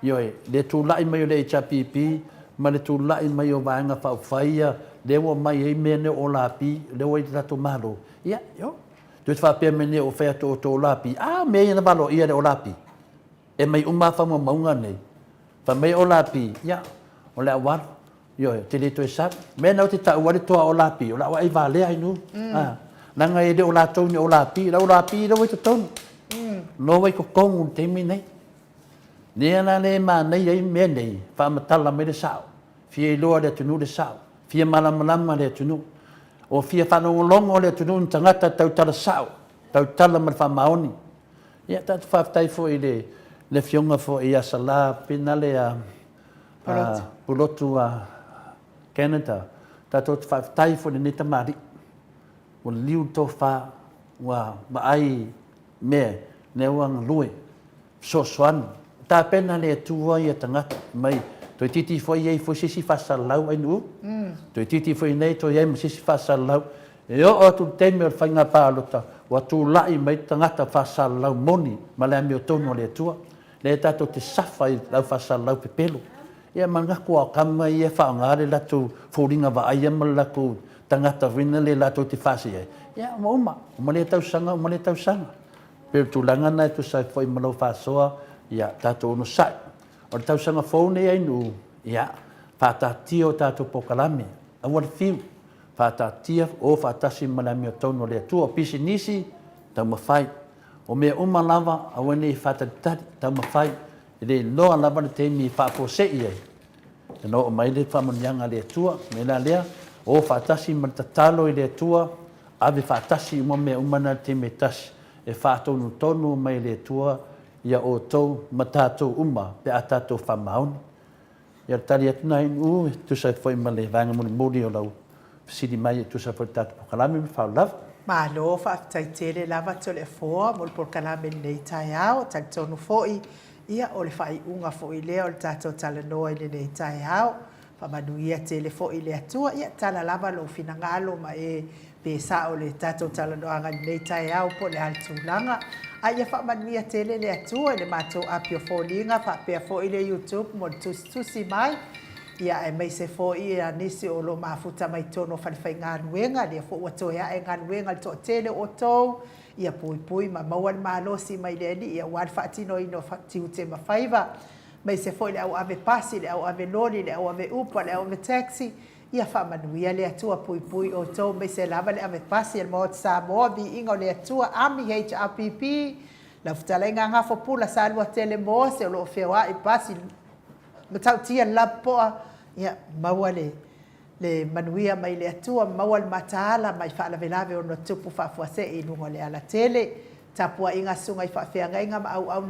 Ioe. Le tūlai mai o le HRPP. Ma le tūlai mai o vaenga whau whaia. Lewa mai e mea ne o lapi. Lewa i tātou malo. Ia. Io. Tu te whapea me ne o whea tō lapi. Mea ia na valo ia le o lapi. E mai umafa mo maunga nei. Fa mai o lapi, ia, o le awar, yo, te le to e sap. Me nau te ta wale toa o lapi, o la wa i vale ai nu. Nanga e de o la tau ni o lapi, la wai to tau. No wai ko kongu te mi nei. Nea na le ma nei ai me nei, fa matala me le sao. Fia i loa le tunu le sao. Fia malamalama le tunu. O fia whanongolongo le tunu tangata tau tala sao. Tau tala ma le whamaoni. Ia tatu whaftai fo i le fionga fo i asala pina le pulotu a Canada. Tato te whaftai fo le neta mari. O liu tō wha wa ai me ne wang lue. So soan. Tā pena le tua i a tangata mai. Toi titi fo i ei fo sisi whasalau ai nu. Toi titi fo i nei toi ei sisi whasalau. E o atu teme o whainga pālota. Wa tū lai mai tangata whasalau moni. Ma le ame o tono le tua. Le tato te safa i lau whasalau pepelo. ia manga ko kama ia fa ngare la tu furinga va ia mal la ku tangata vina le la tu tifasi ia uma le tau sanga pe tu langa na tu sai foi malo fa soa ia tatu no sai o tau sanga fone ai nu ia fa ta tio tatu pokalame a what feel fa ta tia o fa tasi malami o tono le tu o pisinisi ta ma fai o me uma lava a wene fa ta ta ma fai le no lava te mi fa po se ia no mai le fa manyanga le tua me la le o fa tasi man tatalo le tua ave fa tasi mo me uma na te me tasi e fa tonu mai le tua ia o tau matato uma pe atato fa maun ia tali atna u tu sa foi male vanga mo o lau sidi mai tu sa foi tatu kalame fa love Ma lo fa taitele lava tole fo mo por kalame nei taiao tonu foi ia o le fai unga foi le o tato tala no ile nei taiao fa manuia tele foi le atua ia tala lava lo finangalo ma e pe sa o le tato tala no anga nei taiao po le altulanga ai fa manuia tele le atua le mato apio folinga fa pe foi le YouTube mo tusi mai ia e mai se fo ia nisi o lo mafuta mai tono fai ngaluenga le fo wato ia e ngaluenga to tele o to ia pui ma mawal malo si mai le ia wal fatino ino fati ute ma faiva mai se fo le au ave pasi le au ave lori le au ave upa le au ave taxi ia fa manuia le atua pui o to mai se lava le ave pasi el mo Samoa bi ingo le atua ami HRPP la futalenga nga fo pula salwa tele mo se lo fewa i pasi matau tia lapoa ia mawale le manuia mai le atua mawal matala mai fa la velave o no tupu fa fuase i lungo le ala tele tapua inga sunga i fa feanga inga au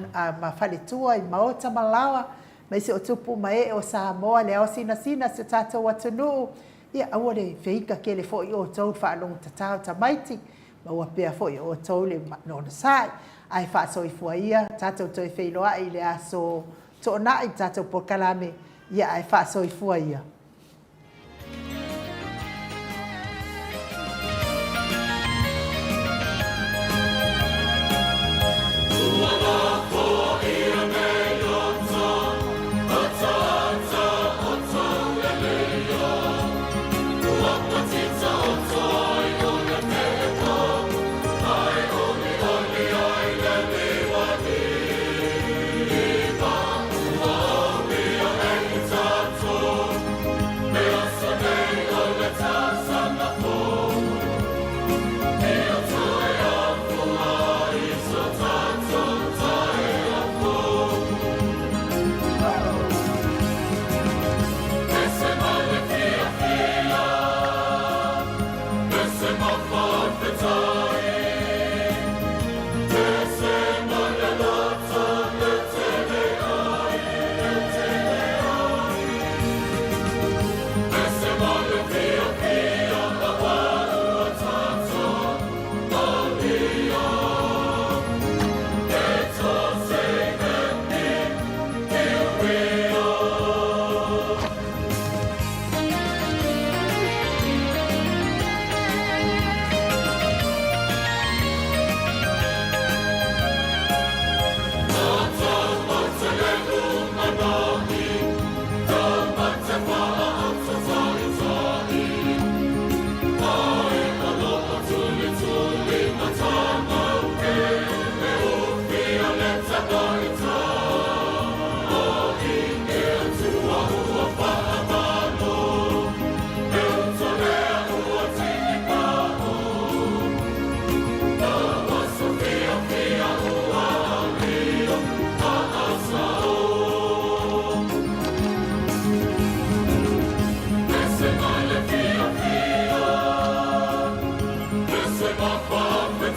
ma fale tua i maota malawa mai se o tupu mai o Samoa le o sina se tato watunu ia awale feika ke le fo i o tau fa long tatao tamaiti ma wa pe fo i o tau le no sai ai fa so i fuaia tato to i feiloa i le aso to na i tato por kalame ia ai fa so i fuaia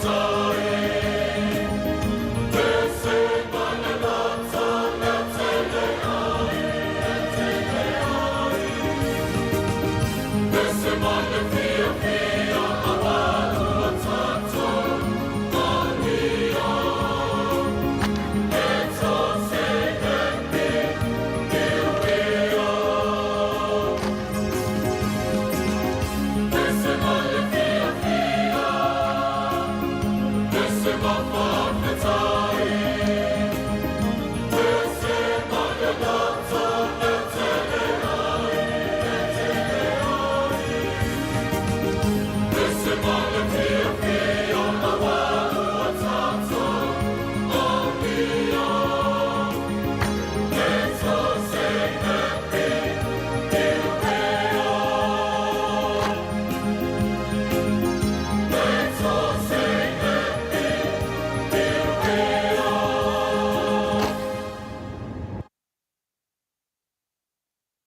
Time.